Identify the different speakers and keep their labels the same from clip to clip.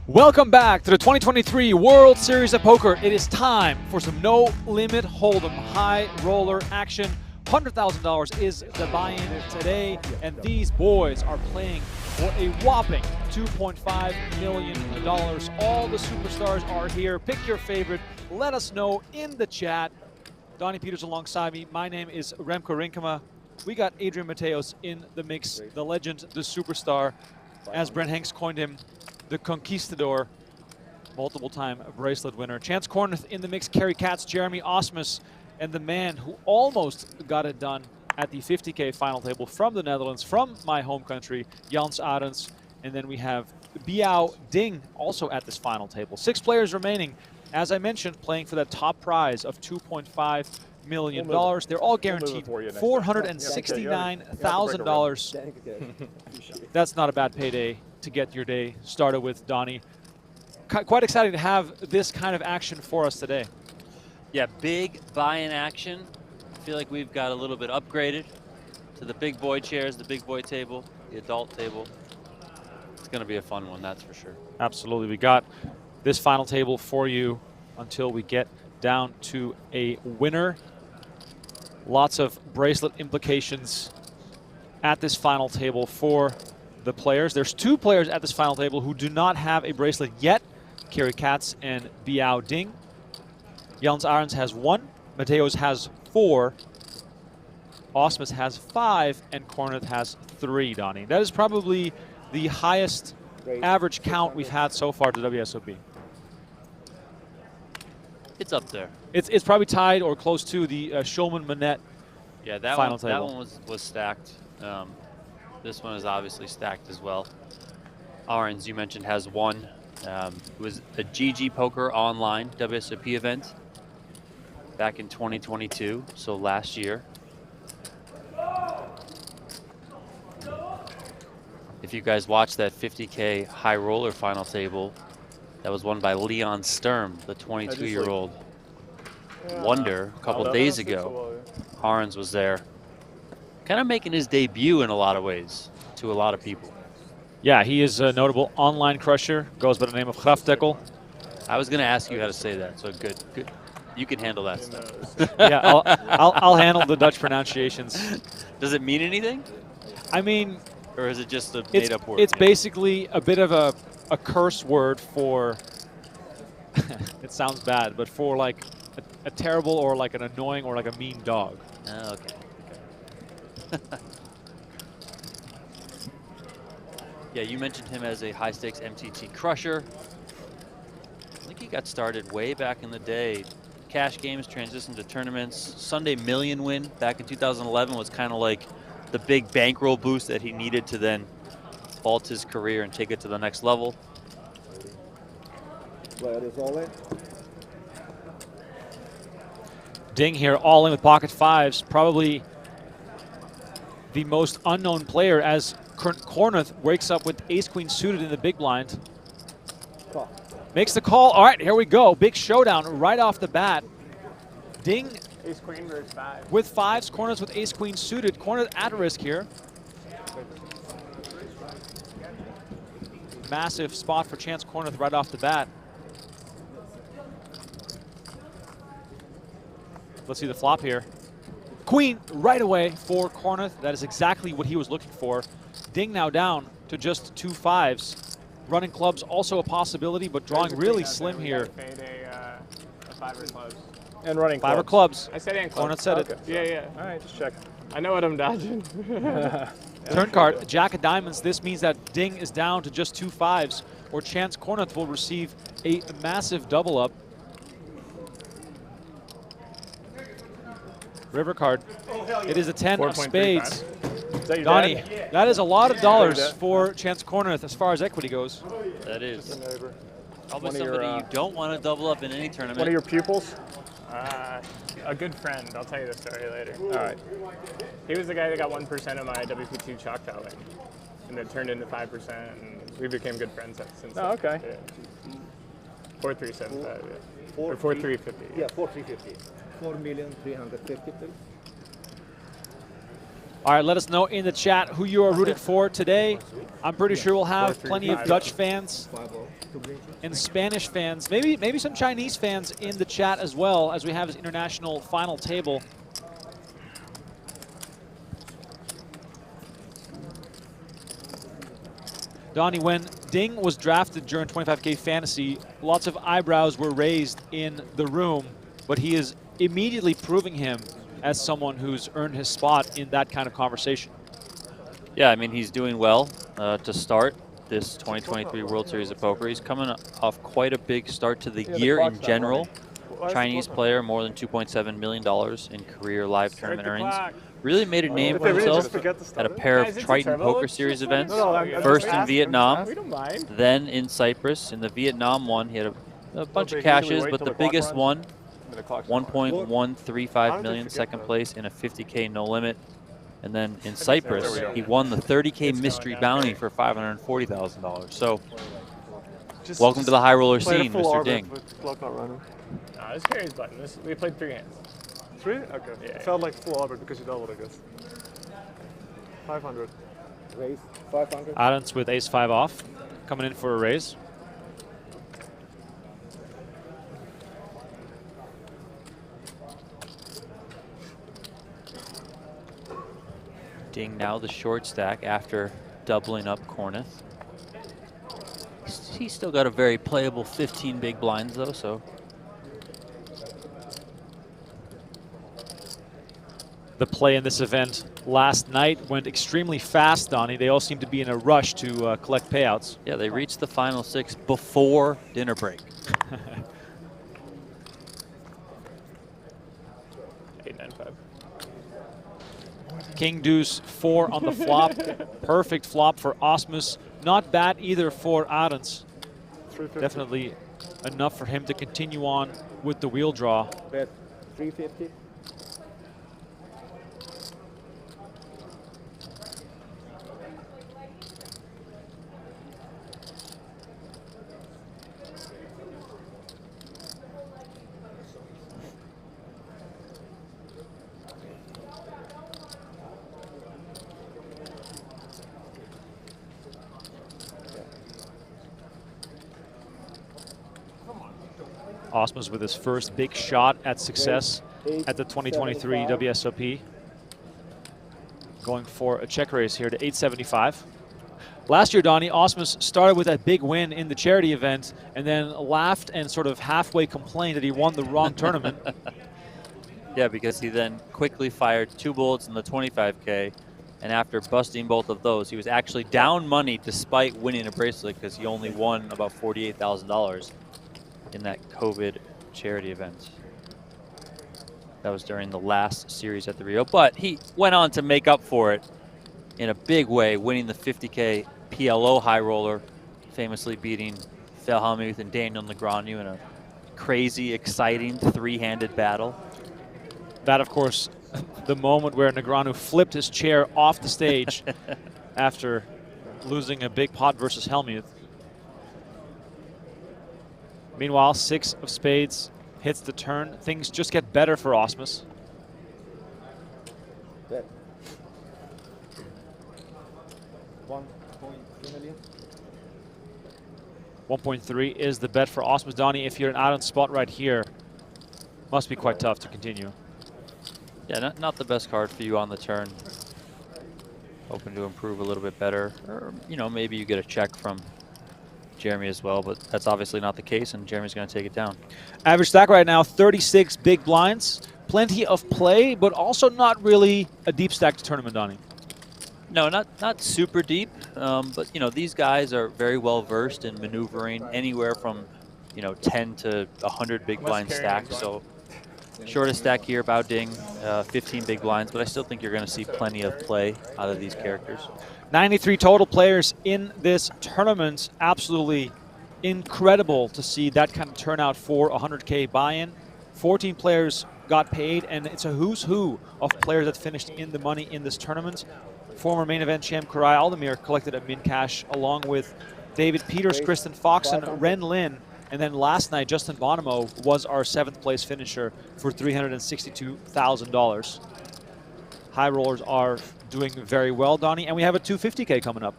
Speaker 1: Welcome back to the 2023 World Series of Poker. It is time for some no-limit hold'em high roller action. $100,000 is the buy-in today, and these boys are playing for a whopping $2.5 million. All the superstars are here. Pick your favorite. Let us know in the chat. Donnie Peters alongside me. My name is Remco Rinkema. We got Adrian Mateos in the mix, the legend, the superstar, as Brent Hanks coined him, the conquistador, multiple-time bracelet winner. Chance Kornuth in the mix, Cary, Katz, Jeremy, Ausmus, and the man who almost got it done at the 50K final table from the Netherlands, from my home country, Jans Arends. And then we have Biao Ding also at this final table. 6 players remaining, as I mentioned, playing for that top prize of $2.5 million. They're all guaranteed $469,000. That's not a bad payday to get your day started with, Donnie. Quite exciting to have this kind of action for us today.
Speaker 2: Yeah, big buy-in action. I feel like we've got a little bit upgraded to the big boy chairs, the big boy table, the adult table. It's going to be a fun one, that's for sure.
Speaker 1: Absolutely. We got this final table for you until we get down to a winner. Lots of bracelet implications at this final table for the players. There's 2 players at this final table who do not have a bracelet yet. Cary, Katz, and Biao Ding. Jans Arends has 1. Mateos has 4. Ausmus has 5. And Kornuth has 3, Donnie. That is probably the highest average count we've had so far to WSOP.
Speaker 2: It's up there.
Speaker 1: It's probably tied or close to the Shulman Manette final table.
Speaker 2: That one was stacked. This one is obviously stacked as well. Arends, you mentioned, has 1. It was a GG Poker Online WSOP event back in 2022, so last year. If you guys watched that 50K high roller final table, that was won by Leon Sturm, the 22-year-old wonder, a couple days ago. Arends was there, kind of making his debut in a lot of ways to a lot of people.
Speaker 1: Yeah, he is a notable online crusher. Goes by the name of Grafdekkel.
Speaker 2: I was going to ask you how to say that, so good. You can handle that stuff.
Speaker 1: Yeah, I'll handle the Dutch pronunciations.
Speaker 2: Does it mean anything?
Speaker 1: I mean,
Speaker 2: or is it just a made-up word?
Speaker 1: It's basically a bit of a curse word for. It sounds bad, but for like a terrible or like an annoying or like a mean dog.
Speaker 2: Oh, okay. Yeah, you mentioned him as a high-stakes MTT crusher. I think he got started way back in the day. Cash games transitioned to tournaments. Sunday Million win back in 2011 was kind of like the big bankroll boost that he needed to then vault his career and take it to the next level.
Speaker 1: Ding here, all in with pocket 5s. Probably the most unknown player, as Kornuth wakes up with ace-queen suited in the big blind.
Speaker 3: Call.
Speaker 1: Makes the call. All right, here we go. Big showdown right off the bat. Ding
Speaker 3: Ace-queen versus 5.
Speaker 1: with 5s. Kornuth with ace-queen suited. Kornuth at risk here. Massive spot for Chance Kornuth right off the bat. Let's see the flop here. Queen right away for Kornuth. That is exactly what he was looking for. Ding now down to just 2 5s. Running clubs also a possibility, but drawing really slim here.
Speaker 3: A 5 or clubs. And running
Speaker 1: 5 or clubs.
Speaker 3: I said and clubs.
Speaker 1: Kornuth said
Speaker 3: it. Yeah. All right, just check. I know what I'm dodging.
Speaker 1: Turn card, Jack of Diamonds. This means that Ding is down to just 2 5s, or Chance Kornuth will receive a massive double up. River card. It is a 10 of spades. Donnie, that is a lot of dollars for Chance Kornuth as far as equity goes.
Speaker 2: That is. Probably somebody you don't want to double up in any tournament.
Speaker 3: One of your pupils? A good friend. I'll tell you the story later. All right. He was the guy that got 1% of my WP2 Choctaw win. And then turned into 5%, and we became good friends since then. Oh, okay. Yeah. 4375, yeah. Or 4350.
Speaker 4: Yeah, 4350. 4,350,000.
Speaker 1: All right, let us know in the chat who you are rooting for today. I'm pretty sure we'll have plenty of Dutch fans and Spanish fans, maybe some Chinese fans in the chat as well, as we have this international final table. Donnie, when Ding was drafted during 25K Fantasy, lots of eyebrows were raised in the room, but he is immediately proving him as someone who's earned his spot in that kind of conversation.
Speaker 2: Yeah, I mean, he's doing well to start this 2023 World Series of Poker. He's coming off quite a big start to the year in general. Chinese player, more than $2.7 million in career live tournament earnings. Really made a name for himself at a pair of Triton Poker Series events. First in Vietnam, then in Cyprus. In the Vietnam one, he had a bunch of cashes, but the biggest one, 1.135 million, second place in a 50K no limit. And then in Cyprus, he won the 30K mystery bounty for $540,000. So, welcome to the high roller scene, Mr. Ding.
Speaker 3: No, this Cary's button. We played 3 hands.
Speaker 4: 3? Okay.
Speaker 3: Yeah.
Speaker 4: It felt like full Albert because you doubled, I guess. 500.
Speaker 5: Raise 500.
Speaker 1: Arends with ace-5 off, coming in for a raise.
Speaker 2: Ding now the short stack after doubling up Kornuth. He's still got a very playable 15 big blinds though, so.
Speaker 1: The play in this event last night went extremely fast, Donnie. They all seem to be in a rush to collect payouts.
Speaker 2: Yeah, they reached the final 6 before dinner break.
Speaker 3: 8-9-5.
Speaker 1: King deuce 4 on the flop. Perfect flop for Ausmus. Not bad either for Arends. Definitely enough for him to continue on with the wheel draw.
Speaker 5: Bet 350.
Speaker 1: Ausmus with his first big shot at success at the 2023 WSOP. Going for a check raise here to 875. Last year, Donnie, Ausmus started with that big win in the charity event and then laughed and sort of halfway complained that he won the wrong tournament.
Speaker 2: Yeah, because he then quickly fired 2 bullets in the 25K, and after busting both of those, he was actually down money despite winning a bracelet because he only won about $48,000 in that COVID charity event. That was during the last series at the Rio, but he went on to make up for it in a big way, winning the 50K PLO high roller, famously beating Phil Hellmuth and Daniel Negreanu in a crazy, exciting 3-handed battle.
Speaker 1: That, of course, the moment where Negreanu flipped his chair off the stage after losing a big pot versus Hellmuth. Meanwhile, 6 of spades hits the turn. Things just get better for Ausmus.
Speaker 5: Bet 1.3 million.
Speaker 1: 1.3 is the bet for Ausmus. Donnie, if you're an Arends spot right here, must be quite tough to continue.
Speaker 2: Yeah, not the best card for you on the turn. Hoping to improve a little bit better. Or, you know, maybe you get a check from Jeremy as well, but that's obviously not the case, and Jeremy's going to take it down.
Speaker 1: Average stack right now, 36 big blinds. Plenty of play, but also not really a deep stacked tournament, Donnie.
Speaker 2: No, not super deep, but, you know, these guys are very well versed in maneuvering anywhere from, you know, 10 to 100 big blind stacks. So shortest stack here, Biao Ding, 15 big blinds, but I still think you're going to see plenty of play out of these characters.
Speaker 1: 93 total players in this tournament. Absolutely incredible to see that kind of turnout for 100K buy-in. 14 players got paid, and it's a who's who of players that finished in the money in this tournament. Former main event champ Cary Aldemir collected a min cash along with David Peters, Kristen Foxen, Ren Lin, and then last night Justin Bonomo was our 7th place finisher for $362,000. high rollers are doing very well, Donnie. And we have a 250K coming up.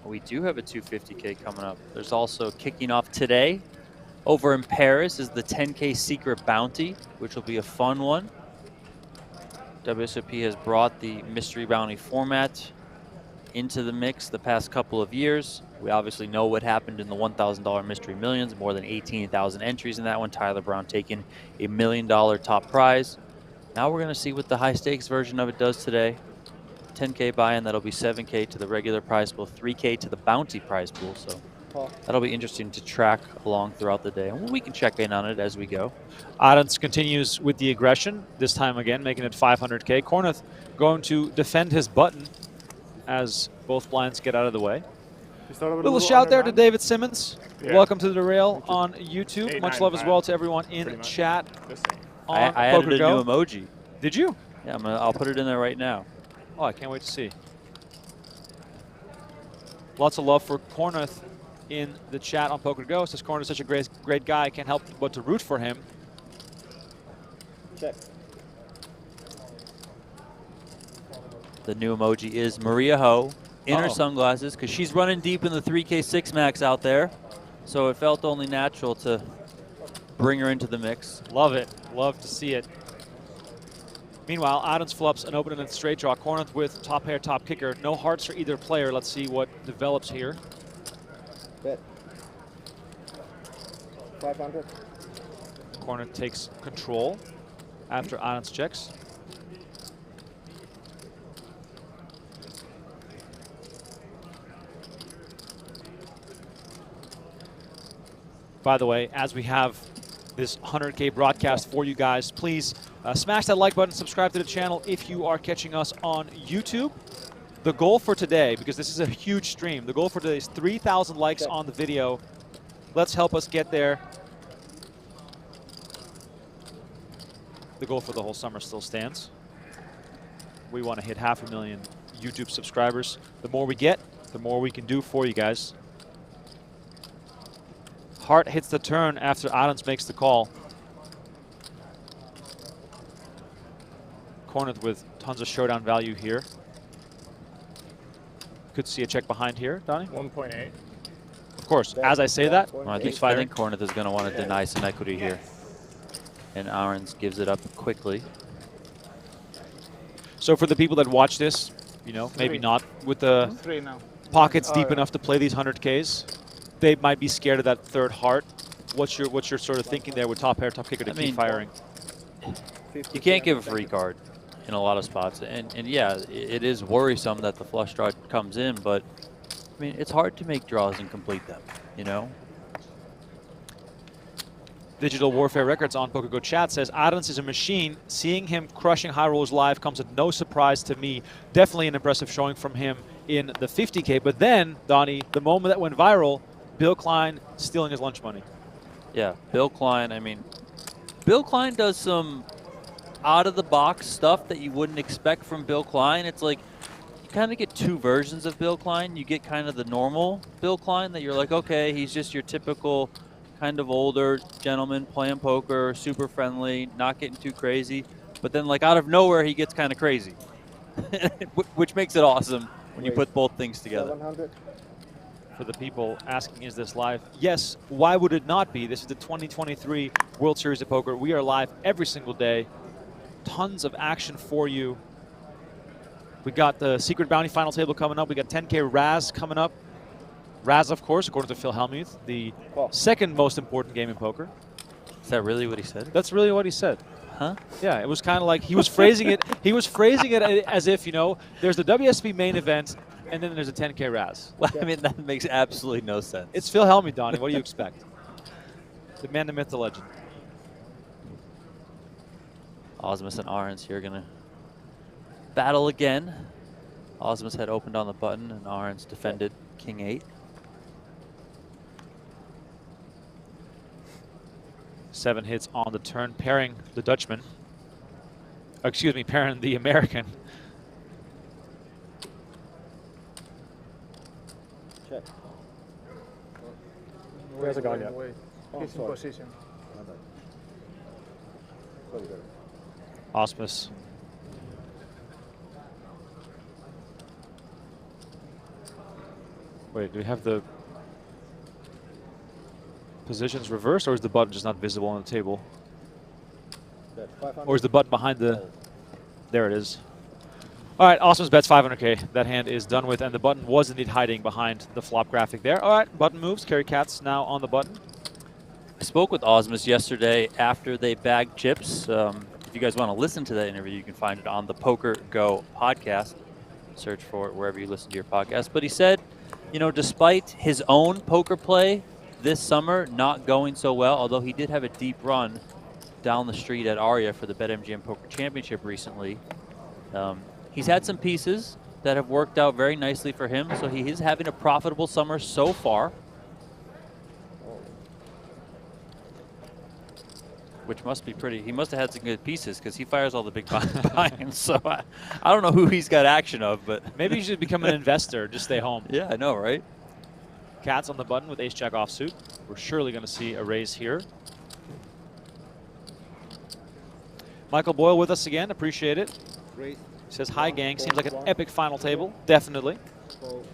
Speaker 2: We do have a 250K coming up. There's also kicking off today over in Paris is the 10K Secret Bounty, which will be a fun one. WSOP has brought the Mystery Bounty format into the mix the past couple of years. We obviously know what happened in the $1,000 Mystery Millions, more than 18,000 entries in that one. Tyler Brown taking a $1 million top prize. Now we're going to see what the high stakes version of it does today. 10K buy-in, that'll be 7K to the regular prize pool, 3K to the bounty prize pool. So that'll be interesting to track along throughout the day. And we can check in on it as we go.
Speaker 1: Arends continues with the aggression, this time again making it 500K. Kornuth going to defend his button as both blinds get out of the way. Little shout there to David Simmons.
Speaker 3: Yeah.
Speaker 1: Welcome to the rail on YouTube.
Speaker 3: 8,
Speaker 1: Much
Speaker 3: 9,
Speaker 1: love as
Speaker 3: 5.
Speaker 1: well to everyone in
Speaker 3: Pretty much.
Speaker 1: chat
Speaker 3: This thing.
Speaker 1: on
Speaker 2: I added a
Speaker 1: PokerGO.
Speaker 2: new emoji.
Speaker 1: Did you?
Speaker 2: Yeah, I'll put it in there right now.
Speaker 1: Oh, I can't wait to see. Lots of love for Kornuth in the chat on PokerGo. Says Kornuth is such a great guy. I can't help but to root for him.
Speaker 5: Check.
Speaker 2: The new emoji is Maria Ho in her
Speaker 1: Uh-oh.
Speaker 2: sunglasses because she's running deep in the 3K 6 max out there. So it felt only natural to bring her into the mix.
Speaker 1: Love it. Love to see it. Meanwhile, Arends flops an open and straight draw. Kornuth with top pair, top kicker. No hearts for either player. Let's see what develops here.
Speaker 5: Bet. 500.
Speaker 1: Kornuth takes control after Arends checks. By the way, as we have this 100K broadcast for you guys, please smash that like button, subscribe to the channel if you are catching us on YouTube. The goal for today, because this is a huge stream, the goal for today is 3,000 likes on the video. Let's help us get there. The goal for the whole summer still stands. We want to hit 500,000 YouTube subscribers. The more we get, the more we can do for you guys. Hart hits the turn after Arends makes the call. Kornuth with tons of showdown value here. Could see a check behind here, Donnie.
Speaker 3: 1.8.
Speaker 1: Of course, as I say that,
Speaker 2: Well, I
Speaker 1: he's
Speaker 2: think
Speaker 1: firing.
Speaker 2: Kornuth is going to want to deny some equity here. And Arends gives it up quickly.
Speaker 1: So for the people that watch this, you know, maybe not with the
Speaker 4: 3 now.
Speaker 1: pockets deep enough to play these 100Ks, they might be scared of that third heart. What's your sort of thinking there with top pair, top kicker to keep firing?
Speaker 2: You can't give a free card in a lot of spots. And yeah, it is worrisome that the flush draw comes in, but I mean, it's hard to make draws and complete them, you know?
Speaker 1: Digital Warfare Records on PokerGo chat says, Arends is a machine. Seeing him crushing high rolls live comes at no surprise to me. Definitely an impressive showing from him in the 50K. But then, Donnie, the moment that went viral, Bill Klein stealing his lunch money.
Speaker 2: Yeah, Bill Klein, I mean, Bill Klein does some out-of-the-box stuff that you wouldn't expect from Bill Klein. It's like, you kind of get two versions of Bill Klein. You get kind of the normal Bill Klein that you're like, okay, he's just your typical kind of older gentleman playing poker, super friendly, not getting too crazy. But then, like, out of nowhere, he gets kind of crazy, which makes it awesome when you put both things together.
Speaker 5: 700.
Speaker 1: For the people asking, is this live? Yes, why would it not be? This is the 2023 World Series of Poker. We are live every single day. Tons of action for you. We got the Secret Bounty final table coming up. We got 10K Raz coming up. Raz, of course, according to Phil Hellmuth, the second most important game in poker.
Speaker 2: Is that really what he said?
Speaker 1: That's really what he said.
Speaker 2: Huh?
Speaker 1: Yeah, it was kind of like he was phrasing it. He was phrasing it as if, you know, there's the WSB main event, and then there's a 10K Raz.
Speaker 2: Well, I mean, that makes absolutely no sense.
Speaker 1: It's Phil Hellmuth, Donnie. What do you expect? The man, the myth, the legend.
Speaker 2: Ausmus and Arends here going to battle again. Ausmus had opened on the button, and Arends defended King 8.
Speaker 1: 7 hits on the turn, pairing the Dutchman. Excuse me, pairing the American.
Speaker 5: Check.
Speaker 4: He hasn't gone yet.
Speaker 5: Oh,
Speaker 4: He's in
Speaker 5: sorry.
Speaker 4: position.
Speaker 5: Sorry.
Speaker 1: Ausmus Wait, do we have the positions reversed, or is the button just not visible on the table?
Speaker 5: Bet 500.
Speaker 1: Or is the button behind the... There it is. All right, Ausmus bets 500K. That hand is done with, and the button was indeed hiding behind the flop graphic there. All right, button moves. Cary Katz now on the button.
Speaker 2: I spoke with Ausmus yesterday after they bagged chips. If you guys want to listen to that interview, you can find it on the PokerGO podcast. Search for it wherever you listen to your podcast. But he said, you know, despite his own poker play this summer not going so well, although he did have a deep run down the street at Aria for the BetMGM Poker Championship recently, he's had some pieces that have worked out very nicely for him. So he is having a profitable summer so far, which must be pretty. He must have had some good pieces because he fires all the big buy-ins. So I don't know who he's got action of, but
Speaker 1: Maybe you should become an investor. Just stay home.
Speaker 2: yeah, I know, right?
Speaker 1: Katz on the button with ace-jack offsuit. We're surely going to see a raise here. Michael Boyle with us again. Appreciate it.
Speaker 5: Raise.
Speaker 1: He says, hi, gang. Seems like an epic final table. Definitely.
Speaker 5: Fold.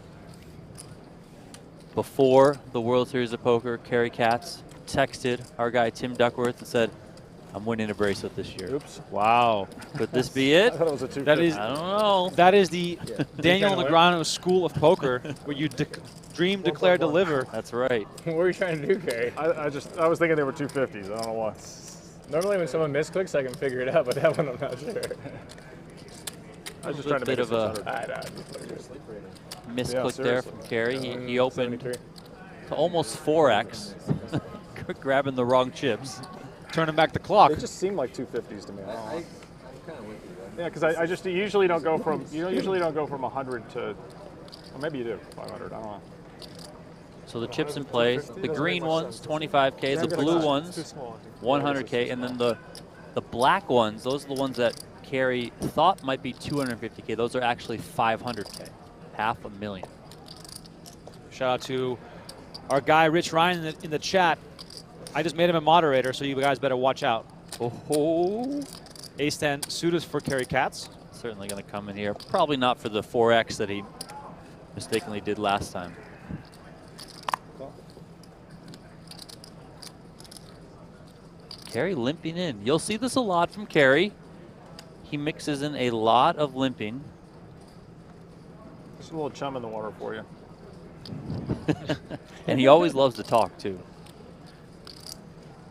Speaker 2: Before the World Series of Poker, Cary Katz texted our guy Tim Duckworth and said, I'm winning a bracelet this year.
Speaker 4: Oops.
Speaker 1: Wow.
Speaker 2: Could this be
Speaker 4: I
Speaker 2: it?
Speaker 4: thought it was a 250.
Speaker 1: That is
Speaker 2: I don't know.
Speaker 1: that is the Daniel
Speaker 3: Kinda
Speaker 1: Negreanu school of poker, where you dream, declare, deliver.
Speaker 2: That's right.
Speaker 3: What were you trying to do, Cary?
Speaker 4: I was thinking they were 250s. I don't know why.
Speaker 3: Normally when someone misclicks, I can figure it out, but that one I'm not sure.
Speaker 4: I was just
Speaker 2: A
Speaker 4: trying to
Speaker 2: bit
Speaker 4: make it
Speaker 2: of a
Speaker 4: 600.
Speaker 3: I know.
Speaker 2: misclick there from Cary. He opened
Speaker 3: 73.
Speaker 2: to almost 4x, grabbing the wrong chips.
Speaker 1: Turning back the clock.
Speaker 4: They just seem like 250s to me. I don't know.
Speaker 5: I'm kind of with you, right?
Speaker 4: Yeah, because I just usually don't go from 100 to, or maybe you do 500. I don't know.
Speaker 2: So the chips in play, the green ones, 25K, the blue ones, 100K, and then the black ones, those are the ones that Cary thought might be 250K. Those are actually 500K, $500,000.
Speaker 1: Shout out to our guy Rich Ryan in the chat. I just made him a moderator, so you guys better watch out.
Speaker 2: Oh,
Speaker 1: Ace-10 suited for Cary Katz.
Speaker 2: certainly going to come in here. Probably not for the 4x that he mistakenly did last time. Cary limping in. You'll see this a lot from Cary. He mixes in a lot of limping.
Speaker 4: Just a little chum in the water for you.
Speaker 2: And he always loves to talk, too.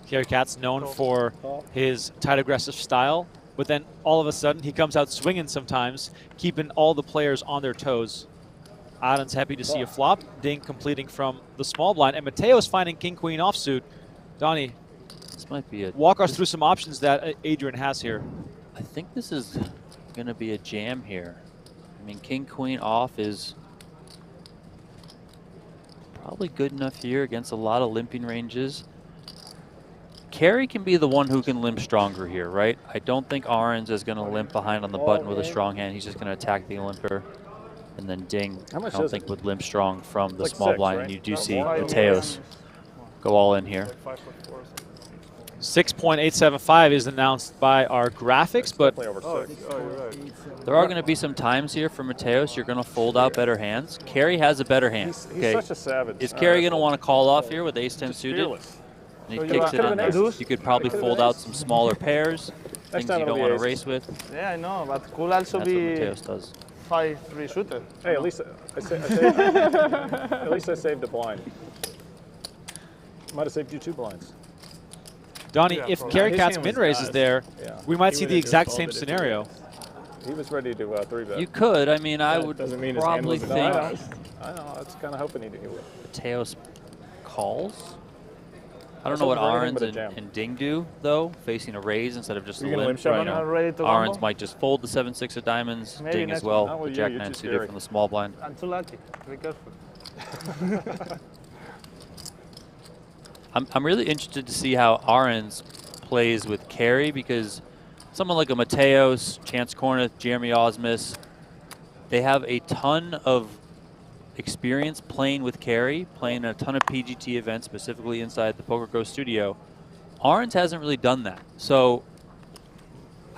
Speaker 1: Cary Katz known for his tight aggressive style, but then all of a sudden he comes out swinging sometimes, keeping all the players on their toes. Arends happy to see a flop. Ding completing from the small blind, and Mateos finding king-queen offsuit. Donnie,
Speaker 2: This might be a...
Speaker 1: walk us through some options that Adrian has here.
Speaker 2: I think this is going to be a jam here. I mean, king-queen off is probably good enough here against a lot of limping ranges. Cary can be the one who can limp stronger here, right? I don't think Arends is going to limp behind on the button with a strong hand. He's just going to attack the limper. And then Ding,
Speaker 4: How much
Speaker 2: I don't
Speaker 4: is
Speaker 2: think
Speaker 4: it?
Speaker 2: would limp strong from the
Speaker 4: Like
Speaker 2: small
Speaker 4: 6,
Speaker 2: blind.
Speaker 4: right?
Speaker 2: And you do
Speaker 4: No,
Speaker 2: see
Speaker 4: why-
Speaker 2: Mateos go all in here.
Speaker 1: 6.875 is announced by our graphics, but
Speaker 4: Definitely over 6.
Speaker 5: Oh, you're right.
Speaker 2: There are going to be some times here for Mateos. You're going to fold out better hands. Cary has a better hand.
Speaker 4: He's such a savage.
Speaker 2: Is Cary going to want to call off here with ace-10 suited?
Speaker 4: Fearless.
Speaker 2: And he
Speaker 4: So
Speaker 2: kicks
Speaker 4: you
Speaker 2: it in
Speaker 4: could've
Speaker 2: there.
Speaker 4: been ace.
Speaker 2: You could probably fold out some smaller pairs, things
Speaker 4: time
Speaker 2: you
Speaker 4: it'll
Speaker 2: don't
Speaker 4: be
Speaker 2: want to
Speaker 4: aces.
Speaker 2: race with.
Speaker 6: Yeah, I know, but could also
Speaker 2: That's what
Speaker 6: be
Speaker 2: Mateos does.
Speaker 6: 5-3 shooter.
Speaker 4: Hey, at least I saved, at least I saved a blind. Might have saved you 2 blinds.
Speaker 1: Donnie,
Speaker 3: Yeah,
Speaker 1: if
Speaker 3: probably.
Speaker 1: Cary
Speaker 3: His
Speaker 1: Katz
Speaker 3: hand was
Speaker 1: min raises
Speaker 3: nice.
Speaker 1: there,
Speaker 4: Yeah.
Speaker 1: we might
Speaker 3: He
Speaker 1: see the
Speaker 3: would've
Speaker 1: exact
Speaker 3: just
Speaker 1: same
Speaker 3: folded it
Speaker 1: scenario.
Speaker 4: He was ready to 3-bet.
Speaker 2: You could. I mean, I
Speaker 3: That
Speaker 2: would
Speaker 3: doesn't mean his hand
Speaker 2: probably
Speaker 3: was
Speaker 2: think
Speaker 3: nice.
Speaker 4: I know. I was kind of hoping he would.
Speaker 2: Mateos calls. I don't
Speaker 4: That's
Speaker 2: know what
Speaker 4: over anything
Speaker 2: Arends
Speaker 4: but a jam.
Speaker 2: and Ding do, though, facing a raise instead of just
Speaker 3: You
Speaker 2: a
Speaker 3: gonna
Speaker 2: limp.
Speaker 3: limp shot
Speaker 2: You
Speaker 3: on
Speaker 2: know,
Speaker 6: Not ready to
Speaker 2: Arends
Speaker 6: gamble?
Speaker 2: might just fold the 7-6 of diamonds,
Speaker 6: Maybe
Speaker 2: Ding as
Speaker 6: next
Speaker 2: well,
Speaker 4: one. Oh,
Speaker 2: the
Speaker 4: well,
Speaker 2: jack
Speaker 4: you're
Speaker 2: 9
Speaker 4: too
Speaker 2: suited
Speaker 4: scary.
Speaker 2: from the small blind.
Speaker 6: I'm too lucky. Be careful.
Speaker 2: I'm really interested to see how Arends plays with Cary, because someone like a Mateos, Chance Kornuth, Jeremy Ausmus, they have a ton of experience playing with Cary, playing a ton of PGT events, specifically inside the PokerGO studio. Arends hasn't really done that. So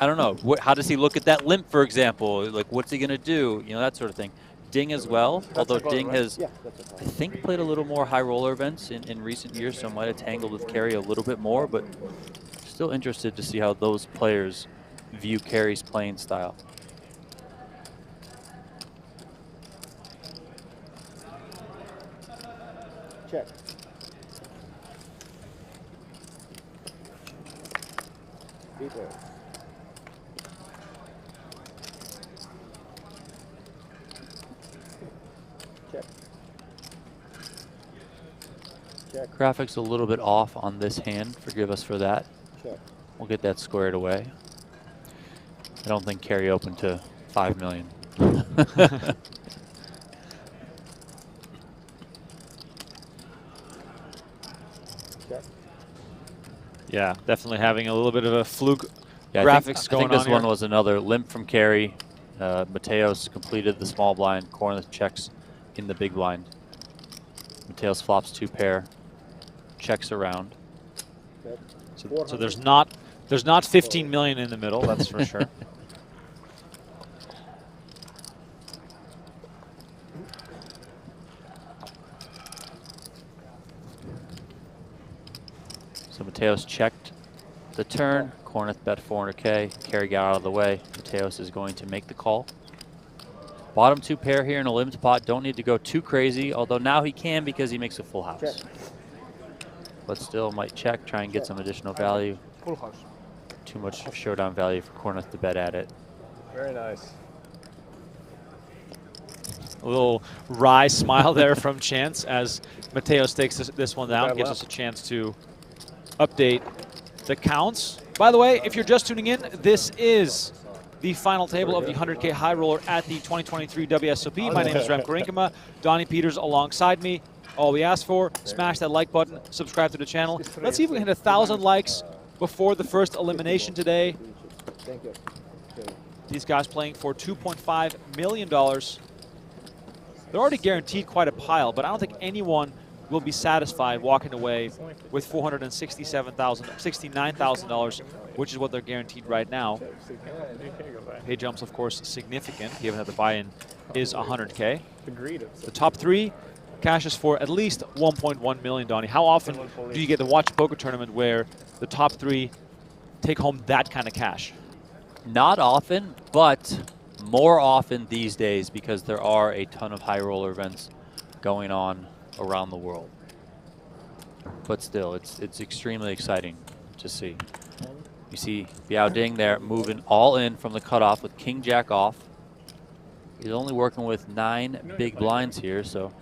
Speaker 2: I don't know. How does he look at that limp, for example? Like, what's he going to do? You know, that sort of thing. Ding as well, although
Speaker 6: a call,
Speaker 2: Ding
Speaker 6: right?
Speaker 2: has, I think, played a little more high roller events in recent years, so might have tangled with Cary a little bit more, but still interested to see how those players view Cary's playing style.
Speaker 5: Check. Details. Check. Check.
Speaker 2: Graphics a little bit off on this hand. Forgive us for that.
Speaker 5: Check.
Speaker 2: We'll get that squared away. I don't think Cary opened to 5 million.
Speaker 5: Check.
Speaker 1: Yeah, definitely having a little bit of a fluke
Speaker 2: Yeah,
Speaker 1: graphics
Speaker 2: I
Speaker 1: going
Speaker 2: think this
Speaker 1: on
Speaker 2: one
Speaker 1: here.
Speaker 2: was another limp from Cary. Mateos completed the small blind. Kornuth checks in the big blind. Mateos flops 2 pair, checks around.
Speaker 5: Check.
Speaker 1: So there's not 15 million in the middle, that's for sure.
Speaker 2: So Mateos checked the turn. Kornuth bet 400K. Cary got out of the way. Mateos is going to make the call. Bottom 2 pair here in a limit pot. Don't need to go too crazy, although now he can because he makes a full house.
Speaker 5: Check.
Speaker 2: But still might check, try and get some additional value.
Speaker 6: Full house.
Speaker 2: Too much showdown value for Kornuth to bet at it.
Speaker 4: Very nice.
Speaker 1: A little wry smile there from Chance as Mateos takes this one down,
Speaker 4: Bad
Speaker 1: gives
Speaker 4: left.
Speaker 1: us a chance to update the counts. By the way, if you're just tuning in, this is the final table of the 100K High Roller at the 2023 WSOP. My name is Rem Karinkama. Donnie Peters alongside me. All we ask for, smash that like button, subscribe to the channel. Let's see if we can hit 1,000 likes before the first elimination today.
Speaker 5: Thank you. Okay.
Speaker 1: These guys playing for $2.5 million. They're already guaranteed quite a pile, but I don't think anyone will be satisfied walking away with $469,000, which is what they're guaranteed right now. Pay jumps, of course, significant, given that the buy-in is 100K.
Speaker 3: The greed of
Speaker 1: The top 3 cashes for at least 1.1 million, Donnie. How often do you get to watch a poker tournament where the top 3 take home that kind of cash?
Speaker 2: Not often, but more often these days because there are a ton of high roller events going on around the world. But still, it's extremely exciting to see. You see Biao Ding there moving all in from the cutoff with King Jack off. He's only working with 9 big blinds here, so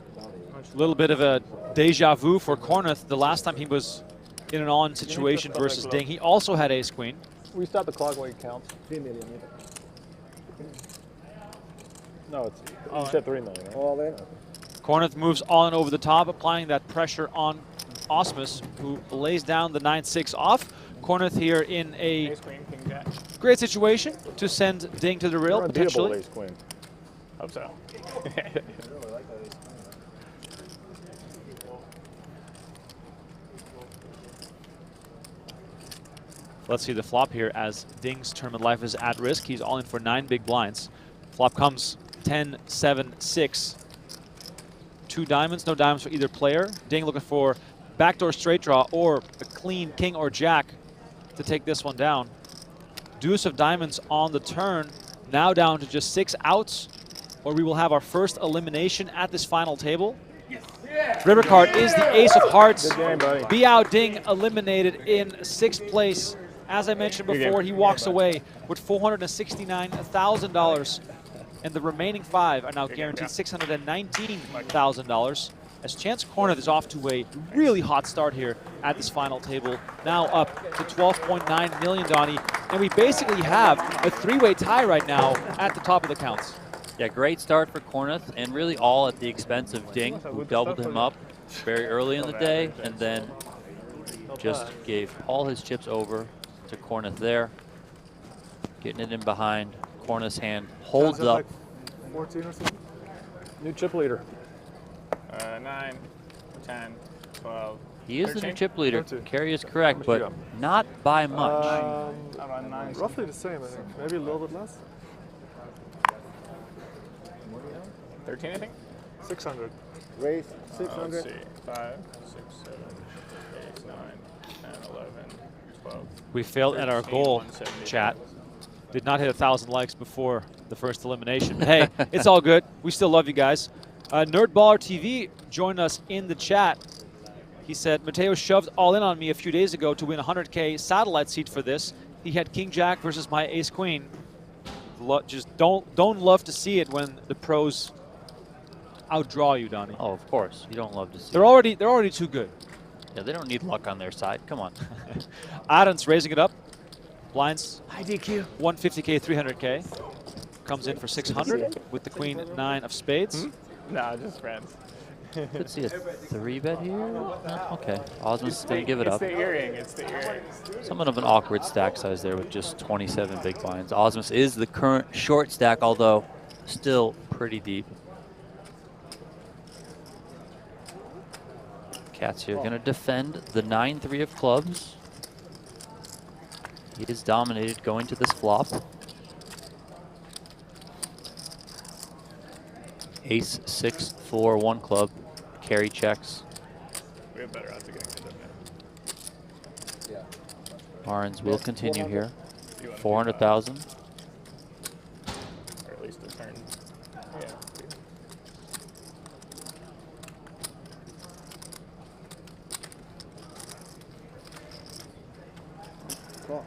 Speaker 1: A little bit of a deja vu for Kornuth. The last time he was in an on situation versus Ding, he also had ace-queen.
Speaker 4: We stop the clock while it counts.
Speaker 5: 3 million.
Speaker 4: No, it's you said 3 million. Right?
Speaker 5: All in.
Speaker 1: Kornuth moves all in over the top, applying that pressure on Ausmus, who lays down the 9-6 off. Kornuth here in a
Speaker 3: ace queen, king jack.
Speaker 1: great situation to send Ding to the rail,
Speaker 4: Unbeatable
Speaker 1: potentially.
Speaker 4: ace queen.
Speaker 3: Hope so.
Speaker 1: Let's see the flop here as Ding's tournament life is at risk. He's all in for 9 big blinds. Flop comes 10, 7, 6. 2 diamonds, no diamonds for either player. Ding looking for backdoor straight draw or a clean king or jack to take this one down. Deuce of diamonds on the turn, now down to just 6 outs, or we will have our first elimination at this final table. River card is the ace of hearts.
Speaker 4: Good game, buddy.
Speaker 1: Biao Ding eliminated in 6th place. As I mentioned before, he walks away with $469,000, and the remaining 5 are now guaranteed $619,000. As Chance Kornuth is off to a really hot start here at this final table, now up to 12.9 million, Donnie, and we basically have a 3-way tie right now at the top of the counts.
Speaker 2: yeah, great start for Kornuth, and really all at the expense of Ding, who doubled him up very early in the day, and then just gave all his chips over to Kornuth there. Getting it in behind. Kornuth's hand holds up.
Speaker 6: 14 or something.
Speaker 4: New chip leader.
Speaker 3: 9, 10, 12.
Speaker 2: He is the new
Speaker 3: 13?
Speaker 2: chip leader.
Speaker 6: 13.
Speaker 2: Cary is correct,
Speaker 4: much you
Speaker 2: but
Speaker 4: got?
Speaker 2: not by much.
Speaker 3: Around 9.
Speaker 6: Roughly the same, I think. Maybe a little bit less.
Speaker 3: 13, I think.
Speaker 6: 600.
Speaker 5: Raise
Speaker 3: Let's
Speaker 5: 600.
Speaker 3: see. 5, 6, 7, 8, 9, 10, 11, 12.
Speaker 1: We failed at our
Speaker 3: 13,
Speaker 1: goal,
Speaker 3: 170.
Speaker 1: chat. Did not hit 1,000 likes before the first elimination. But hey, it's all good. We still love you guys. Nerdballer TV joined us in the chat. He said, Mateos shoved all in on me a few days ago to win 100K satellite seat for this. He had King Jack versus my Ace Queen. Just don't love to see it when the pros outdraw you, Donnie.
Speaker 2: Oh, of course. You don't love to see
Speaker 1: They're
Speaker 2: it.
Speaker 1: already too good.
Speaker 2: Yeah, they don't need luck on their side. Come on.
Speaker 1: Arends raising it up. Blinds
Speaker 6: Hi, DQ.
Speaker 1: 150K, 300K. Comes in for 600 with the queen 9 of spades.
Speaker 3: Nah, just friends.
Speaker 2: Could see a 3-bet here. No? Okay. Ausmus didn't give it
Speaker 3: It's
Speaker 2: up.
Speaker 3: the earring. It's the earring.
Speaker 2: Somewhat of an awkward stack size there with just 27 big blinds. Ausmus is the current short stack, although still pretty deep. Katz here going to defend the 9-3 of clubs. He is dominated going to this flop. Ace 6 4 1 club. Cary checks.
Speaker 3: We have better odds of getting good than that.
Speaker 5: Yeah.
Speaker 2: Arends will continue here.
Speaker 3: You wanna do
Speaker 2: 400,000.
Speaker 3: or at least a turn. Yeah.
Speaker 5: Call.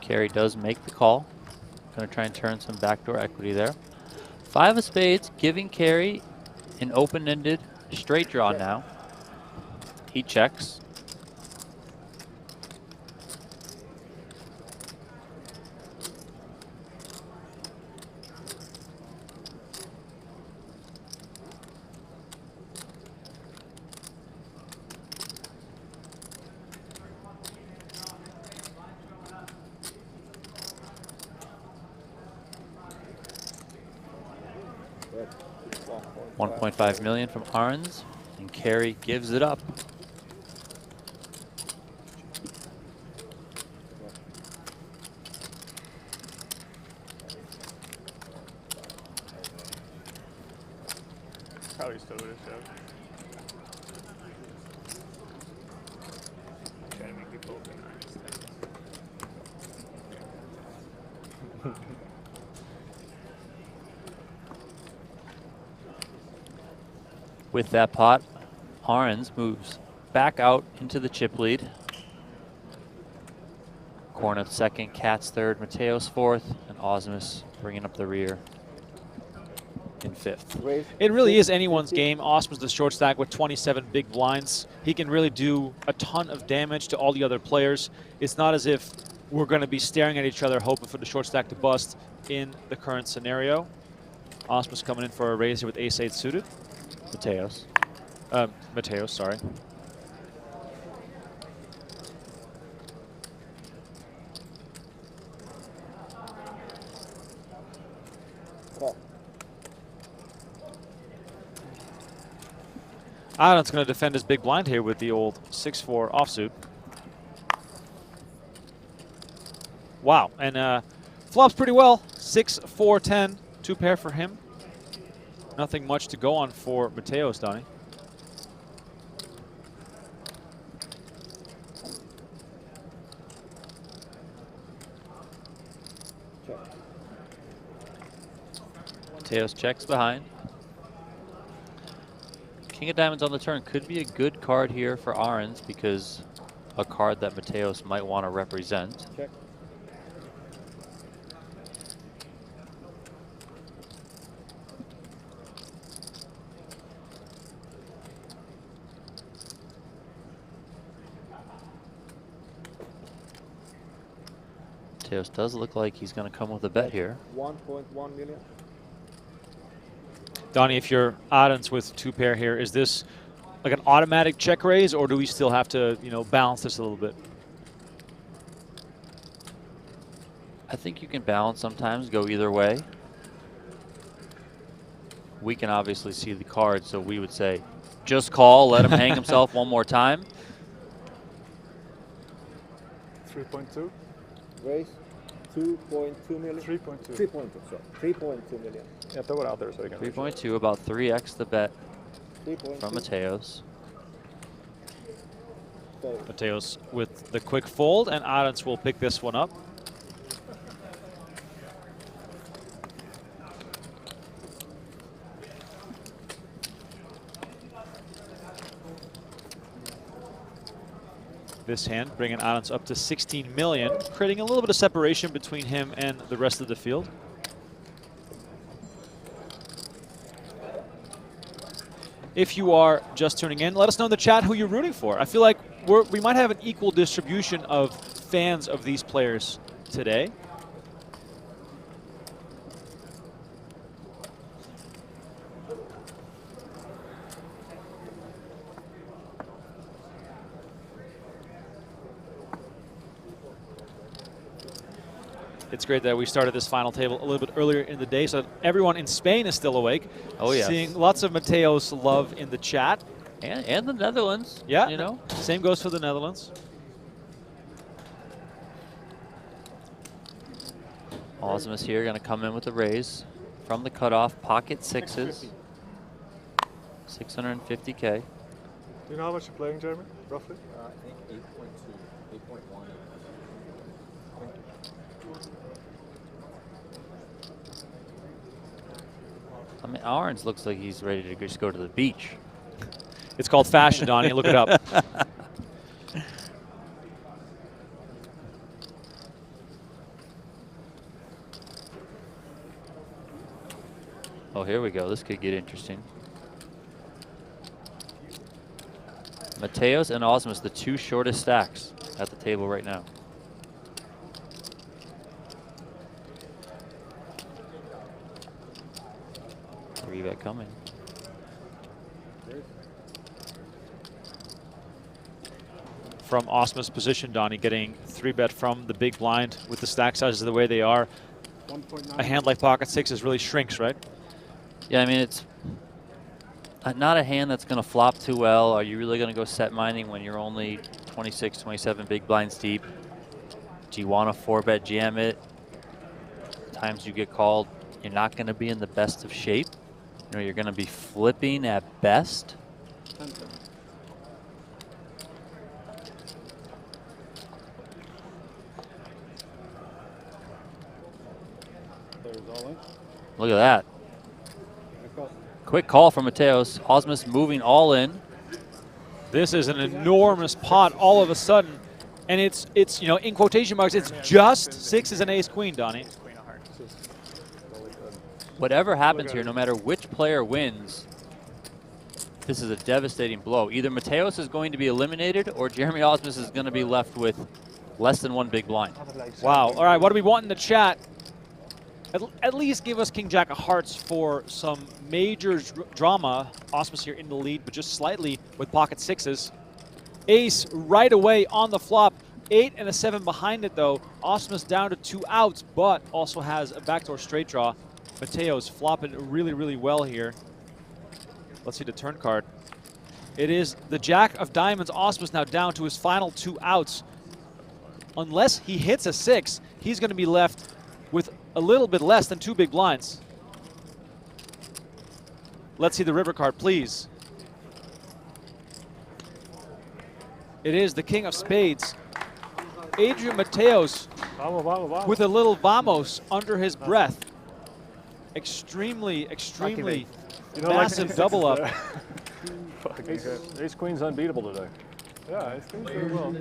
Speaker 2: Cary does make the call. Going to try and turn some backdoor equity there. 5 of spades, giving Cary an open-ended straight draw now. He checks.
Speaker 5: Good.
Speaker 2: 1.5 million from Arends, and Cary gives it up.
Speaker 3: Probably still would have shoved. Trying to make people open eyes.
Speaker 2: With that pot, Arends moves back out into the chip lead. Kornuth second, Katz third, Mateos fourth, and Ausmus bringing up the rear in fifth.
Speaker 5: Raise.
Speaker 1: It really is anyone's game. Ausmus the short stack with 27 big blinds. He can really do a ton of damage to all the other players. It's not as if we're going to be staring at each other hoping for the short stack to bust in the current scenario. Ausmus coming in for a raise here with ace-8 suited.
Speaker 2: Mateos.
Speaker 1: Mateos, sorry.
Speaker 5: Call.
Speaker 1: Adrian's going to defend his big blind here with the old 6-4 offsuit. Wow, and flops pretty well. 6-4-10, 2 pair for him. Nothing much to go on for Mateos, Donnie.
Speaker 5: Check.
Speaker 2: Mateos checks behind. King of Diamonds on the turn could be a good card here for Arends because a card that Mateos might want to represent.
Speaker 5: Check.
Speaker 2: Mateos does look like he's going to come with a bet here.
Speaker 5: 1.1 million.
Speaker 1: Donnie, if you're Arends with 2 pair here, is this like an automatic check raise, or do we still have to, you know, balance this a little bit?
Speaker 2: I think you can balance sometimes, go either way. We can obviously see the card, so we would say, just call, let him hang himself one more time.
Speaker 6: 3.2.
Speaker 5: Raise 2.2 million.
Speaker 4: 3.2.
Speaker 5: 3.2. Sorry, 3.2 million.
Speaker 4: Yeah, throw it out there so you can.
Speaker 2: 3.2, about 3x the bet
Speaker 5: 3.2.
Speaker 2: from Mateos.
Speaker 5: Fold.
Speaker 1: Mateos with the quick fold, and Arends will pick this one up. This hand bringing Arends up to 16 million, creating a little bit of separation between him and the rest of the field. If you are just tuning in, let us know in the chat who you're rooting for. I feel like we might have an equal distribution of fans of these players today. It's great that we started this final table a little bit earlier in the day so that everyone in Spain is still awake.
Speaker 2: Oh, yeah.
Speaker 1: Seeing lots of Mateos love in the chat.
Speaker 2: And the Netherlands.
Speaker 1: Yeah.
Speaker 2: You know?
Speaker 1: Same goes for the Netherlands.
Speaker 2: Ausmus here going to come in with a raise from the cutoff. Pocket sixes. 650K.
Speaker 4: Do you know how much you're playing, Jeremy, roughly?
Speaker 5: I think 8.2, 8.1.
Speaker 2: I mean, Arends looks like he's ready to just go to the beach.
Speaker 1: It's called fashion, Donnie. Look it up.
Speaker 2: Oh, here we go. This could get interesting. Mateos and Ausmus, the two shortest stacks at the table right now. Three-bet coming.
Speaker 1: From Ausmus' position, Donnie, getting 3-bet from the big blind with the stack sizes the way they are. A hand like pocket sixes really shrinks, right?
Speaker 2: Yeah, I mean, it's not a hand that's going to flop too well. Are you really going to go set mining when you're only 26, 27 big blinds deep? Do you want to 4-bet jam it? Times you get called, you're not going to be in the best of shape. You know, you're going to be flipping at best. Look at that. Quick call from Mateos. Ausmus moving all in.
Speaker 1: This is an enormous pot all of a sudden. And it's you know, in quotation marks, it's just sixes and ace queen, Donnie.
Speaker 3: Queen of hearts.
Speaker 2: Whatever happens here, no matter which player wins, this is a devastating blow. Either Mateos is going to be eliminated or Jeremy Ausmus is going to be left with less than one big blind.
Speaker 1: Wow. All right, what do we want in the chat? At least give us King Jack of Hearts for some major drama. Ausmus here in the lead, but just slightly with pocket sixes. Ace right away on the flop. 8 and a 7 behind it, though. Ausmus down to 2 outs, but also has a backdoor straight draw. Mateos flopping really, really well here. Let's see the turn card. It is the Jack of Diamonds. Ausmus now down to his final 2 outs. Unless he hits a 6, he's going to be left with a little bit less than 2 big blinds. Let's see the river card, please. It is the King of Spades. Adrian Mateos with a little vamos under his breath. Extremely massive double up.
Speaker 4: Ace Queen's unbeatable today.
Speaker 6: Yeah, I think very well.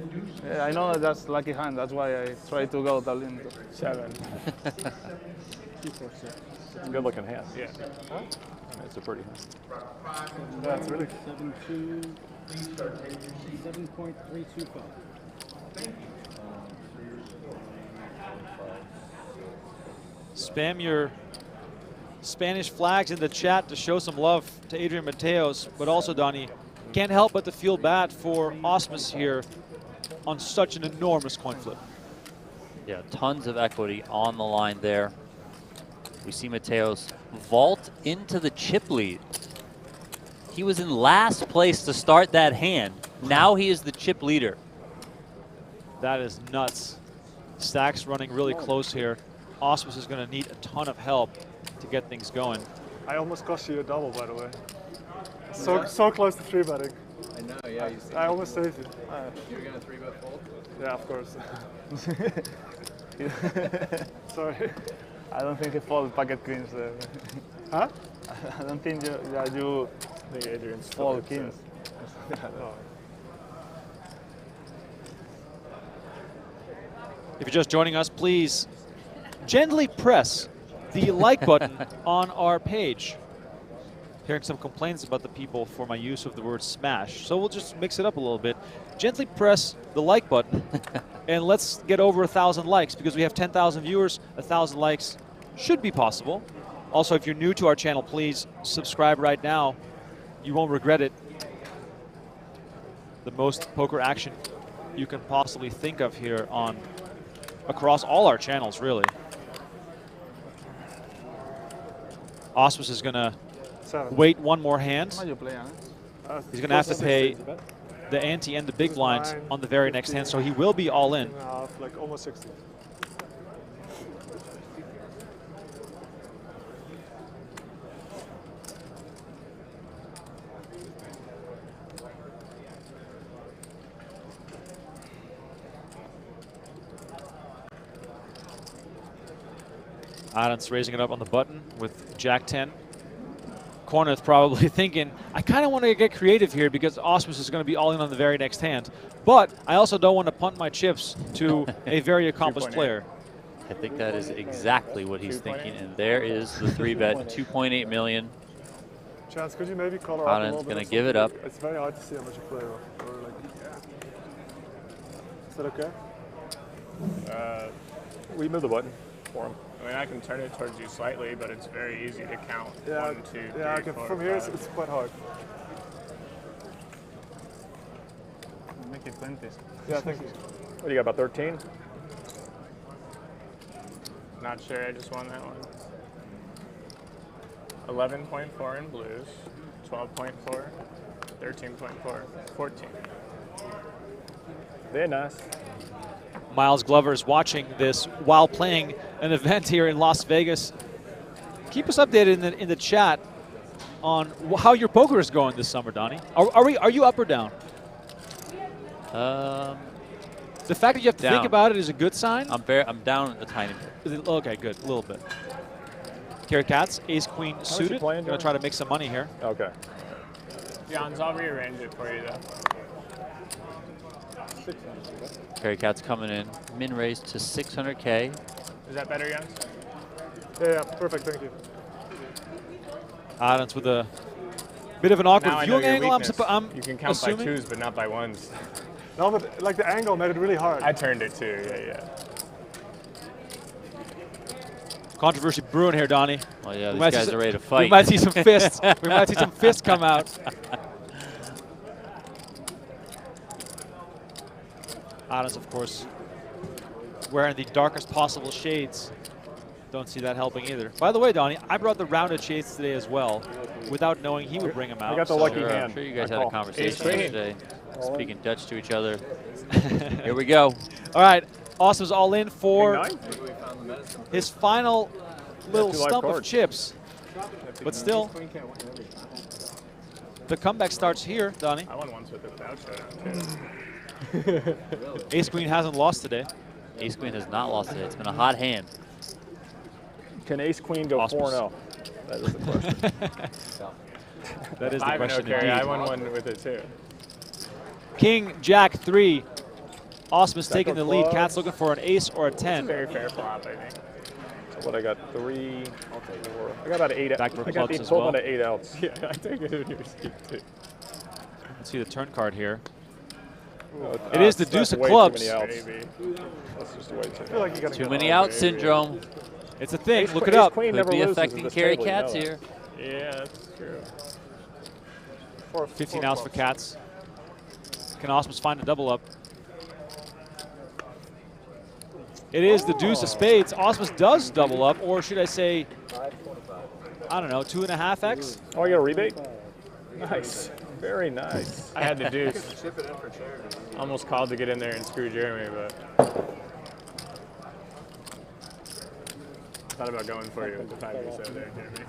Speaker 6: Yeah, I know that's lucky hand. That's why I try to go the limit.
Speaker 3: 7.
Speaker 4: Good looking hand.
Speaker 3: Yeah.
Speaker 4: Huh? I mean, it's a pretty hand.
Speaker 6: Yeah, it's really.
Speaker 5: 7.325.
Speaker 1: Spam your Spanish flags in the chat to show some love to Adrian Mateos, but also, Donnie, can't help but to feel bad for Ausmus here on such an enormous coin flip.
Speaker 2: Yeah, tons of equity on the line there. We see Mateos vault into the chip lead. He was in last place to start that hand. Now he is the chip leader.
Speaker 1: That is nuts. Stacks running really close here. Ausmus is going to need a ton of help to get things going.
Speaker 7: I almost cost you a double, by the way. So close to 3-betting.
Speaker 5: I know, yeah. You
Speaker 7: I almost saved you.
Speaker 5: You're going to 3-bet fold?
Speaker 7: Yeah, of course. Sorry.
Speaker 6: I don't think he fold pocket queens there.
Speaker 7: Huh?
Speaker 6: I don't think you
Speaker 4: I think Adrian's
Speaker 6: fold kings.
Speaker 1: If you're just joining us, please gently press the like button on our page. Hearing some complaints about the people for my use of the word smash. So we'll just mix it up a little bit. Gently press the like button and let's get over 1,000 likes because we have 10,000 viewers. 1,000 likes should be possible. Also, if you're new to our channel, please subscribe right now. You won't regret it. The most poker action you can possibly think of here on across all our channels, really. Ausmus is going to wait one more hand.
Speaker 6: How you play, huh?
Speaker 1: He's going to have to pay the ante and the big blind on the very next hand, so he will be all in.
Speaker 7: Like almost 60.
Speaker 1: Arends raising it up on the button with Jack 10. Kornuth probably thinking, I kind of want to get creative here because Ausmus is going to be all in on the very next hand. But I also don't want to punt my chips to a very accomplished player.
Speaker 2: I think that is exactly what he's thinking. And there is the 3-bet, 2.8 million.
Speaker 7: Chance, could you maybe color up a little
Speaker 2: Arends
Speaker 7: bit?
Speaker 2: going to give it up.
Speaker 7: It's very hard to see how much you play. Or like, is that okay?
Speaker 4: We move the button for him.
Speaker 3: I mean, I can turn it towards you slightly, but it's very easy to count.
Speaker 7: Yeah,
Speaker 3: 1, 2, 3,
Speaker 7: yeah. I can,
Speaker 3: 4,
Speaker 7: from here,
Speaker 3: 5.
Speaker 7: it's quite hard.
Speaker 6: Make it 20.
Speaker 7: Yeah, thank you.
Speaker 4: What do you got, about 13?
Speaker 3: Not sure, I just won that one. 11.4 in blues, 12.4, 13.4, 14.
Speaker 4: Very nice.
Speaker 1: Miles Glover is watching this while playing an event here in Las Vegas. Keep us updated in the chat on how your poker is going this summer, Donnie. Are you up or down? The fact that you have to think about it is a good sign.
Speaker 2: I'm down a tiny bit.
Speaker 1: Okay, good, a little bit. Cary Katz, ace queen suited. Going to try to make some money here.
Speaker 4: Okay.
Speaker 3: Jans, I'll rearrange it for you though.
Speaker 2: Cary Katz coming in, min raise to 600K.
Speaker 3: Is that better, Jans?
Speaker 7: Yeah, perfect, thank you.
Speaker 1: Arends with a bit of an awkward
Speaker 3: Now I know
Speaker 1: viewing
Speaker 3: your
Speaker 1: angle,
Speaker 3: weakness. You can count
Speaker 1: assuming.
Speaker 3: by 2s, but not by 1s.
Speaker 7: No, but like the angle made it really hard.
Speaker 3: I turned it too, yeah.
Speaker 1: Controversy brewing here, Donnie.
Speaker 2: Oh yeah, these guys are ready to fight.
Speaker 1: We might see some fists. We might see some fists come out. Arends, of course, wearing the darkest possible shades. Don't see that helping either. By the way, Donnie, I brought the rounded shades today as well, without knowing he would bring them out.
Speaker 4: I got the lucky hand.
Speaker 2: I'm sure you guys had a conversation yesterday, speaking Dutch to each other. Here we go.
Speaker 1: All right, Austin's all in for his final little stump of chips. But still, the comeback starts here, Donnie.
Speaker 3: I won once with it without showdown too.
Speaker 1: Ace Queen hasn't lost today.
Speaker 2: Ace Queen has not lost today. It's been a hot hand.
Speaker 4: Can Ace Queen go 4-0? That is the question.
Speaker 1: That is the question indeed.
Speaker 3: I won one with it too.
Speaker 1: King, Jack 3. Ausmus taking the lead. Katz looking for an ace or a 10.
Speaker 3: Very fair flop, I think.
Speaker 4: So what I got? 3. I'll take 4. I got about 8.
Speaker 1: Backdoor
Speaker 4: I got
Speaker 1: clubs
Speaker 4: the
Speaker 1: as well.
Speaker 4: equivalent of 8 outs.
Speaker 3: Yeah, I take it in your seat too.
Speaker 1: Let's see the turn card here.
Speaker 4: Oh,
Speaker 1: It is the deuce of clubs.
Speaker 4: That's just way too
Speaker 7: feel like you gotta
Speaker 2: Too many out syndrome.
Speaker 1: It's a thing. Look it
Speaker 4: Ace
Speaker 1: up.
Speaker 4: Queen
Speaker 2: Could
Speaker 4: never
Speaker 2: be
Speaker 4: loses
Speaker 2: affecting
Speaker 4: at this
Speaker 2: Cary
Speaker 4: table, you know
Speaker 2: Katz
Speaker 4: that.
Speaker 2: here.
Speaker 3: Yeah, that's true.
Speaker 1: 15 outs for Katz. Can Ausmus find a double up? It is the deuce of spades. Ausmus does double up, or should I say, I don't know, 2.5x?
Speaker 4: Oh, you got a rebate? Nice. Very nice.
Speaker 3: I had the deuce. Almost called to get in there and screw Jeremy, but Thought about going for you with the 5-8 there, Jeremy.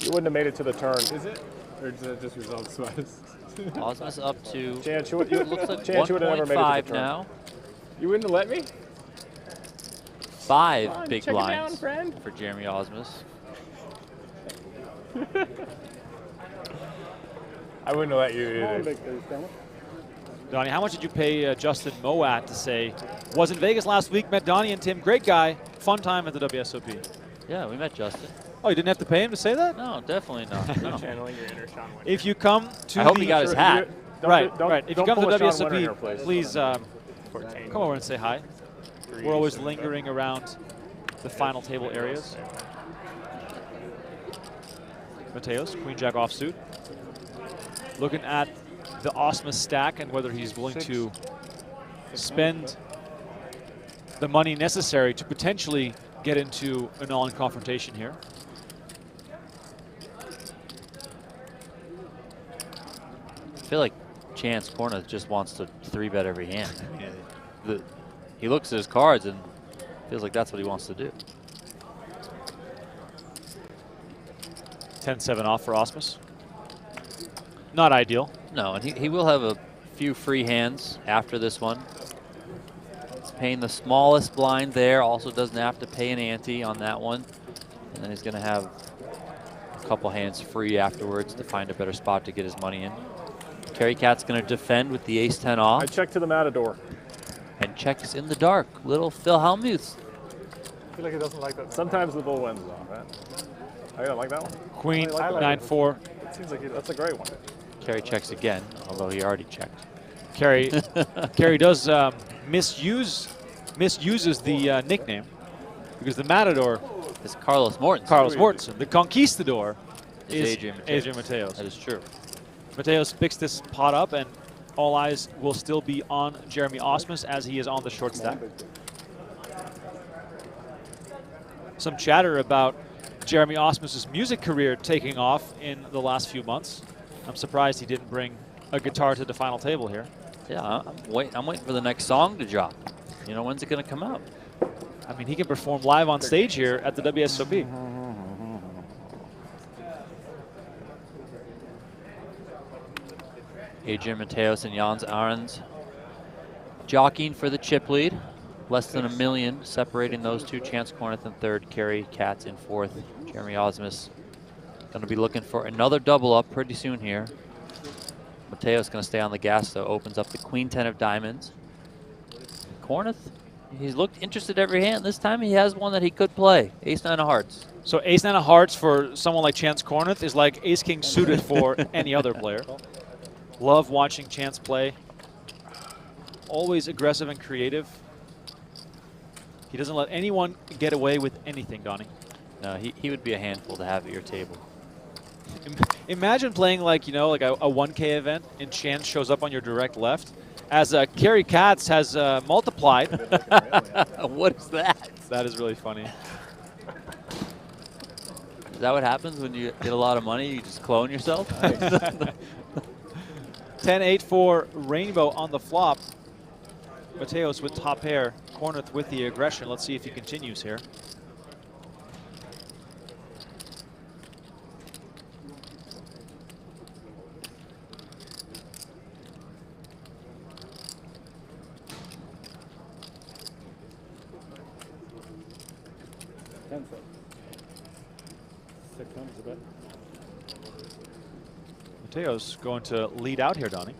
Speaker 4: You wouldn't have made it to the turn.
Speaker 3: Is it? Or is it just results wise?
Speaker 2: Ausmus up to
Speaker 4: Chance, you
Speaker 2: looks like
Speaker 4: Chance, you would have never made it to the
Speaker 2: 1.5
Speaker 4: turn.
Speaker 2: now.
Speaker 3: You wouldn't have let me?
Speaker 2: 5
Speaker 3: Come on,
Speaker 2: big
Speaker 3: check it down,
Speaker 2: blinds
Speaker 3: friend.
Speaker 2: for Jeremy Ausmus.
Speaker 3: I wouldn't have let you either.
Speaker 1: Donnie, how much did you pay Justin Moat to say, was in Vegas last week, met Donnie and Tim, great guy, fun time at the WSOP?
Speaker 2: Yeah, we met Justin.
Speaker 1: Oh, you didn't have to pay him to say that?
Speaker 2: No, definitely not. No.
Speaker 3: Channeling your inner Sean Winter.
Speaker 1: If you come to
Speaker 2: I hope
Speaker 1: the
Speaker 2: he got his hat.
Speaker 1: Right. If you come to
Speaker 4: pull a
Speaker 1: the
Speaker 4: Sean Winter here,
Speaker 1: WSOP,
Speaker 4: please.
Speaker 1: please come over and say hi. We're always lingering around the final table areas. Mateos, Queen Jack offsuit. Looking at the Ausmus stack and whether he's willing to spend the money necessary to potentially get into an all-in confrontation here.
Speaker 2: I feel like Chance Kornuth just wants to 3-bet every hand. He looks at his cards and feels like that's what he wants to do.
Speaker 1: 10-7 off for Ausmus. Not ideal.
Speaker 2: No, and he will have a few free hands after this one. He's paying the smallest blind there. Also doesn't have to pay an ante on that one. And then he's going to have a couple hands free afterwards to find a better spot to get his money in. Cary Katz going to defend with the ace-10 off.
Speaker 4: I checked to the Matador.
Speaker 2: And checks in the dark. Little Phil Hellmuth.
Speaker 7: I feel like he doesn't like that.
Speaker 4: Sometimes the bull wins, though, right? Oh, you don't like that one?
Speaker 1: Queen,
Speaker 4: I like it.
Speaker 1: 9-4.
Speaker 7: It seems like he does.
Speaker 4: That's a great one.
Speaker 2: Cary checks again, although he already checked.
Speaker 1: Cary does misuses the nickname because the Matador
Speaker 2: It's Carlos Mortensen.
Speaker 1: Carlos Mortensen. The Conquistador
Speaker 2: Is
Speaker 1: is
Speaker 2: Adrian Mateos.
Speaker 1: Adrian Mateos.
Speaker 2: That is true.
Speaker 1: Mateos picks this pot up, and all eyes will still be on Jeremy Ausmus as he is on the short stack. Some chatter about Jeremy Ausmus's music career taking off in the last few months. I'm surprised he didn't bring a guitar to the final table here.
Speaker 2: Yeah, I'm waiting for the next song to drop. You know, when's it going to come out?
Speaker 1: I mean, he can perform live on stage here at the WSOP.
Speaker 2: Adrian Mateos and Jans Arends jockeying for the chip lead. Less than $1 million separating those two. Chance Kornuth in third, Cary Katz in fourth. Jeremy Ausmus going to be looking for another double up pretty soon here. Mateos going to stay on the gas though. Opens up the Queen 10 of diamonds. Kornuth, he's looked interested every hand. This time he has one that he could play. Ace 9 of hearts.
Speaker 1: So ace 9 of hearts for someone like Chance Kornuth is like ace king suited for any other player. Love watching Chance play. Always aggressive and creative. He doesn't let anyone get away with anything, Donnie.
Speaker 2: No, he would be a handful to have at your table.
Speaker 1: Imagine playing like, you know, like a 1K event and Chance shows up on your direct left. As Cary Katz has multiplied.
Speaker 2: What is that?
Speaker 1: That is really funny.
Speaker 2: Is that what happens when you get a lot of money? You just clone yourself?
Speaker 1: 10-8 for Rainbow on the flop. Mateos with top pair. Kornuth with the aggression. Let's see if he continues here. Mateos going to lead out here, Donnie.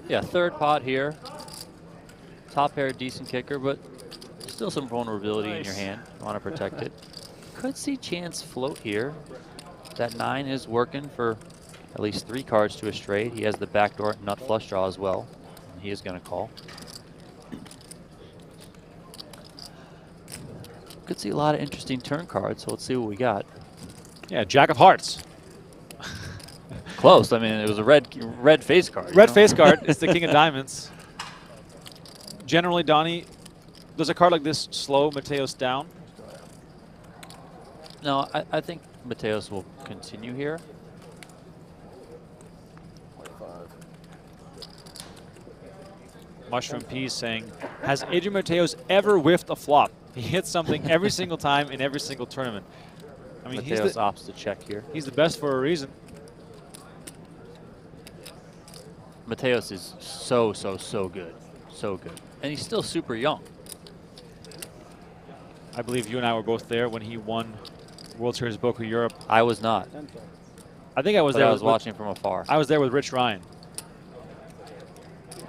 Speaker 2: Yeah, third pot here. Top pair, decent kicker, but still some vulnerability in your hand. You want to protect it. Could see Chance float here. That 9 is working for at least 3 cards to a straight. He has the backdoor nut flush draw as well. He is going to call. Could see a lot of interesting turn cards, so let's see what we got.
Speaker 1: Yeah, Jack of Hearts.
Speaker 2: Close. I mean, it was a red face card.
Speaker 1: Red face card is the King of Diamonds. Generally, Donnie, does a card like this slow Mateos down?
Speaker 2: No, I think Mateos will continue here.
Speaker 1: Mushroom Peas saying, has Adrian Mateos ever whiffed a flop? He hits something every single time in every single tournament. I mean,
Speaker 2: Mateos opts to check here.
Speaker 1: he's the best for a reason.
Speaker 2: Mateos is so good. So good. And he's still super young.
Speaker 1: I believe you and I were both there when he won World Series of Poker Europe.
Speaker 2: I was not.
Speaker 1: I think I was
Speaker 2: But
Speaker 1: there.
Speaker 2: I was watching from afar.
Speaker 1: I was there with Rich Ryan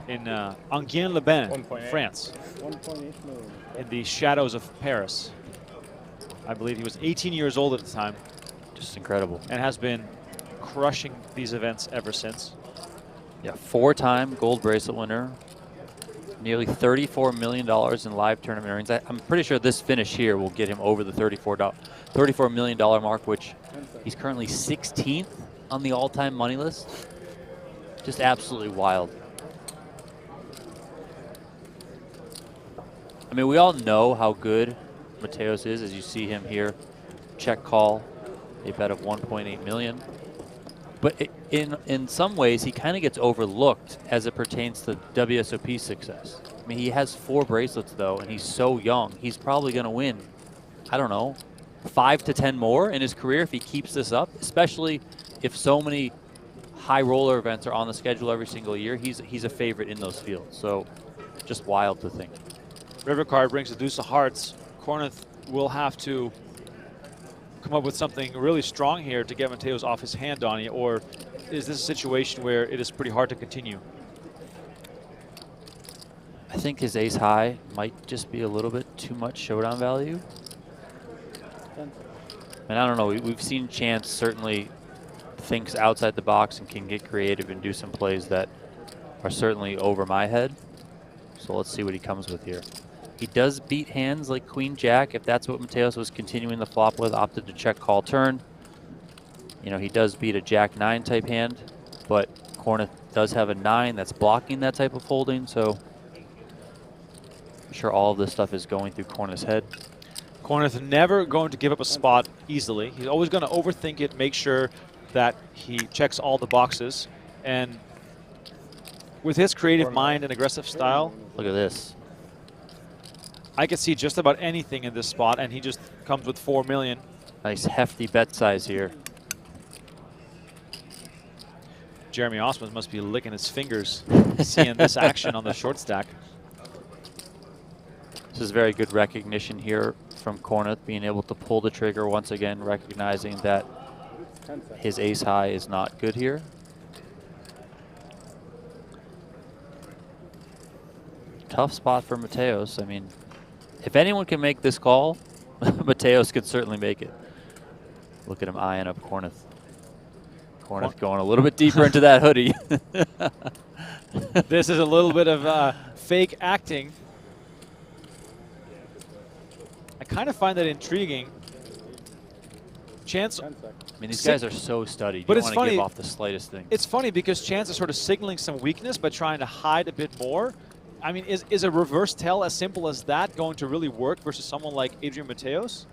Speaker 1: in Enghien-les-Bains,
Speaker 3: 1.8.
Speaker 1: France,
Speaker 4: 1.8 million.
Speaker 1: in the shadows of Paris. I believe he was 18 years old at the time
Speaker 2: Just incredible.
Speaker 1: and has been crushing these events ever since.
Speaker 2: Yeah, 4-time gold bracelet winner. Nearly $34 million in live tournament earnings. I'm pretty sure this finish here will get him over the $34 million mark, which he's currently 16th on the all-time money list. Just absolutely wild. I mean, we all know how good Mateos is, as you see him here. Check call, a bet of 1.8 million. But in some ways, he kind of gets overlooked as it pertains to WSOP success. I mean, he has 4 bracelets, though, and he's so young. He's probably going to win, I don't know, 5 to 10 more in his career if he keeps this up, especially if so many high roller events are on the schedule every single year. He's a favorite in those fields. So just wild to think.
Speaker 1: River card brings the deuce of hearts. Kornuth will have to come up with something really strong here to get Mateos off his hand, Donnie, or is this a situation where it is pretty hard to continue?
Speaker 2: I think his ace high might just be a little bit too much showdown value. And I don't know, we've seen Chance certainly thinks outside the box and can get creative and do some plays that are certainly over my head. So let's see what he comes with here. He does beat hands like Queen Jack, if that's what Mateos was continuing the flop with, opted to check call turn. You know, he does beat a Jack 9 type hand, but Kornuth does have a 9 that's blocking that type of holding, so I'm sure all of this stuff is going through Kornuth's head.
Speaker 1: Kornuth never going to give up a spot easily. He's always going to overthink it, make sure that he checks all the boxes. And with his creative mind and aggressive style,
Speaker 2: Look at this.
Speaker 1: I could see just about anything in this spot, and he just comes with 4 million.
Speaker 2: Nice hefty bet size here.
Speaker 1: Jeremy Ausmus must be licking his fingers seeing this action on the short stack.
Speaker 2: This is very good recognition here from Kornuth, being able to pull the trigger once again, recognizing that his ace high is not good here. Tough spot for Mateos. I mean, if anyone can make this call, Mateos could certainly make it. Look at him eyeing up Kornuth. Kornuth going a little bit deeper into that hoodie.
Speaker 1: This is a little bit of fake acting. I kind of find that intriguing. Chance.
Speaker 2: I mean, these guys are so studied.
Speaker 1: But
Speaker 2: You
Speaker 1: it's
Speaker 2: don't want to
Speaker 1: funny.
Speaker 2: give off the slightest thing.
Speaker 1: It's funny because Chance is sort of signaling some weakness by trying to hide a bit more. I mean, is a reverse tell as simple as that going to really work versus someone like Adrian Mateos?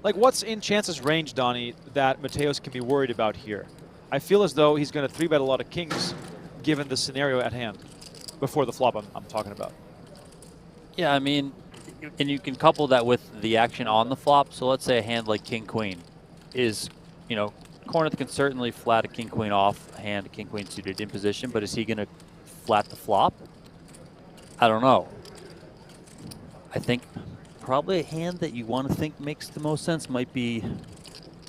Speaker 1: Like, what's in Chance's range, Donnie, that Mateos can be worried about here? I feel as though he's going to 3-bet a lot of kings given the scenario at hand before the flop I'm talking about.
Speaker 2: Yeah, I mean, and you can couple that with the action on the flop. So let's say a hand like King-Queen is, you know, Kornuth can certainly flat a King-Queen off a hand, King-Queen suited in position, but is he going to flat the flop? I don't know. I think probably a hand that you want to think makes the most sense might be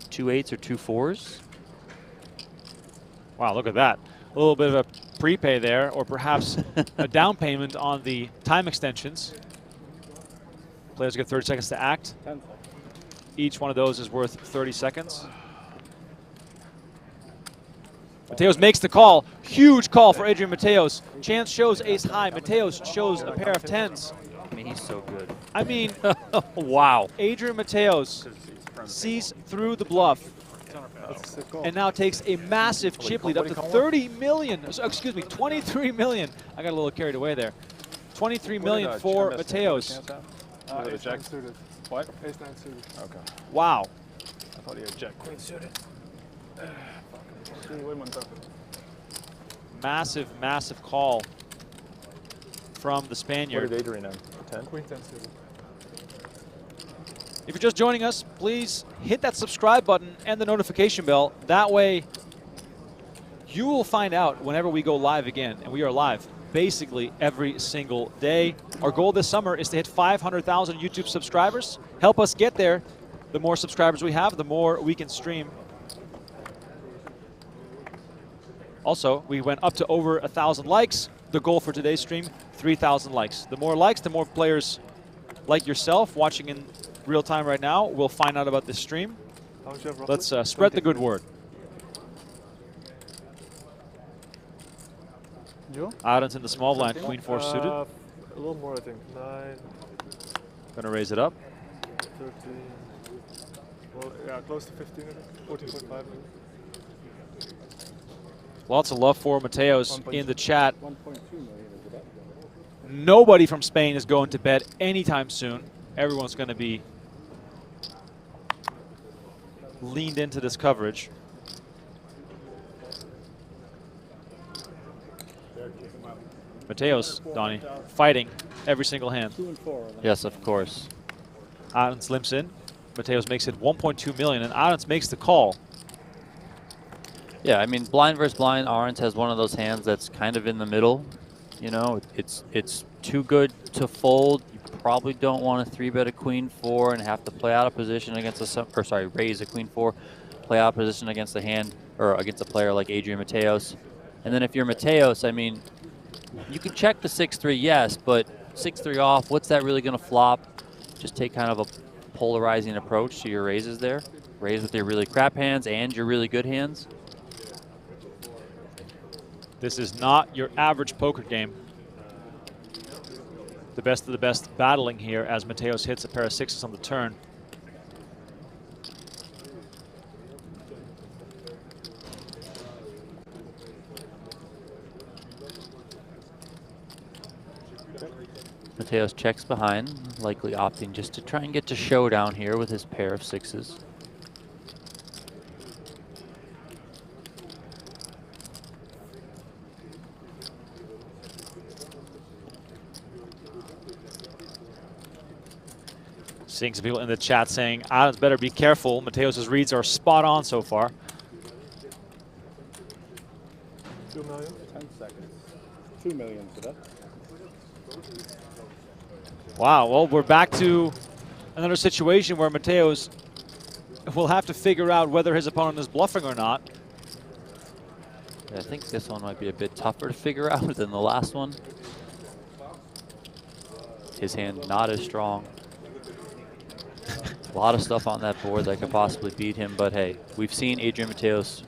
Speaker 2: 2 8s or 2 4s.
Speaker 1: Wow, look at that. A little bit of a prepay there, or perhaps a down payment on the time extensions. Players get 30 seconds to act. Each one of those is worth 30 seconds. Mateos makes the call. Huge call for Adrian Mateos. Chance shows ace high. Mateos shows a pair of 10s.
Speaker 2: I mean, he's so good.
Speaker 1: I mean,
Speaker 2: Wow.
Speaker 1: Adrian Mateos sees through the bluff and now takes a massive chip lead up to 30 million. Excuse me, 23 million. I got a little carried away there. 23 million for Mateos.
Speaker 7: Ace 9 suited.
Speaker 4: What?
Speaker 7: Ace 9 suited.
Speaker 4: Okay.
Speaker 1: Wow.
Speaker 4: I thought he had Jack Queen suited.
Speaker 1: Massive, massive call from the
Speaker 4: What
Speaker 1: Spaniard.
Speaker 4: did Adrian have? 10?
Speaker 7: Queen 10 suited.
Speaker 1: If you're just joining us, please hit that subscribe button and the notification bell. That way, you will find out whenever we go live again, and we are live basically every single day. Our goal this summer is to hit 500,000 YouTube subscribers. Help us get there. The more subscribers we have, the more we can stream. Also, we went up to over 1,000 likes. The goal for today's stream, 3,000 likes. The more likes, the more players like yourself watching in real time right now will find out about this stream.
Speaker 7: How much you have roughly?
Speaker 1: Let's spread the good word.
Speaker 6: You?
Speaker 1: Arends in the small blind, Queen 4 suited.
Speaker 7: A little more, I think. 9,
Speaker 1: Gonna raise it up.
Speaker 7: 13. Well, yeah, close to 15, I think. 14.5 maybe.
Speaker 1: Lots of love for Mateos
Speaker 7: 1.2.
Speaker 1: in the chat.
Speaker 5: 1.2 million is the bet.
Speaker 1: Nobody from Spain is going to bet anytime soon. Everyone's going to be leaned into this coverage. Mateos, Donnie, fighting every single hand.
Speaker 5: 2 and 4.
Speaker 2: Yes, of course.
Speaker 1: Arends limps in. Mateos makes it 1.2 million, and Arends makes the call.
Speaker 2: Yeah, I mean, blind versus blind, Arends has one of those hands that's kind of in the middle. You know, it's too good to fold. You probably don't want to 3-bet a Queen 4 and have to play out of position against raise a Queen 4, play out of position against a hand or against a player like Adrian Mateos. And then if you're Mateos, I mean, you can check the 6-3, yes, but 6-3 off, what's that really going to flop? Just take kind of a polarizing approach to your raises there. Raise with your really crap hands and your really good hands.
Speaker 1: This is not your average poker game. The best of the best battling here as Mateos hits a pair of sixes on the turn.
Speaker 2: Mateos checks behind, likely opting just to try and get to showdown here with his pair of sixes.
Speaker 1: Seeing some people in the chat saying, Arends better be careful. Mateos' reads are spot on so far.
Speaker 7: 2 million.
Speaker 5: 10 seconds. 2 million for that.
Speaker 1: Wow, well, we're back to another situation where Mateos will have to figure out whether his opponent is bluffing or not.
Speaker 2: Yeah, I think this one might be a bit tougher to figure out than the last one. His hand not as strong. A lot of stuff on that board that could possibly beat him, but hey, we've seen Adrian Mateos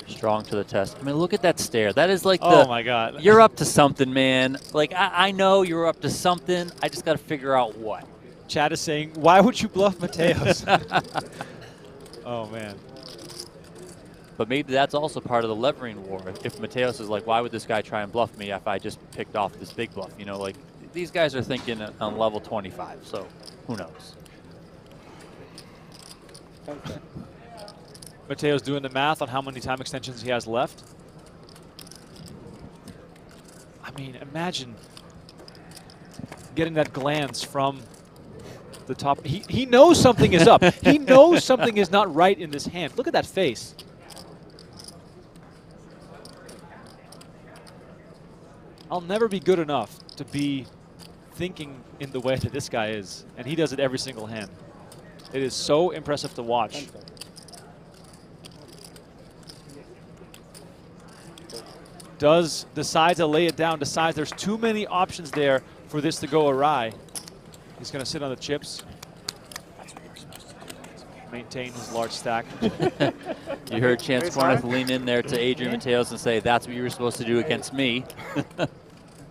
Speaker 2: strong to the test. I mean, look at that stare. That is like
Speaker 1: Oh my God.
Speaker 2: You're up to something, man. Like, I know you're up to something. I just got to figure out what.
Speaker 1: Chat is saying, why would you bluff Mateos? Oh, man.
Speaker 2: But maybe that's also part of the levering war. If Mateos is like, why would this guy try and bluff me if I just picked off this big bluff? You know, like, these guys are thinking on level 25, so who knows?
Speaker 1: Mateos doing the math on how many time extensions he has left. I mean, imagine getting that glance from the top. He knows something is up. He knows something is not right in this hand. Look at that face. I'll never be good enough to be thinking in the way that this guy is, and he does it every single hand. It is so impressive to watch. Does decide to lay it down, decides there's too many options there for this to go awry. He's going to sit on the chips. Maintain his large stack.
Speaker 2: You heard Chance Kornuth lean in there to Adrian Mateos and say, that's what you were supposed to do against me.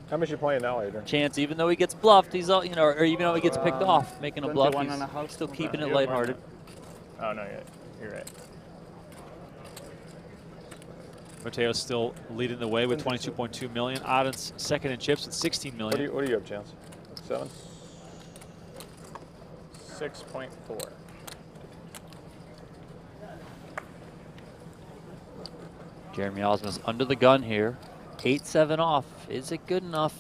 Speaker 4: How much you playing now, Adrian?
Speaker 2: Chance, even though he gets bluffed, he's all, you know, or even though he gets picked off, making a bluff,
Speaker 6: 21 and a
Speaker 2: he's
Speaker 6: half.
Speaker 2: still keeping it lighthearted.
Speaker 3: Oh, no, you're right.
Speaker 1: Mateos still leading the way with 22.2 million. Arends second in chips with 16 million.
Speaker 4: What do you have, Chance? 7?
Speaker 3: 6.4.
Speaker 2: Jeremy Ausmus under the gun here. 8-7 off. Is it good enough?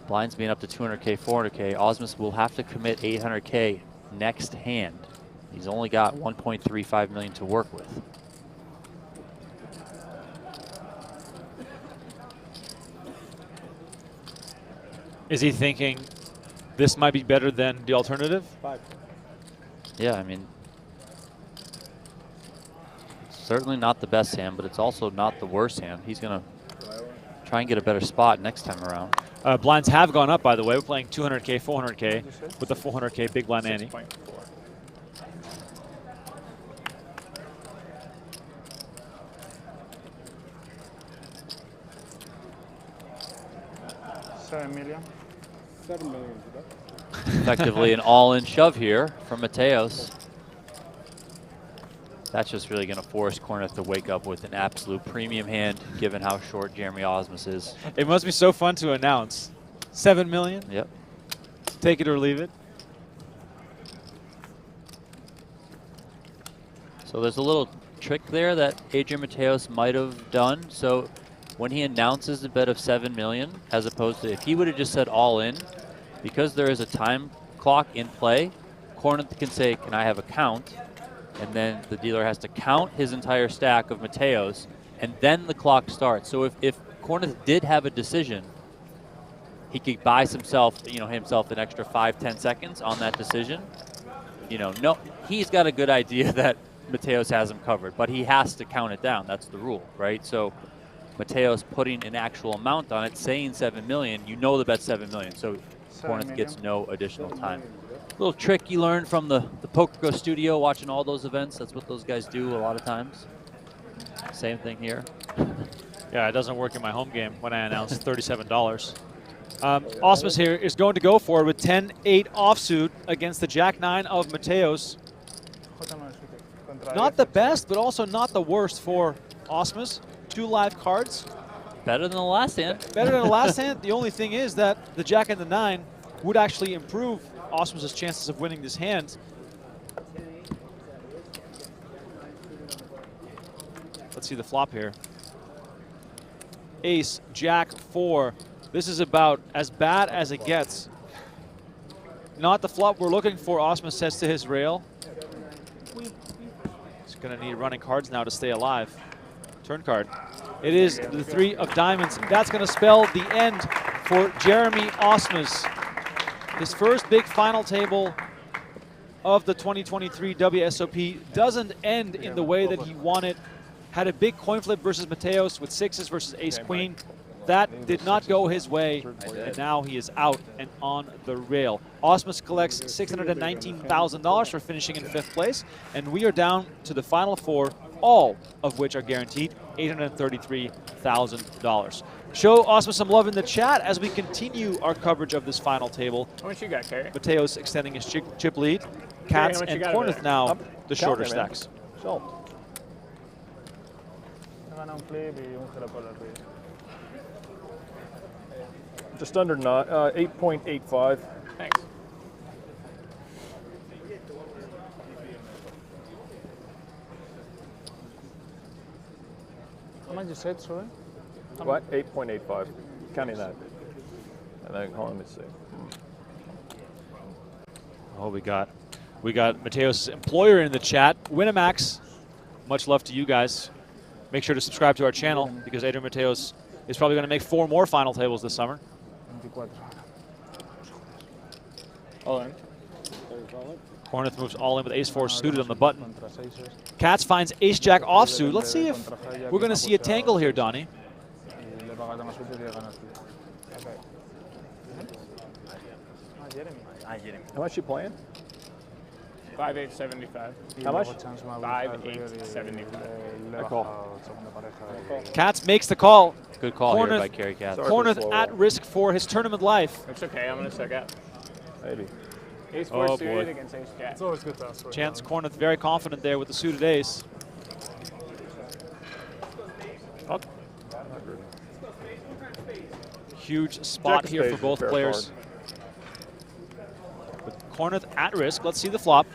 Speaker 2: Blinds being up to 200K, 400K. Ausmus will have to commit 800K next hand. He's only got 1.35 million to work with.
Speaker 1: Is he thinking this might be better than the alternative?
Speaker 5: 5.
Speaker 2: Yeah, I mean, it's certainly not the best hand, but it's also not the worst hand. He's going to try and get a better spot next time around.
Speaker 1: Blinds have gone up, by the way. We're playing 200K, 400K with the 400K big blind ante.
Speaker 3: 6.4.
Speaker 6: $7 million.
Speaker 5: 7 million is about.
Speaker 2: Effectively an all-in shove here from Mateos. That's just really going to force Kornuth to wake up with an absolute premium hand, given how short Jeremy Ausmus is.
Speaker 1: It must be so fun to announce. 7 million?
Speaker 2: Yep.
Speaker 1: Take it or leave it.
Speaker 2: So there's a little trick there that Adrian Mateos might have done. So when he announces the bet of 7 million, as opposed to if he would have just said all in, because there is a time clock in play, Kornuth can say, can I have a count? And then the dealer has to count his entire stack of Mateos, and then the clock starts. So if Kornuth did have a decision, he could buy himself an extra 5-10 seconds on that decision. No, he's got a good idea that Mateos has him covered, but he has to count it down. That's the rule, right? So Mateos putting an actual amount on it, saying 7 million, you know the bet's 7 million. So Kornuth gets no additional time. Little trick you learned from the PokerGO studio, watching all those events. That's what those guys do a lot of times. Same thing here.
Speaker 1: Yeah, it doesn't work in my home game when I announce $37. Ausmus here is going to go for it with 10-8 offsuit against the Jack-9 of Mateos. Not the best, but also not the worst for Ausmus. 2 live cards.
Speaker 2: Better than the last hand.
Speaker 1: Better than the last hand. The only thing is that the Jack and the 9 would actually improve Ausmus's chances of winning this hand. Let's see the flop here. Ace, Jack, 4. This is about as bad as it gets. Not the flop we're looking for, Ausmus says to his rail. He's going to need running cards now to stay alive. Turn card. It is the 3 of diamonds. That's going to spell the end for Jeremy Ausmus. His first big final table of the 2023 WSOP doesn't end in the way that he wanted. Had a big coin flip versus Mateos with 6s versus ace-queen. That did not go his way, and now he is out and on the rail. Ausmus collects $619,000 for finishing in 5th place, and we are down to the final 4, all of which are guaranteed $833,000. Show Ausmus some love in the chat as we continue our coverage of this final table.
Speaker 3: How much you got, Cary?
Speaker 1: Mateos extending his chip lead. Katz and Kornuth now the shorter stacks.
Speaker 4: Just under 8.85.
Speaker 3: Thanks.
Speaker 6: How much you said, sorry?
Speaker 4: What? 8.85. Counting that. And then let me see.
Speaker 1: Oh, we got Mateos' employer in the chat. Winamax, much love to you guys. Make sure to subscribe to our channel because Adrian Mateos is probably going to make 4 more final tables this summer.
Speaker 3: All in.
Speaker 1: Kornuth moves all in with ace-4 suited on the button. Katz finds ace-jack offsuit. Let's see if we're going to see a tangle here, Donnie.
Speaker 4: How much you playing?
Speaker 3: 5-8-75.
Speaker 4: How much?
Speaker 3: 5-8-75.
Speaker 4: I call.
Speaker 1: Katz makes the call.
Speaker 2: Good call
Speaker 1: Kornuth,
Speaker 2: here by Cary Katz.
Speaker 1: Kornuth at risk for his tournament life.
Speaker 3: It's okay, I'm going to suck out.
Speaker 4: Maybe.
Speaker 3: Ace-4
Speaker 1: Oh,
Speaker 3: suited
Speaker 1: boy.
Speaker 3: against ace-jack.
Speaker 7: It's always good to ask for it.
Speaker 1: Chance Kornuth very confident there with the suited ace.
Speaker 4: Oh.
Speaker 1: Huge spot
Speaker 4: Jack of
Speaker 1: here for
Speaker 4: spades
Speaker 1: both
Speaker 4: is a fair
Speaker 1: players. With Kornuth at risk, let's see the flop.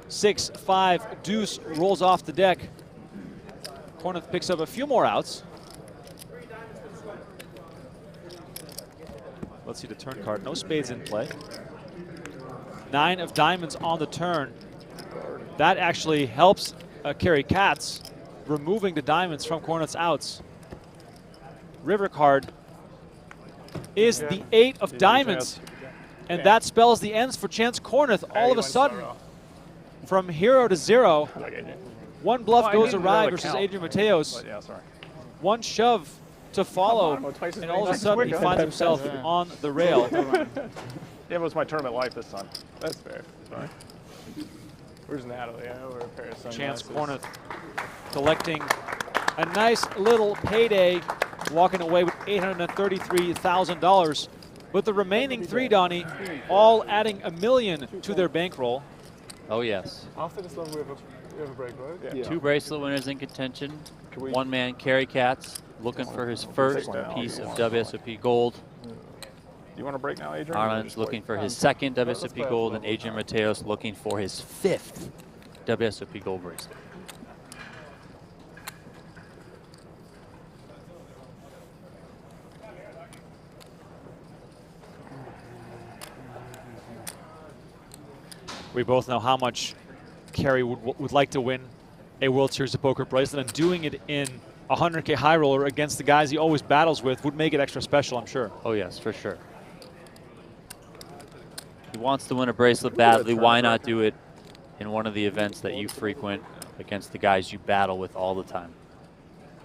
Speaker 1: 6-5 deuce rolls off the deck. Kornuth picks up a few more outs. Let's see the turn card. No spades in play. 9 of diamonds on the turn. That actually helps Cary Katz, removing the diamonds from Kornuth's outs. River card is the 8 of diamonds. And that spells the ends for Chance Kornuth all of a sudden. From hero to 0, one bluff goes awry versus Adrian Mateos.
Speaker 4: Yeah, sorry.
Speaker 1: One shove to follow, and all of a sudden he finds himself on the rail.
Speaker 4: Yeah, it was my tournament life this time.
Speaker 3: That's fair.
Speaker 4: Sorry.
Speaker 3: Where's Natalie? I owe her a pair of
Speaker 1: Chance
Speaker 3: sunglasses.
Speaker 1: Kornuth collecting a nice little payday, walking away with $833,000. With the remaining 3, Donnie, all adding $1 million to their bankroll.
Speaker 2: Oh, yes.
Speaker 7: After this level, we have a break, right?
Speaker 4: Yeah.
Speaker 2: 2 bracelet winners in contention. One man, Cary Katz, looking for his first piece of WSOP gold.
Speaker 4: Do you want to break now, Adrian?
Speaker 2: Arends looking for his second WSOP gold, and Adrian Mateos looking for his 5th WSOP gold bracelet.
Speaker 1: We both know how much Cary would like to win a World Series of Poker bracelet, and doing it in a 100K high roller against the guys he always battles with would make it extra special, I'm sure.
Speaker 2: Oh, yes, for sure. He wants to win a bracelet badly. Why not do it in one of the events that you frequent against the guys you battle with all the time?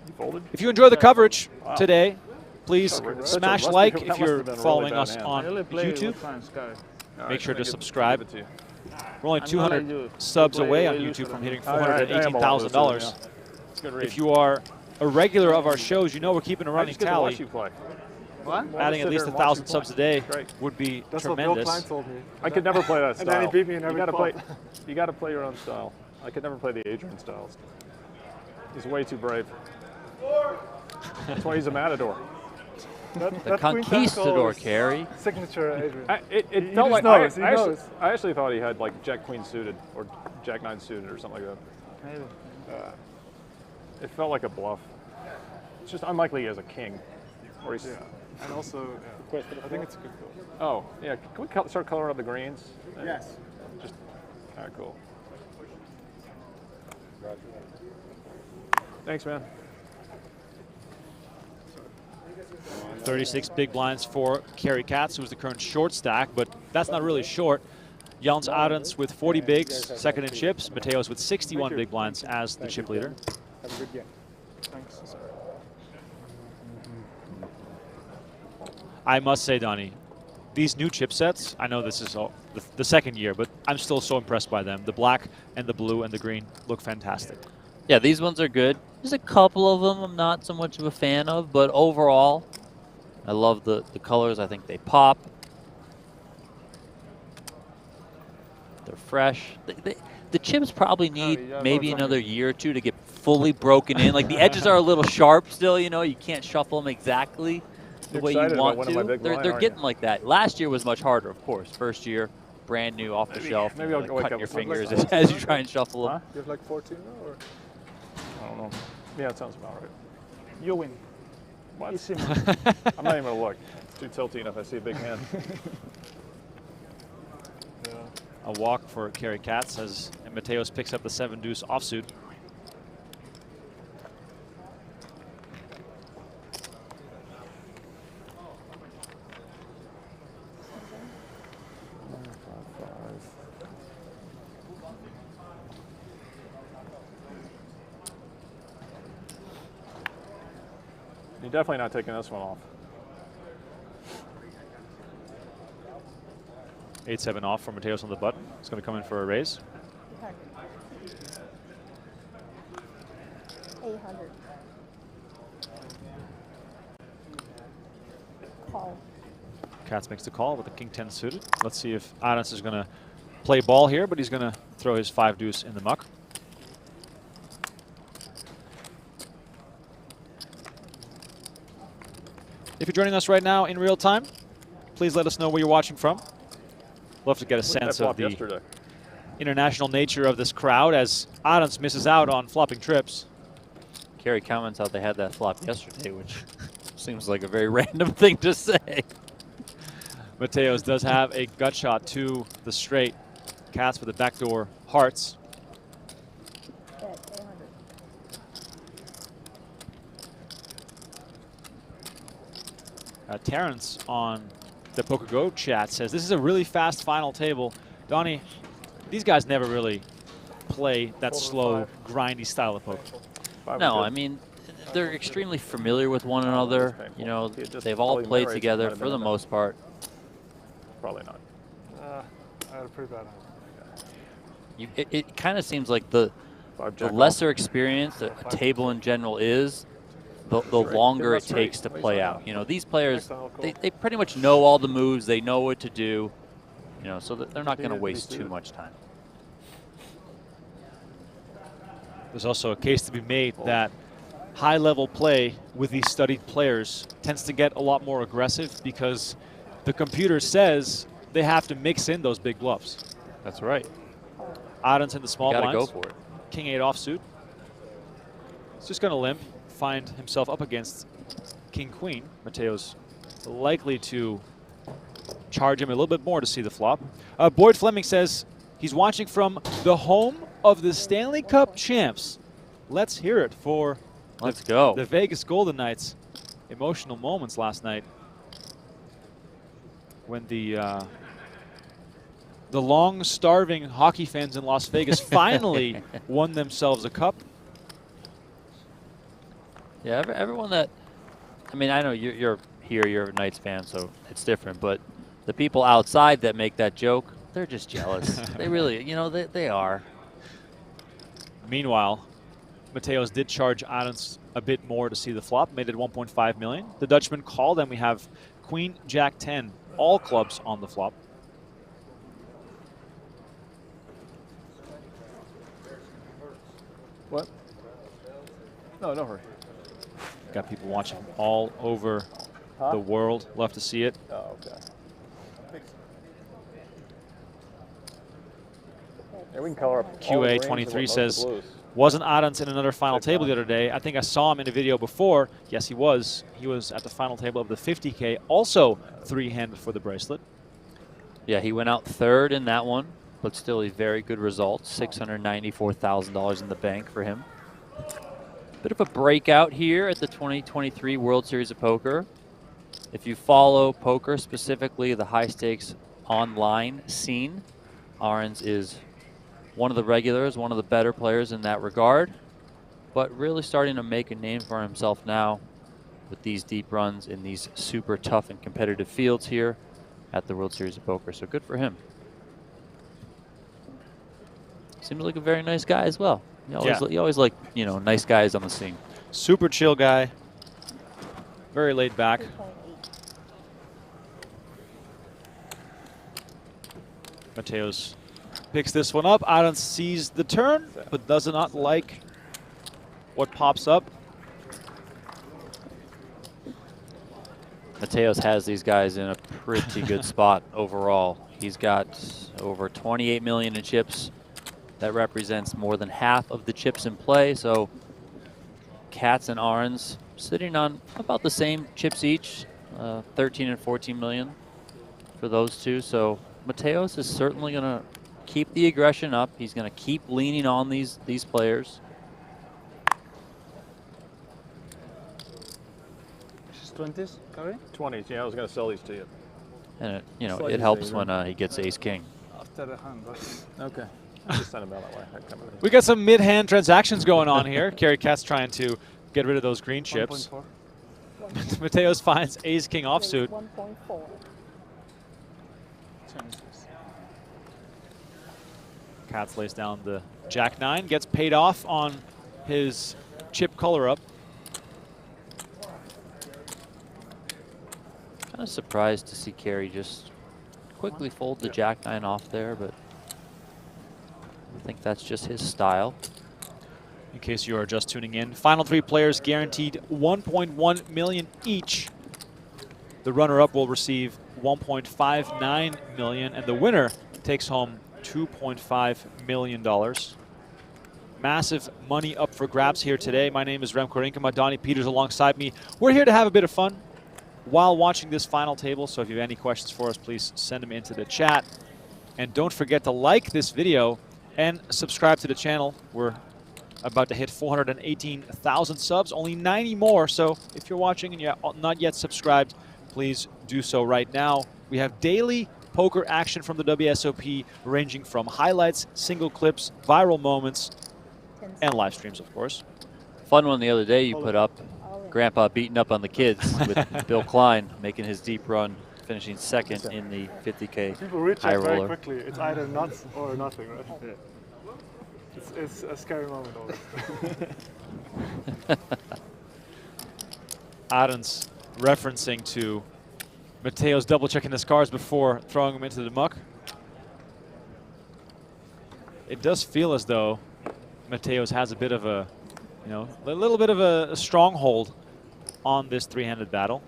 Speaker 4: You folded?
Speaker 1: If you enjoy the coverage today, please
Speaker 4: That's
Speaker 1: smash
Speaker 4: that
Speaker 1: like
Speaker 4: must
Speaker 1: if
Speaker 4: have
Speaker 1: you're
Speaker 4: been a really
Speaker 1: following
Speaker 4: bad
Speaker 1: us
Speaker 4: hand.
Speaker 1: on YouTube.
Speaker 4: All
Speaker 1: Make sure
Speaker 4: let
Speaker 1: to
Speaker 4: me
Speaker 1: subscribe.
Speaker 4: give it to you.
Speaker 1: We're only
Speaker 6: I'm not
Speaker 1: 200
Speaker 6: like you.
Speaker 1: subs
Speaker 6: Play
Speaker 1: away on
Speaker 6: really
Speaker 1: YouTube
Speaker 6: loose
Speaker 1: from
Speaker 6: with
Speaker 1: hitting
Speaker 4: All right, I am a lot of those,
Speaker 1: $418,000.
Speaker 4: yeah. It's a good read.
Speaker 1: If you are a regular of our shows, you know we're keeping a
Speaker 4: I
Speaker 1: running
Speaker 4: just get to watch
Speaker 1: tally.
Speaker 4: you play.
Speaker 6: What?
Speaker 1: Adding at least 1,000 subs a day
Speaker 4: Great.
Speaker 1: would be
Speaker 7: That's what Bill Klein
Speaker 1: tremendous.
Speaker 7: told me.
Speaker 4: I could never play that
Speaker 7: And
Speaker 4: style.
Speaker 7: then he beat me in
Speaker 4: you
Speaker 7: every
Speaker 4: gotta
Speaker 7: club.
Speaker 4: play. You got to play your own style. I could never play the Adrian styles. He's way too brave. That's why he's a matador.
Speaker 2: The
Speaker 7: That Queen
Speaker 2: conquistador,
Speaker 7: Tentacle
Speaker 2: Cary.
Speaker 7: is signature, Adrian.
Speaker 4: It
Speaker 7: He
Speaker 4: felt
Speaker 7: just
Speaker 4: like
Speaker 7: knows, he
Speaker 4: I
Speaker 7: knows.
Speaker 4: actually thought he had like Jack Queen suited or Jack 9 suited or something like that.
Speaker 6: Maybe.
Speaker 4: It felt like a bluff. It's just unlikely he has a king. Or he's,
Speaker 7: And also, yeah, I think it's a good goal.
Speaker 4: Oh, yeah. Can we start coloring up the greens?
Speaker 7: Yes.
Speaker 4: Just, all right, cool. Thanks, man.
Speaker 1: 36 big blinds for Cary Katz, who's the current short stack, but that's not really short. Jans Arends with 40 bigs, second in chips. Mateos with 61 big blinds as the chip leader.
Speaker 7: Have a good game. Thanks.
Speaker 1: I must say, Donnie, these new chip sets, I know this is the second year, but I'm still so impressed by them. The black and the blue and the green look fantastic.
Speaker 2: Yeah, these ones are good. There's a couple of them I'm not so much of a fan of, but overall, I love the colors. I think they pop. They're fresh. The chips probably need maybe another year or two to get fully broken in. Like the edges are a little sharp still, you know, you can't shuffle them exactly the way you
Speaker 4: excited about
Speaker 2: want
Speaker 4: winning my
Speaker 2: to.
Speaker 4: big blind,
Speaker 2: They're
Speaker 4: aren't
Speaker 2: getting
Speaker 4: you?
Speaker 2: like that. Last year was much harder, of course. First year, brand new, off the shelf.
Speaker 4: maybe I'll
Speaker 2: like
Speaker 4: go wake
Speaker 2: cutting
Speaker 4: up
Speaker 2: your
Speaker 4: with something
Speaker 2: fingers
Speaker 4: like that.
Speaker 2: as you try and shuffle them.
Speaker 4: Huh?
Speaker 7: You have like 14 now, or?
Speaker 4: I don't know. Yeah, it sounds about right.
Speaker 6: You win.
Speaker 4: What?
Speaker 6: Easy, man.
Speaker 4: I'm not even going to look. It's too tilty enough. I see a big hand.
Speaker 1: A walk for Cary Katz as Mateos picks up the 7-deuce offsuit.
Speaker 4: You're definitely not taking this one off.
Speaker 1: 8-7 off for Mateos on the button. It's going to come in for a raise.
Speaker 8: 800. Call.
Speaker 1: Katz makes the call with the king 10 suited. Let's see if Arends is going to play ball here, but he's going to throw his 5-deuce in the muck. If you're joining us right now in real time, please let us know where you're watching from. Love to get a sense of the
Speaker 4: yesterday.
Speaker 1: international nature of this crowd as Arends misses out on flopping trips.
Speaker 2: Cary comments how they had that flop yesterday, which seems like a very random thing to say.
Speaker 1: Mateos does have a gut shot to the straight. Katz with the backdoor hearts. Terrence on the PokerGO chat says, this is a really fast final table. Donnie, these guys never really play that slow, grindy style of poker.
Speaker 2: No, I mean, they're extremely familiar with one another. You know, they've all played together for the most part.
Speaker 4: Probably not.
Speaker 7: I had a pretty bad hand.
Speaker 2: It kind of seems like the lesser experience a table in general is, the longer it takes to play out. You know, these players, they pretty much know all the moves. They know what to do. You know, so that they're not going to waste too much time.
Speaker 1: There's also a case to be made that high-level play with these studied players tends to get a lot more aggressive because the computer says they have to mix in those big bluffs.
Speaker 2: That's right.
Speaker 1: Arends in the small blinds.
Speaker 2: Gotta go for it.
Speaker 1: King 8 offsuit. He's just going to limp, find himself up against King Queen. Mateos likely to charge him a little bit more to see the flop. Boyd Fleming says he's watching from the home of the Stanley Cup champs. Let's hear it for the Vegas Golden Knights. Emotional moments last night when the long-starving hockey fans in Las Vegas finally won themselves a cup.
Speaker 2: Yeah, everyone that, I mean, I know you're here, you're a Knights fan, so it's different, but the people outside that make that joke, they're just jealous. They really, you know, they are.
Speaker 1: Meanwhile, Mateos did charge Arends a bit more to see the flop, made it 1.5 million. The Dutchman called, and we have Queen, Jack 10, all clubs on the flop.
Speaker 4: What? No, no hurry.
Speaker 1: Got people watching all over the world. Love to see it.
Speaker 4: Oh, okay. Yeah, we can color up
Speaker 1: QA23 says, wasn't Arends in another final table the other day? I think I saw him in a video before. Yes, he was. He was at the final table of the 50K, also three-handed for the bracelet.
Speaker 2: Yeah, he went out third in that one, but still a very good result. $694,000 in the bank for him. Bit of a breakout here at the 2023 World Series of Poker. If you follow poker, specifically the high-stakes online scene, Arends is one of the regulars, one of the better players in that regard, but really starting to make a name for himself now with these deep runs in these super tough and competitive fields here at the World Series of Poker. So good for him. Seems like a very nice guy as well. You always like, you know, nice guys on the scene.
Speaker 1: Super chill guy. Very laid back. Mateos picks this one up. Arends sees the turn, but does not like what pops up.
Speaker 2: Mateos has these guys in a pretty good spot overall. He's got over 28 million in chips. That represents more than half of the chips in play. So Katz and Arends sitting on about the same chips each, 13 and 14 million for those two. So Mateos is certainly going to keep the aggression up. He's going to keep leaning on these players.
Speaker 6: Just 20s, Cary?
Speaker 4: 20s, yeah, I was going to sell these to you.
Speaker 2: And it, you know, it helps when he gets ace king.
Speaker 6: After the hand, but okay.
Speaker 4: Just send them out that way.
Speaker 1: We got some mid-hand transactions going on here. Cary Katz trying to get rid of those green chips.
Speaker 6: 1.4.
Speaker 1: Mateos finds ace king offsuit.
Speaker 8: 1.4.
Speaker 1: Katz lays down the Jack 9, gets paid off on his chip color up.
Speaker 2: Kind of surprised to see Cary just quickly fold the Jack 9 off there, but I think that's just his style.
Speaker 1: In case you are just tuning in, final three players guaranteed 1.1 million each. The runner-up will receive 1.59 million, and the winner takes home $2.5 million. Massive money up for grabs here today. My name is Remco Rinkema. Donnie Peters alongside me. We're here to have a bit of fun. while watching this final table. So if you have any questions for us, please send them into the chat. And don't forget to like this video and subscribe to the channel. We're about to hit 418,000 subs, only 90 more. So if you're watching and you're not yet subscribed, please do so right now. We have daily poker action from the WSOP, ranging from highlights, single clips, viral moments, and live streams, of course.
Speaker 2: Fun one the other day you put up. Grandpa beating up on the kids with Bill Klein making his deep run, finishing second in the 50K
Speaker 7: People reach
Speaker 2: high
Speaker 7: out very
Speaker 2: roller.
Speaker 7: quickly. It's either nuts or nothing, right? Yeah. It's a scary moment always.
Speaker 1: Arends referencing to Mateos double checking his cards before throwing them into the muck. It does feel as though Mateos has a bit of a, a little bit of a stronghold on this three-handed battle.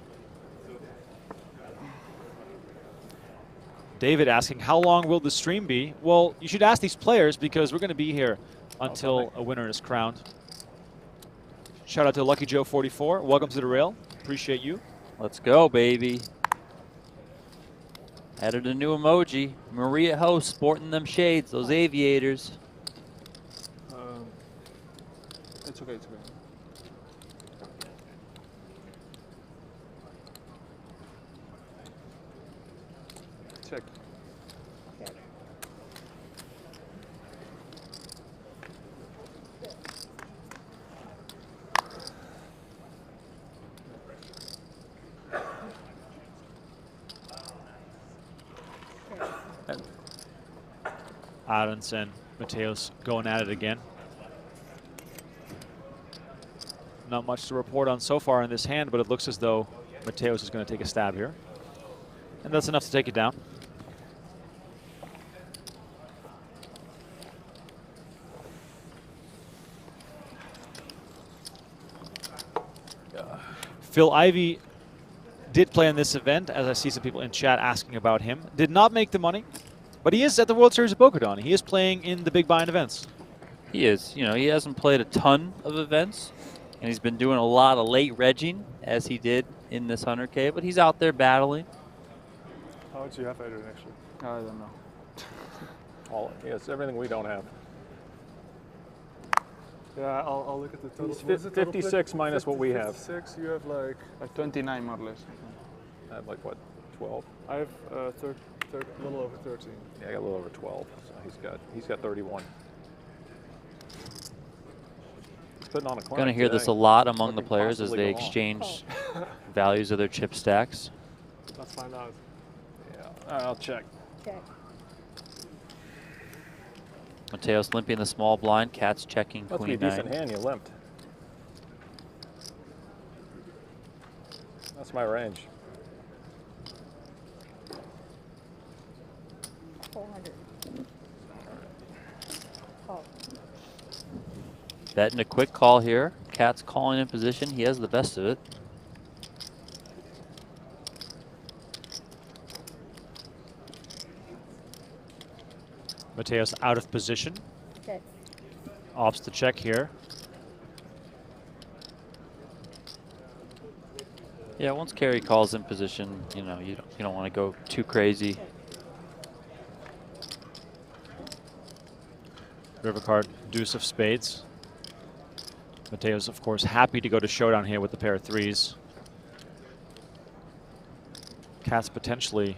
Speaker 1: David asking, how long will the stream be? Well, you should ask these players because we're going to be here until a winner is crowned. Shout out to Lucky Joe 44. Welcome to the rail. Appreciate you.
Speaker 2: Let's go, baby. Added a new emoji. Maria Host sporting them shades, those aviators.
Speaker 6: It's okay, it's okay.
Speaker 4: Check.
Speaker 1: Arends and Mateos going at it again. Not much to report on so far in this hand, but it looks as though Mateos is going to take a stab here. And that's enough to take it down. Phil Ivey did play in this event, as I see some people in chat asking about him. Did not make the money, but he is at the World Series of Poker, Donnie. He is playing in the big buy-in events.
Speaker 2: He is. You know, he hasn't played a ton of events, and he's been doing a lot of late regging, as he did in this 100K, but he's out there battling.
Speaker 7: How much do you have, Adrian, actually?
Speaker 6: I don't know.
Speaker 4: It's everything we don't have.
Speaker 7: Yeah, I'll look at the total.
Speaker 4: It's
Speaker 7: What is the total
Speaker 4: 56
Speaker 7: play?
Speaker 4: minus what we have.
Speaker 7: 56, you have like...
Speaker 6: 29 more or less.
Speaker 4: I have like, what, 12?
Speaker 7: I have a little over 13.
Speaker 4: Yeah, I got a little over 12. So he's got 31. He's putting on a
Speaker 2: Going to hear this a lot among the players as they
Speaker 4: go on.
Speaker 2: exchange values of their chip stacks.
Speaker 7: Let's find out.
Speaker 4: Yeah, I'll check.
Speaker 8: Check.
Speaker 2: Mateos limping the small blind, Katz checking
Speaker 4: Must be a
Speaker 2: queen
Speaker 4: decent
Speaker 2: 9.
Speaker 4: hand, you limped. That's my range.
Speaker 8: 400. Oh.
Speaker 2: Betting a quick call here. Katz calling in position. He has the best of it.
Speaker 1: Mateos out of position.
Speaker 8: Check.
Speaker 1: Opts to check here.
Speaker 2: Yeah, once Cary calls in position, you know, you don't want to go too crazy.
Speaker 1: River card, deuce of spades. Mateos, of course, happy to go to showdown here with the pair of threes. Katz potentially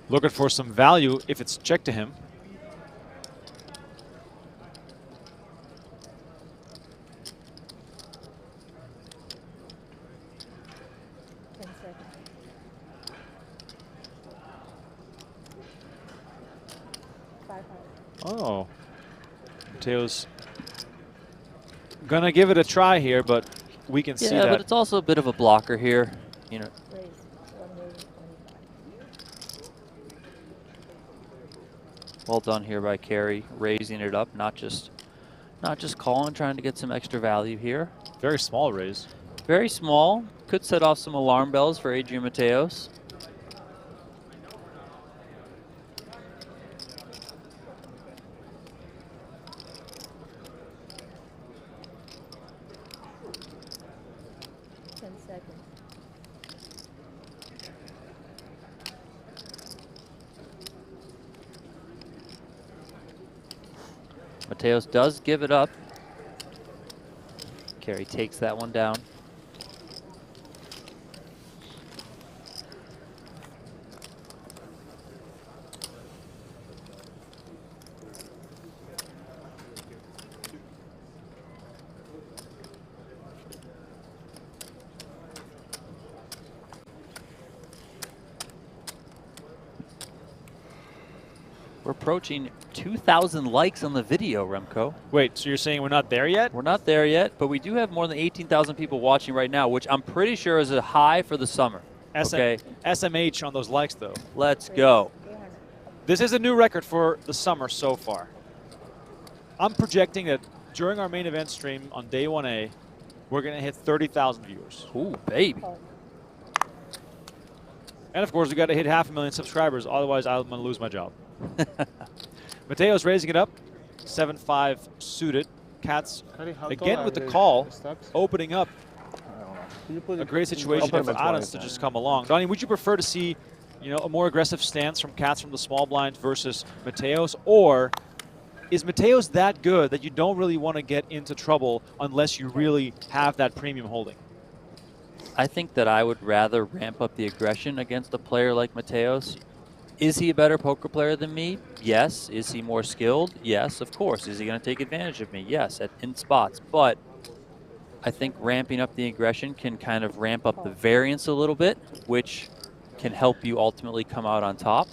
Speaker 1: looking for some value if it's checked to him. Oh, Mateos gonna give it a try here, but we can see that.
Speaker 2: Yeah, but it's also a bit of a blocker here, you know. Well done here by Cary, raising it up, not just calling, trying to get some extra value here.
Speaker 1: Very small raise.
Speaker 2: Very small. Could set off some alarm bells for Adrian Mateos. Mateos does give it up. Cary takes that one down. We're approaching 2,000 likes on the video, Remco.
Speaker 1: Wait, so you're saying we're not there yet?
Speaker 2: We're not there yet, but we do have more than 18,000 people watching right now, which I'm pretty sure is a high for the summer. Okay,
Speaker 1: SMH on those likes, though.
Speaker 2: let's go.
Speaker 1: This is a new record for the summer so far. I'm projecting that during our main event stream on day 1A, we're going to hit 30,000 viewers.
Speaker 2: Ooh, baby.
Speaker 1: And of course, we got to hit 500,000 subscribers, otherwise I'm going to lose my job. Mateos raising it up, 7-5 suited. Katz again with the call, opening up a great situation for Arends to just come along. Donnie, would you prefer to see, you know, a more aggressive stance from Katz from the small blind versus Mateos, or is Mateos that good that you don't really want to get into trouble unless you really have that premium holding?
Speaker 2: I think that I would rather ramp up the aggression against a player like Mateos. Is he a better poker player than me? Yes. Is he more skilled? Yes, of course. Is he going to take advantage of me? Yes, in spots. But I think ramping up the aggression can kind of ramp up the variance a little bit, which can help you ultimately come out on top.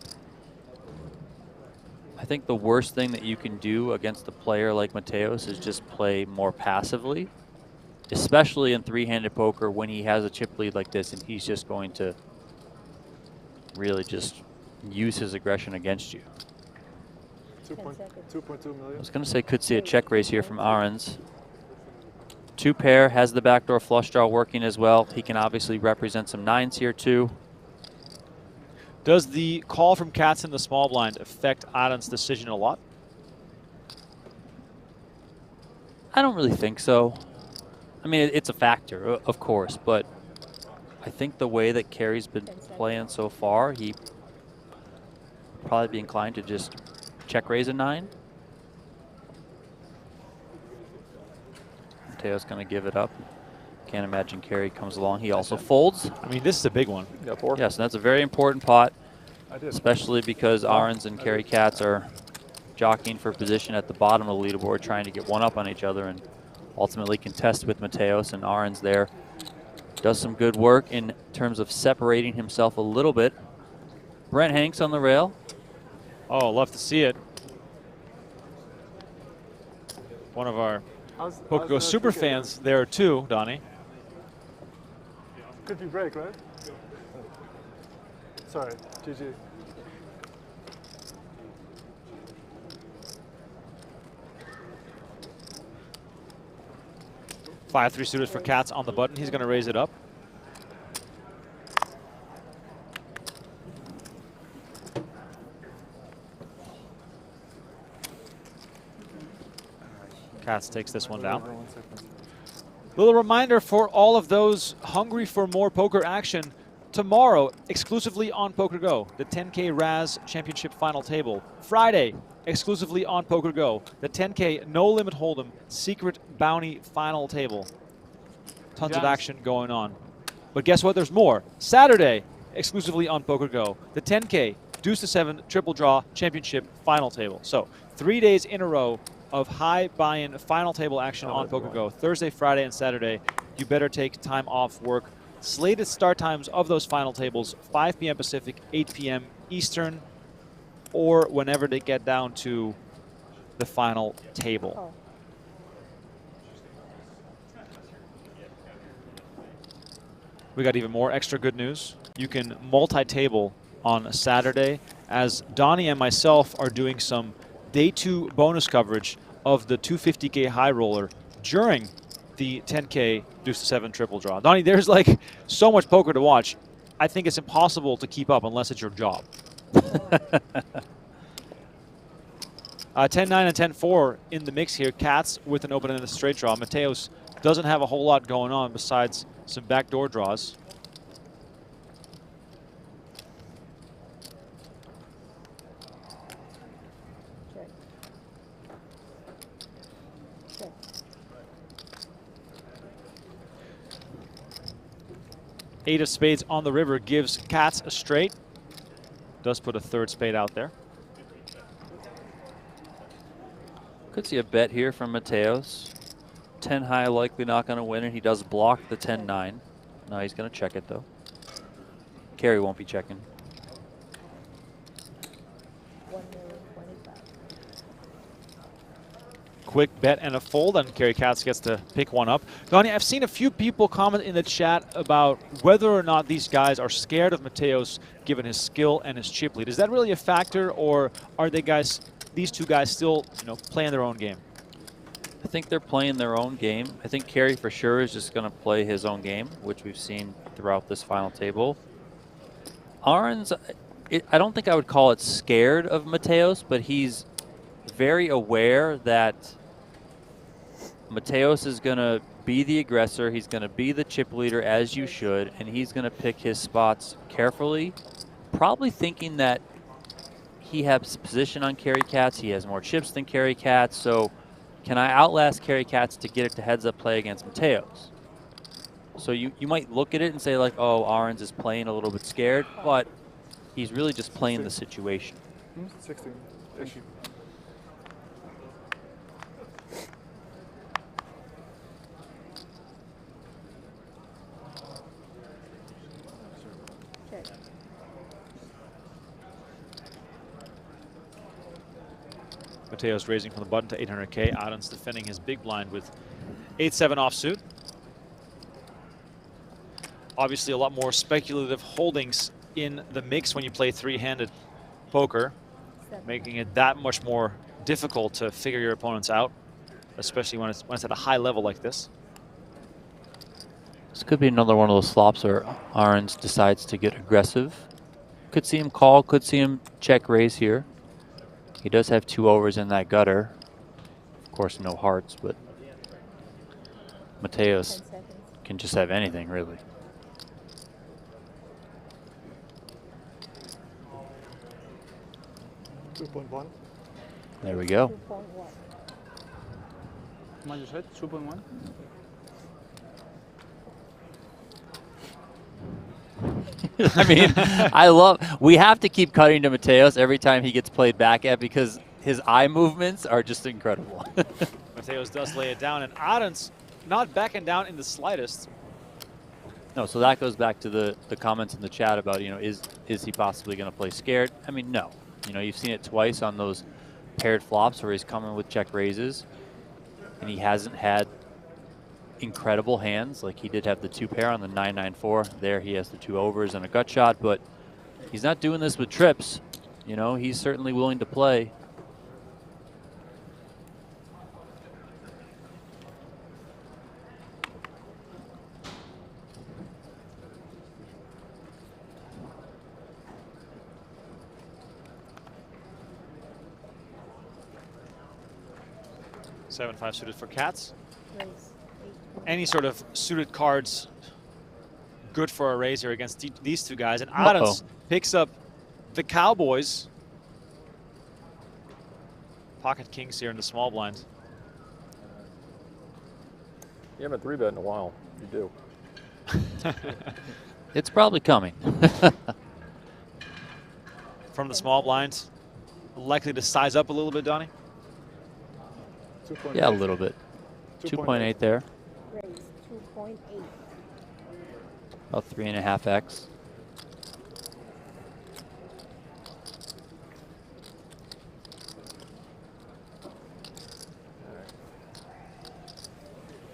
Speaker 2: I think the worst thing that you can do against a player like Mateos is just play more passively, especially in three-handed poker when he has a chip lead like this and he's just going to really just use his aggression against you.
Speaker 4: 2.2 million.
Speaker 2: I was going to say could see a check raise here from Arends. Two pair, has the backdoor flush draw working as well. He can obviously represent some nines here too.
Speaker 1: Does the call from Katz in the small blind affect Adam's decision a lot?
Speaker 2: I don't really think so. I mean, it's a factor, of course, but I think the way that Cary's been playing so far, he probably be inclined to just check raise a 9. Mateos going to give it up. Can't imagine Cary comes along. He also folds.
Speaker 1: I mean, this is a big one.
Speaker 4: Yeah, 4.
Speaker 2: Yes, and that's a very important pot,
Speaker 4: I did.
Speaker 2: especially because Arends and Cary Katz are jockeying for position at the bottom of the leaderboard, trying to get one up on each other and ultimately contest with Mateos. And Arends there does some good work in terms of separating himself a little bit. Brent Hanks on the rail.
Speaker 1: Oh, love to see it. One of our PokerGO super fans there too, Donnie.
Speaker 7: Could be break, right? Sorry, GG.
Speaker 1: Five 3 suited for Katz on the button. He's going to raise it up. Katz takes this one down. Little reminder for all of those hungry for more poker action. Tomorrow, exclusively on PokerGO, the 10K Raz Championship Final Table. Friday, exclusively on PokerGO, the 10K No Limit Hold'em Secret Bounty Final Table. Tons of action going on. But guess what? There's more. Saturday, exclusively on PokerGO, the 10K Deuce to 7 Triple Draw Championship Final Table. So 3 days in a row of high buy-in final table action on PokerGO. Thursday, Friday, and Saturday. You better take time off work. Slated start times of those final tables, 5 p.m. Pacific, 8 p.m. Eastern, or whenever they get down to the final table. We got even more extra good news. You can multi-table on Saturday, as Donnie and myself are doing some Day 2 bonus coverage of the 250K high roller during the 10K Deuce to 7 triple draw. Donnie, there's like so much poker to watch. I think it's impossible to keep up unless it's your job. 10-9 and 10-4 in the mix here. Katz with an open and a straight draw. Mateos doesn't have a whole lot going on besides some backdoor draws. 8 of spades on the river gives Katz a straight. Does put a 3rd spade out there.
Speaker 2: Could see a bet here from Mateos. 10 high, likely not going to win, and he does block the 10-9. Now he's going to check it, though. Cary won't be checking.
Speaker 1: Quick bet and a fold, and Cary Katz gets to pick one up. Donnie, I've seen a few people comment in the chat about whether or not these guys are scared of Mateos given his skill and his chip lead. Is that really a factor, or are these two guys still, playing their own game?
Speaker 2: I think they're playing their own game. I think Cary for sure is just going to play his own game, which we've seen throughout this final table. Arends, I don't think I would call it scared of Mateos, but he's very aware that Mateos is going to be the aggressor. He's going to be the chip leader, as you should, and he's going to pick his spots carefully, probably thinking that he has position on Cary Katz. He has more chips than Cary Katz, so can I outlast Cary Katz to get it to heads-up play against Mateos? So you might look at it and say, like, oh, Arends is playing a little bit scared, but he's really just playing the situation.
Speaker 7: 16-ish.
Speaker 1: Mateos raising from the button to 800K. Arends defending his big blind with 8-7 offsuit. Obviously a lot more speculative holdings in the mix when you play three-handed poker, making it that much more difficult to figure your opponents out, especially when it's at a high level like this.
Speaker 2: This could be another one of those flops where Arends decides to get aggressive. Could see him call, could see him check raise here. He does have 2 overs in that gutter. Of course, no hearts, but Mateos can just have anything, really.
Speaker 7: $2.1.
Speaker 2: There we go.
Speaker 6: How much you said? 2.1?
Speaker 2: I mean, we have to keep cutting to Mateos every time he gets played back at because his eye movements are just incredible.
Speaker 1: Mateos does lay it down, and Arends not backing down in the slightest.
Speaker 2: No, so that goes back to the comments in the chat about, is he possibly going to play scared? I mean, no. You've seen it twice on those paired flops where he's coming with check raises, and he hasn't had incredible hands. Like he did have the 2 pair on the 9-9-4. There he has the 2 overs and a gut shot, but he's not doing this with trips. He's certainly willing to play.
Speaker 1: Seven, 5 suited for Katz. Any sort of suited cards good for a raise here against these two guys. And Arends picks up the Cowboys. Pocket kings here in the small blind.
Speaker 4: You haven't 3-bet in a while. You do.
Speaker 2: It's probably coming.
Speaker 1: From the small blind. Likely to size up a little bit, Donnie?
Speaker 2: Yeah, a little bit. 2.8 there.
Speaker 8: Raise 2.8.
Speaker 2: About 3.5x.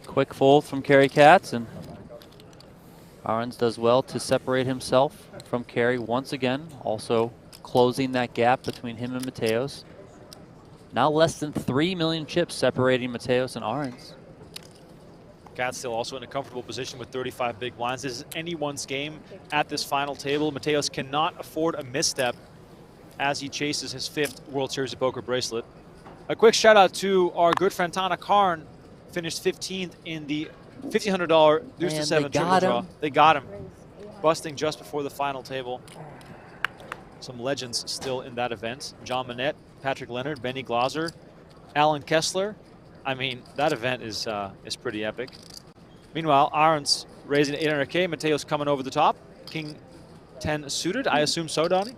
Speaker 2: Quick fold from Cary Katz, and Arends does well to separate himself from Cary once again, also closing that gap between him and Mateos. Now less than 3 million chips separating Mateos and Arends.
Speaker 1: Katz still also in a comfortable position with 35 big blinds. This is anyone's game at this final table. Mateos cannot afford a misstep as he chases his 5th World Series of Poker bracelet. A quick shout out to our good friend Tana Karn, finished 15th in the $1,500 deuce to 7 triple draw. They got him, busting just before the final table. Some legends still in that event. John Manette, Patrick Leonard, Benny Glauser, Alan Kessler. I mean, that event is pretty epic. Meanwhile, Arends raising 800K. Mateos coming over the top. King 10 suited. I assume so, Donnie.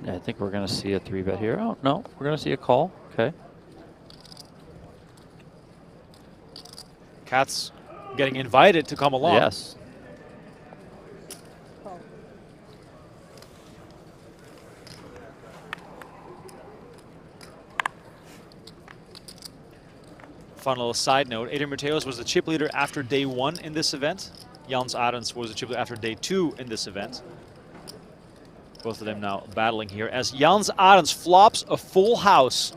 Speaker 2: Yeah, I think we're going to see a 3-bet here. Oh, no, we're going to see a call. Okay.
Speaker 1: Katz getting invited to come along.
Speaker 2: Yes.
Speaker 1: Fun little side note, Adrian Mateos was the chip leader after day 1 in this event. Jans Arends was the chip leader after day 2 in this event. Both of them now battling here as Jans Arends flops a full house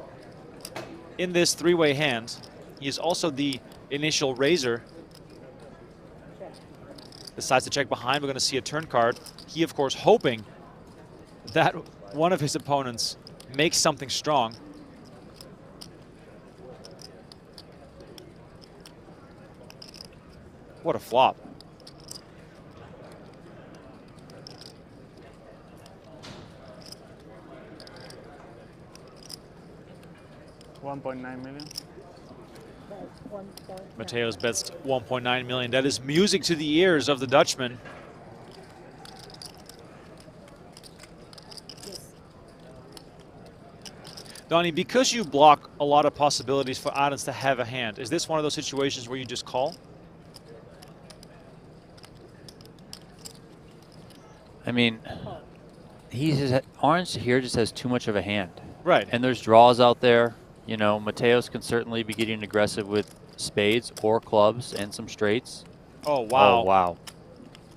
Speaker 1: in this 3-way hand. He is also the initial raiser. Decides to check behind. We're going to see a turn card. He, of course, hoping that one of his opponents makes something strong. What a flop.
Speaker 6: $1.9 million.
Speaker 1: Mateos bets 1.9 million. That is music to the ears of the Dutchman. Donnie, because you block a lot of possibilities for Arends to have a hand, is this one of those situations where you just call?
Speaker 2: I mean, Arends here just has too much of a hand.
Speaker 1: Right.
Speaker 2: And there's draws out there. You know, Mateos can certainly be getting aggressive with spades or clubs and some straights.
Speaker 1: Oh, wow.
Speaker 2: Oh, wow.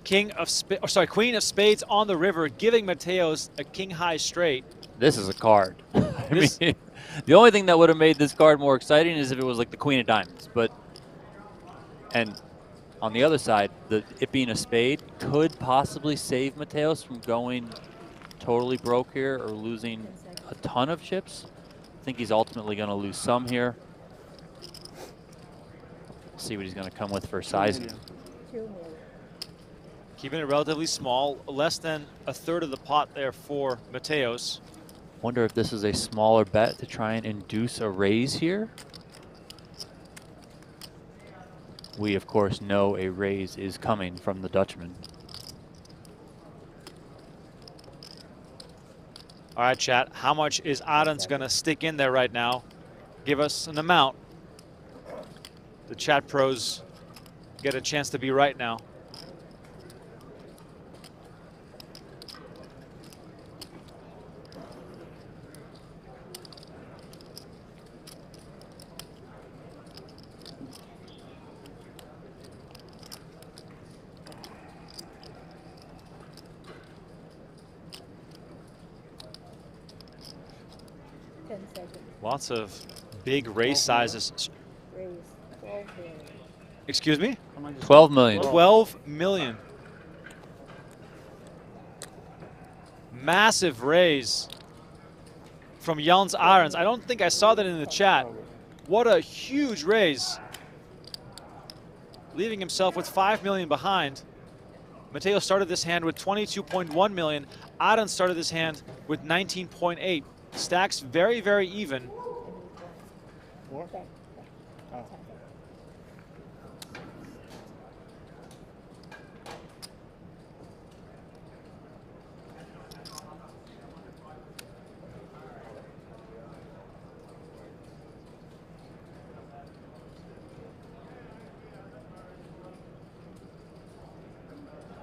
Speaker 1: Queen of spades on the river, giving Mateos a king-high straight.
Speaker 2: This is a card. I mean, the only thing that would have made this card more exciting is if it was like the queen of diamonds. But, and on the other side, it being a spade could possibly save Mateos from going totally broke here or losing a ton of chips. I think he's ultimately going to lose some here. See what he's going to come with for sizing.
Speaker 1: Keeping it relatively small, less than a third of the pot there for Mateos.
Speaker 2: Wonder if this is a smaller bet to try and induce a raise here. We, of course, know a raise is coming from the Dutchman.
Speaker 1: All right, chat. How much is Arends going to stick in there right now? Give us an amount. The chat pros get a chance to be right now. Lots of big raise sizes. Excuse me?
Speaker 2: 12 million.
Speaker 1: 12 million. Massive raise from Jans Arends. I don't think I saw that in the chat. What a huge raise. Leaving himself with 5 million behind. Mateos started this hand with 22.1 million. Arends started this hand with 19.8. Stacks very, very even.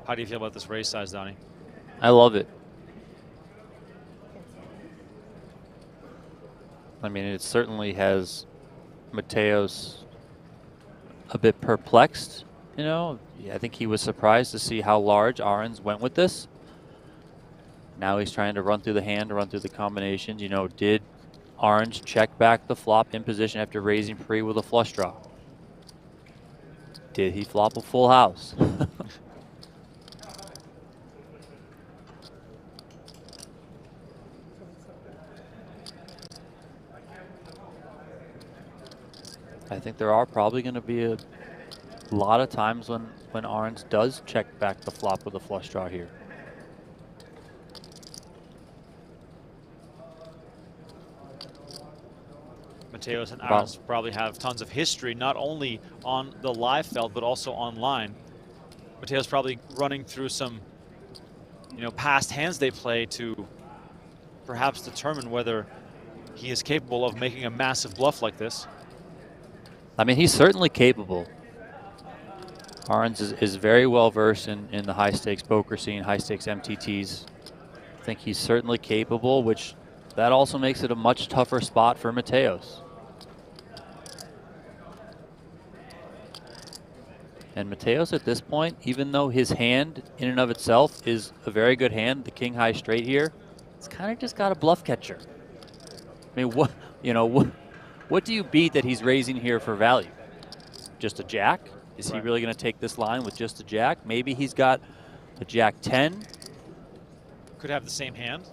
Speaker 1: How do you feel about this raise size, Donnie?
Speaker 2: I love it. I mean, it certainly has Mateos a bit perplexed, you know. Yeah, I think he was surprised to see how large Arends went with this. Now he's trying to run through the hand, run through the combinations. You know, did Arends check back the flop in position after raising pre with a flush draw? Did he flop a full house? I think there are probably going to be a lot of times when Arends does check back the flop with a flush draw here.
Speaker 1: Mateos and
Speaker 2: Wow.
Speaker 1: Arends probably have tons of history, not only on the live felt, but also online. Mateos probably running through some, past hands they play to perhaps determine whether he is capable of making a massive bluff like this.
Speaker 2: I mean, he's certainly capable. Arends is very well versed in the high stakes poker scene, high stakes MTTs. I think he's certainly capable, which that also makes it a much tougher spot for Mateos. And Mateos at this point, even though his hand in and of itself is a very good hand, the king high straight here, it's kind of just got a bluff catcher. I mean, what do you beat that he's raising here for value? Just a jack? Is he really going to take this line with just a jack? Maybe he's got a jack 10.
Speaker 1: Could have the same hand.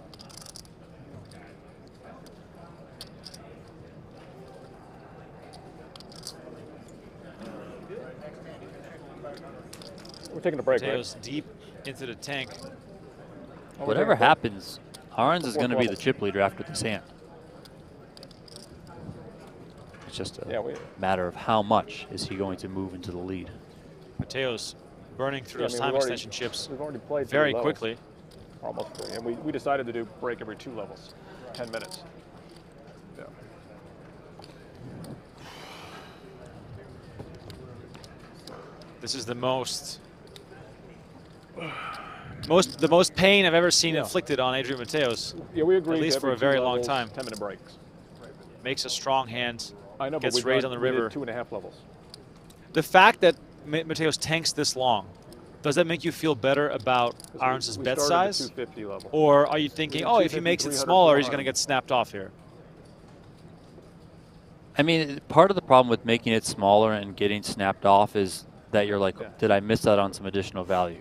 Speaker 4: We're taking a break,
Speaker 1: Mateos deep into the tank.
Speaker 2: Whatever happens, Arends is going to be the chip leader after this hand. It's just a matter of how much is he going to move into the lead.
Speaker 1: Mateos burning through his time extension chips
Speaker 4: We've already played
Speaker 1: very
Speaker 4: 3 levels.
Speaker 1: quickly.
Speaker 4: Almost 3. And we decided to do break every 2 levels, 10 minutes. Yeah.
Speaker 1: This is the most pain I've ever seen inflicted on Adrian Mateos.
Speaker 4: Yeah, we agreed.
Speaker 1: At least for a very long time.
Speaker 4: 10-minute breaks.
Speaker 1: Makes a strong hand.
Speaker 4: I know,
Speaker 1: Gets
Speaker 4: but
Speaker 1: raised on the river.
Speaker 4: 2.5 levels.
Speaker 1: The fact that Mateos tanks this long, does that make you feel better about Arends' bet size?
Speaker 4: 250 level.
Speaker 1: Or are you thinking, oh, if he makes it smaller, he's going to get snapped off here?
Speaker 2: I mean, part of the problem with making it smaller and getting snapped off is that you're like, did I miss out on some additional value?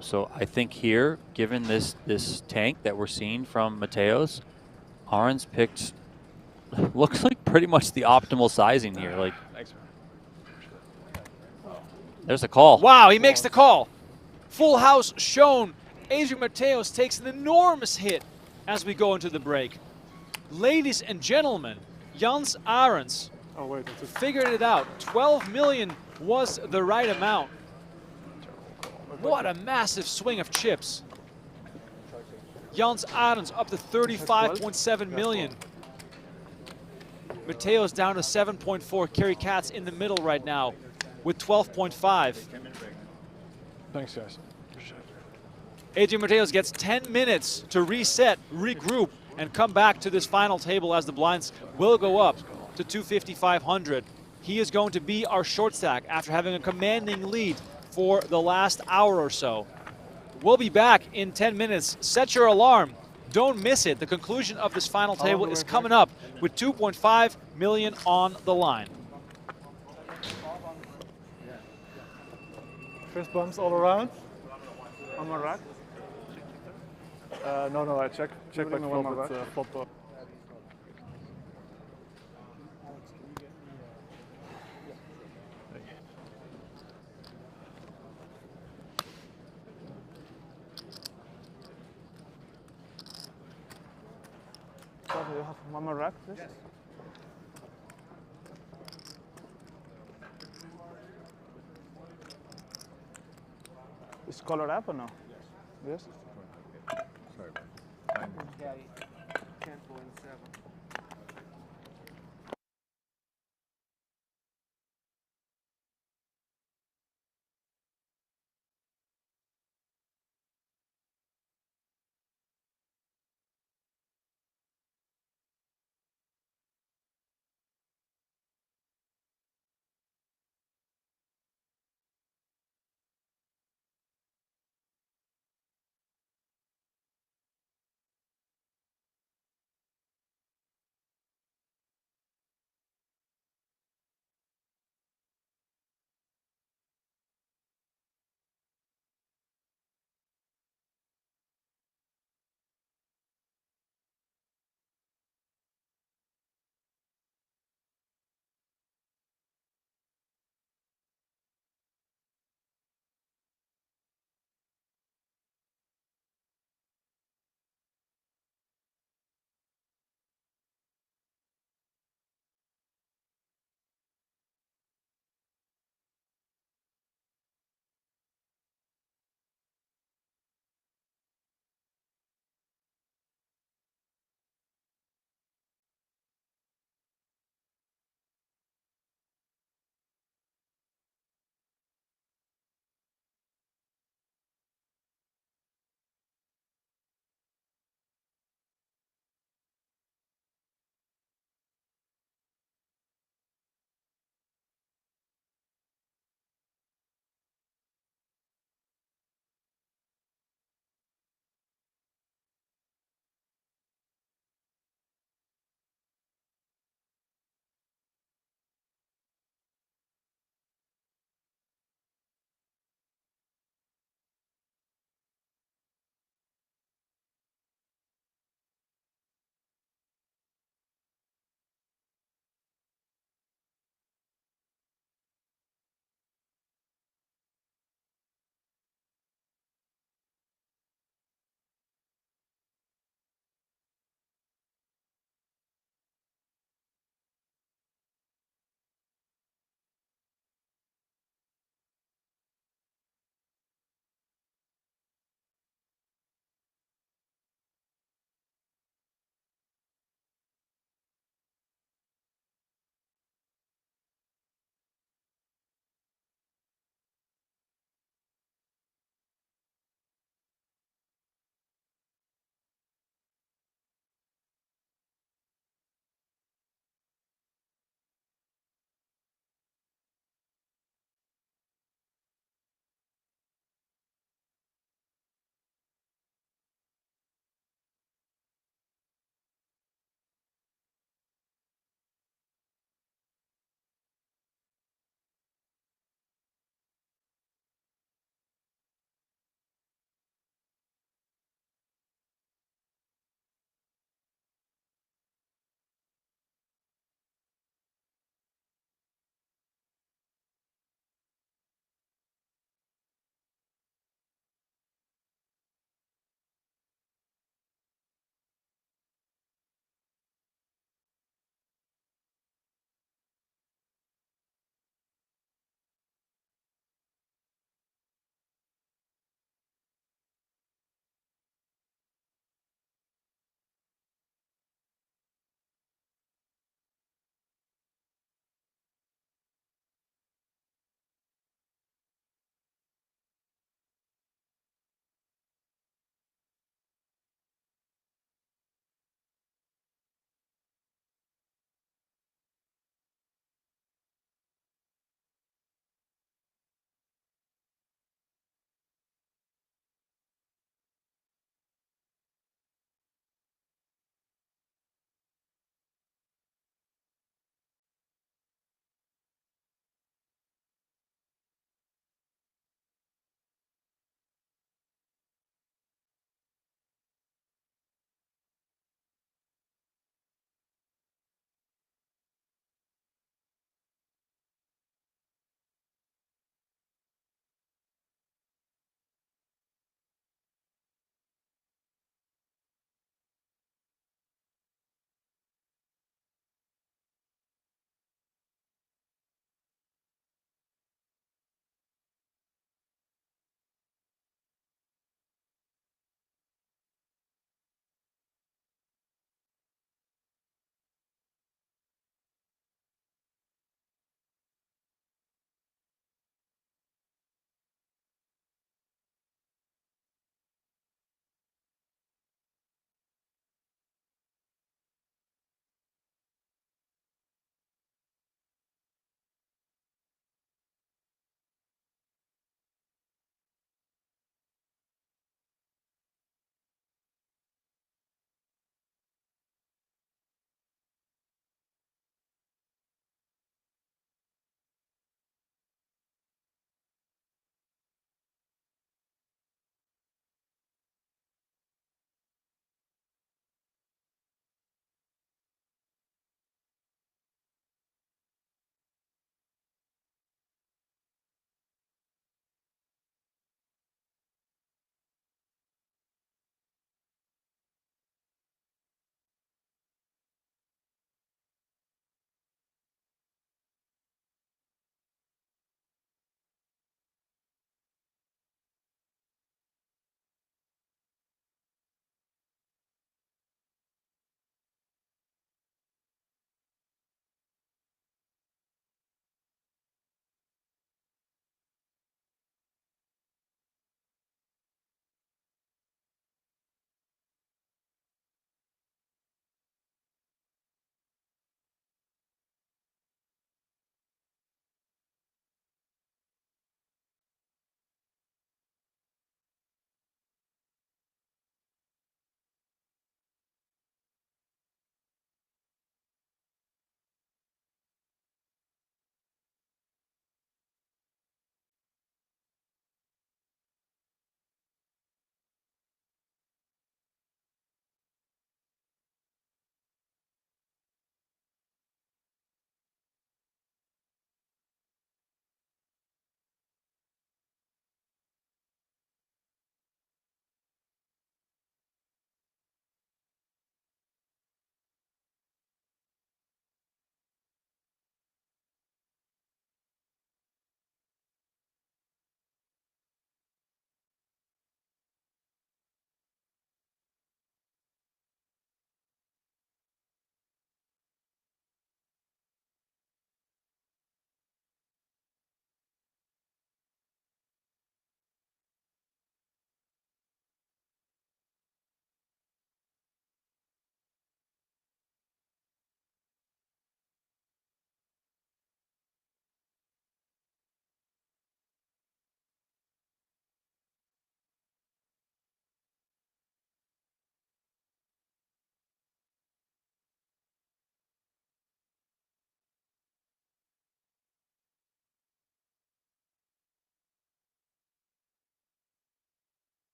Speaker 2: So I think here, given this tank that we're seeing from Mateos, Arends picked, looks like pretty much the optimal sizing here. Like, there's a call.
Speaker 1: Wow, he makes the call. Full house shown. Adrian Mateos takes an enormous hit as we go into the break. Ladies and gentlemen, Jans Arends figured it out. 12 million was the right amount. What a massive swing of chips. Jans Arends up to 35.7 million. Mateos down to 7.4. Cary Katz in the middle right now with 12.5.
Speaker 4: Thanks, guys.
Speaker 1: Adrian Mateos gets 10 minutes to reset, regroup, and come back to this final table as the blinds will go up to 250,500. He is going to be our short stack after having a commanding lead for the last hour or so. We'll be back in 10 minutes. Set your alarm. Don't miss it. The conclusion of this final table is coming up with 2.5 million on the line.
Speaker 7: First bumps all around.
Speaker 6: On my rack.
Speaker 7: No, I check back flop with flop.
Speaker 6: You have one more rack, please? Is color up or no? Yes.
Speaker 5: Sorry.
Speaker 9: Cary, 10.7.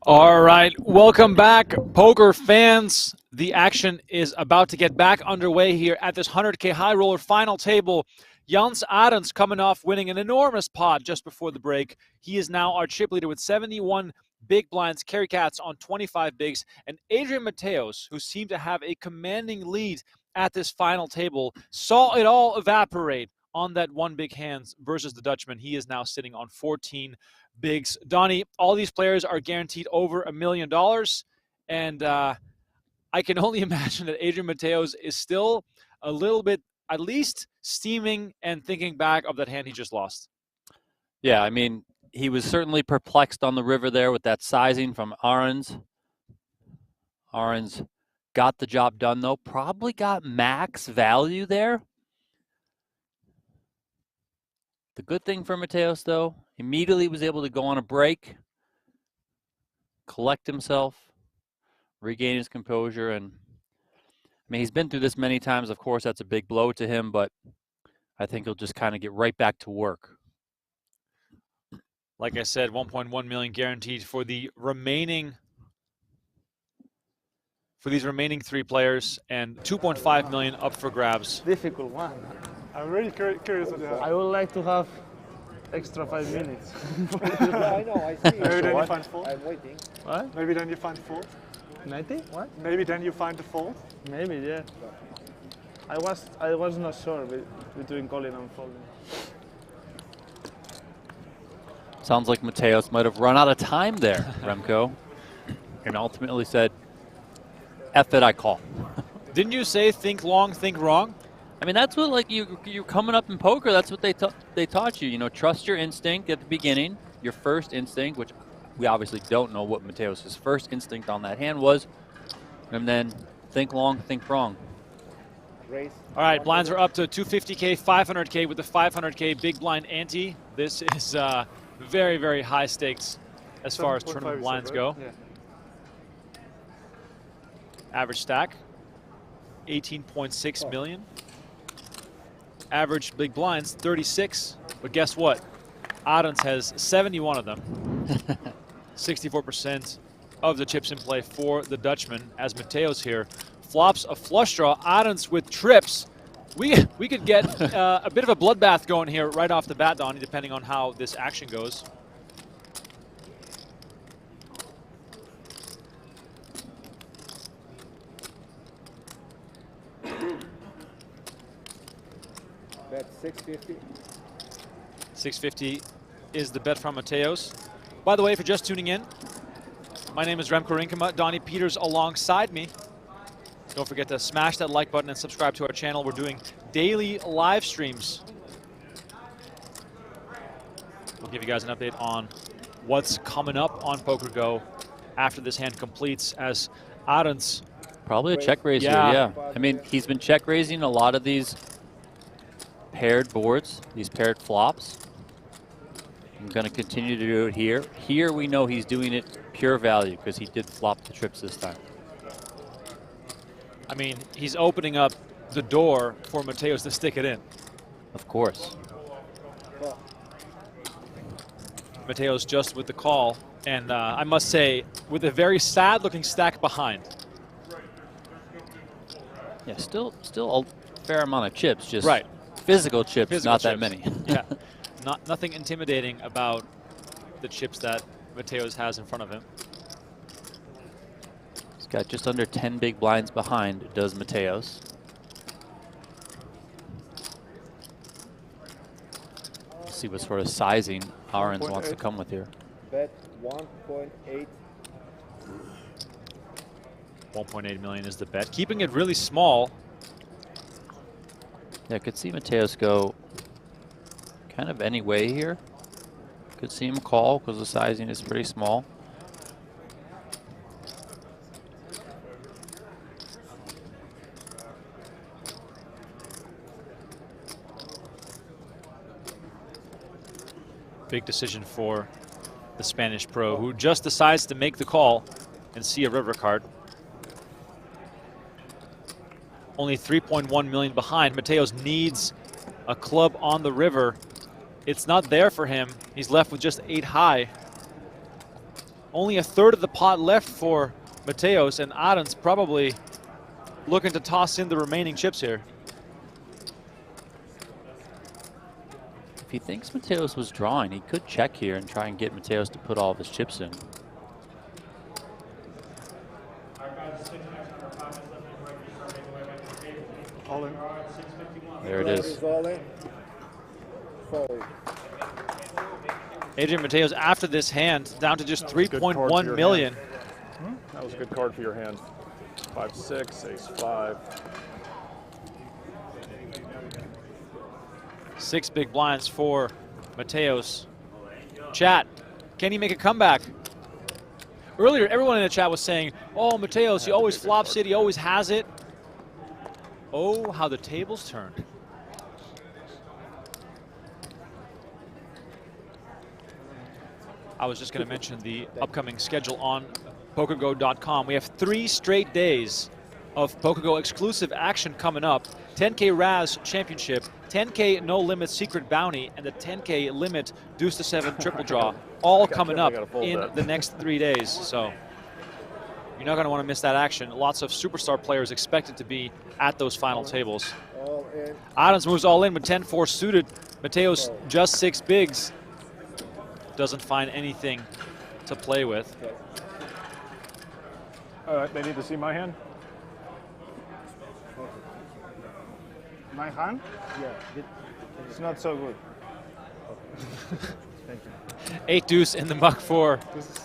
Speaker 1: All right, welcome back, poker fans. The action is about to get back underway here at this 100K high roller final table. Jans Arends coming off winning an enormous pot just before the break. He is now our chip leader with 71 big blinds. Cary Katz on 25 bigs. And Adrian Mateos, who seemed to have a commanding lead at this final table, saw it all evaporate on that one big hands versus the Dutchman. He is now sitting on 14 bigs. Donnie, all these players are guaranteed over $1 million. And I can only imagine that Adrian Mateos is still a little bit, at least steaming and thinking back of that hand he just lost.
Speaker 2: Yeah, I mean, he was certainly perplexed on the river there with that sizing from Arends. Arends got the job done, though. Probably got max value there. The good thing for Mateos, though, immediately was able to go on a break, collect himself, regain his composure. And I mean, he's been through this many times. Of course, that's a big blow to him, but I think he'll just kind of get right back to work.
Speaker 1: Like I said, 1.1 million guaranteed for the remaining, for these remaining 3 players, and 2.5 million up for grabs.
Speaker 6: Difficult one.
Speaker 7: I'm really curious what you have.
Speaker 6: I would like to have extra 5 minutes.
Speaker 9: Yeah, I know, I see.
Speaker 7: Maybe then you
Speaker 6: what?
Speaker 7: find fault.
Speaker 9: I'm waiting.
Speaker 6: What?
Speaker 7: Maybe then you find fault.
Speaker 6: 90? What?
Speaker 7: Maybe then you find the fault.
Speaker 6: Maybe, yeah. I was not sure between calling and folding.
Speaker 2: Sounds like Mateos might have run out of time there, Remco, and ultimately said, F it, I call.
Speaker 1: Didn't you say think long, think wrong?
Speaker 2: I mean, that's what, like, you're coming up in poker, that's what they taught you. You know, trust your instinct at the beginning, your first instinct, which we obviously don't know what Mateos' first instinct on that hand was, and then think long, think wrong.
Speaker 9: Raise.
Speaker 1: All right, blinds are up to 250K, 500K with the 500K big blind ante. This is very, very high stakes as far as tournament blinds go.
Speaker 7: Yeah.
Speaker 1: Average stack, 18.6 million. Average big blinds, 36. But guess what? Arends has 71 of them. 64% of the chips in play for the Dutchman, as Mateos here flops a flush draw. Arends with trips. We could get a bit of a bloodbath going here right off the bat, Donnie, depending on how this action goes.
Speaker 9: Bet 650.
Speaker 1: 650 is the bet from Mateos. By the way, if you're just tuning in, my name is Remco Rinkema, Donnie Peters alongside me. Don't forget to smash that like button and subscribe to our channel. We're doing daily live streams. We'll give you guys an update on what's coming up on PokerGo after this hand completes, as Arends.
Speaker 2: Probably a check raise here,
Speaker 1: Yeah.
Speaker 2: yeah. I mean, he's been check raising a lot of these paired boards, these paired flops. I'm going to continue to do it here. Here we know he's doing it pure value because he did flop the trips this time.
Speaker 1: I mean, he's opening up the door for Mateos to stick it in.
Speaker 2: Of course.
Speaker 1: Mateos just with the call, and I must say, with a very sad-looking stack behind.
Speaker 2: Yeah, still a fair amount of chips, just
Speaker 1: right.
Speaker 2: Physical chips,
Speaker 1: Physical
Speaker 2: not
Speaker 1: chips.
Speaker 2: that many.
Speaker 1: Yeah, nothing intimidating about the chips that Mateos has in front of him.
Speaker 2: He's got just under 10 big blinds behind, does Mateos. Let's see what sort of sizing Arends wants to come with here.
Speaker 9: Bet 1.8.
Speaker 1: 1.8 million is the bet, keeping it really small.
Speaker 2: Yeah, I could see Mateos go kind of any way here. Could see him call because the sizing is pretty small.
Speaker 1: Big decision for the Spanish pro, who just decides to make the call and see a river card. Only 3.1 million behind. Mateos needs a club on the river. It's not there for him. He's left with just 8 high. Only a third of the pot left for Mateos, and Arends probably looking to toss in the remaining chips here.
Speaker 2: If he thinks Mateos was drawing, he could check here and try and get Mateos to put all of his chips in.
Speaker 7: All in.
Speaker 2: There it is.
Speaker 9: All in. Fold.
Speaker 1: Adrian Mateos after this hand down to just
Speaker 4: That was a good card for
Speaker 1: 3.1
Speaker 4: your
Speaker 1: million.
Speaker 4: That was a good card for your hand. 5-6, ace-5.
Speaker 1: 6 big blinds for Mateos. Chat, can he make a comeback? Earlier, everyone in the chat was saying, oh, Mateos, he always flops it, he always has it. Oh, how the tables turned. I was just going to mention the upcoming schedule on PokerGo.com. We have 3 straight days of PokerGo exclusive action coming up. 10K Raz Championship, 10K No Limit Secret Bounty, and the 10K Limit Deuce to 7 Triple Draw, all coming up in the next 3 days. So you're not going to want to miss that action. Lots of superstar players expected to be at those final tables. Arends moves all in with 10-4 suited. Mateos just 6 bigs. Doesn't find anything to play with.
Speaker 4: All right, they need to see my hand.
Speaker 6: My hand?
Speaker 9: Yeah.
Speaker 6: It's not so good.
Speaker 9: Thank you.
Speaker 1: 8 deuce in the muck for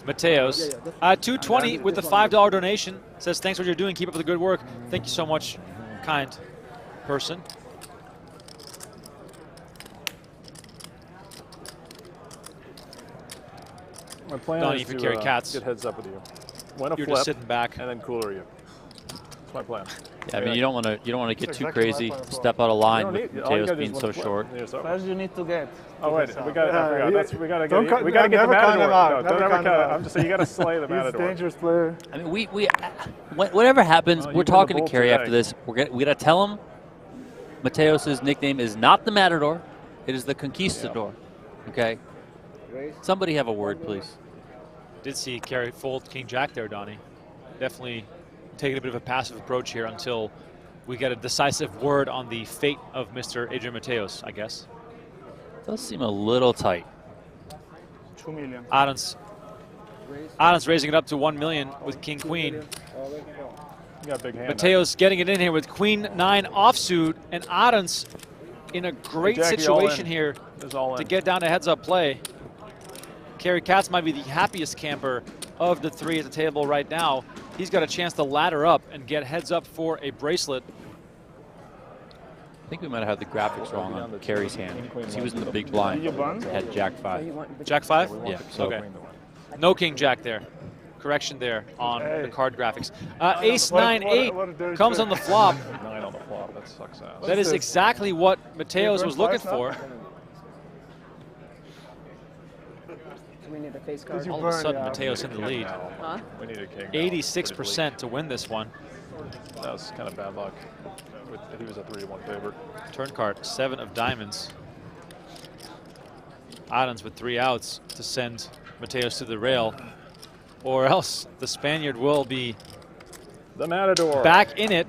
Speaker 1: Mateos. 220 with the $5 donation. Says, thanks for what you're doing. Keep up the good work. Thank you so much, kind person.
Speaker 4: My plan
Speaker 1: Donnie,
Speaker 4: is
Speaker 1: for
Speaker 4: to
Speaker 1: Cary Katz.
Speaker 4: get heads up with you. Win a
Speaker 1: You're
Speaker 4: flip,
Speaker 1: just sitting back.
Speaker 4: and then cooler you. That's my plan.
Speaker 2: Yeah, I mean, you don't want to get too
Speaker 6: exactly my
Speaker 2: crazy,
Speaker 6: plan as well.
Speaker 2: step out of line
Speaker 4: You
Speaker 2: with
Speaker 4: don't need- all you
Speaker 2: Mateos
Speaker 4: gotta do
Speaker 2: being
Speaker 4: is
Speaker 2: so
Speaker 4: win a flip.
Speaker 2: short.
Speaker 4: Yeah, it's over.
Speaker 6: First, you need to get.
Speaker 4: Oh wait, we got. I forgot. That's, we got to
Speaker 7: Don't
Speaker 4: get. We got to get the
Speaker 7: never count
Speaker 4: Matador.
Speaker 7: him out.
Speaker 4: No,
Speaker 7: Never
Speaker 4: don't ever
Speaker 7: count him
Speaker 4: count.
Speaker 7: out.
Speaker 4: I'm just saying you got to slay the
Speaker 7: He's a
Speaker 4: Matador.
Speaker 7: dangerous player.
Speaker 2: I mean, whatever happens,
Speaker 4: Well,
Speaker 2: we're
Speaker 4: you've been
Speaker 2: talking
Speaker 4: the
Speaker 2: to
Speaker 4: bull
Speaker 2: Cary
Speaker 4: today.
Speaker 2: after this. We gotta tell him Mateos' nickname is not the Matador. It is the Conquistador. Okay. Somebody have a word, please.
Speaker 1: Did see Cary fold King Jack there, Donnie. Definitely taking a bit of a passive approach here until we get a decisive word on the fate of Mr. Adrian Mateos, I guess.
Speaker 2: Does seem a little tight.
Speaker 6: 2 million.
Speaker 1: Arends raising it up to 1 million with King Queen.
Speaker 4: You got a big hand.
Speaker 1: Mateos getting it in here with Queen 9 offsuit, and Arends in a great
Speaker 4: Jackie, all
Speaker 1: situation
Speaker 4: in.
Speaker 1: here
Speaker 4: It's all
Speaker 1: to
Speaker 4: in.
Speaker 1: get down to heads up play. Cary Katz might be the happiest camper of the 3 at the table right now. He's got a chance to ladder up and get heads up for a bracelet.
Speaker 2: I think we might have had the graphics wrong on Cary's hand. 'Cause he was in the big blind.
Speaker 6: You bun?
Speaker 2: Had Jack 5.
Speaker 1: Jack 5?
Speaker 2: Yeah, so
Speaker 1: Okay. No King Jack there. Correction there on the card graphics. Ace
Speaker 7: What a
Speaker 1: 9-8
Speaker 7: dirty
Speaker 1: comes
Speaker 7: trick.
Speaker 1: on the flop.
Speaker 4: 9 on the flop. That sucks ass.
Speaker 1: That is exactly what Mateos
Speaker 7: burn
Speaker 1: was looking
Speaker 7: twice now?
Speaker 1: for.
Speaker 8: We need a face card.
Speaker 1: All of a sudden, Mateos in the lead.
Speaker 8: Huh?
Speaker 4: We need a king. now.
Speaker 1: 86% to win this one.
Speaker 4: That was kind of bad luck. He was a 3-1 favorite.
Speaker 1: Turn card, 7 of diamonds. Arends with 3 outs to send Mateos to the rail. Or else the Spaniard will be
Speaker 4: The Matador.
Speaker 1: back in it.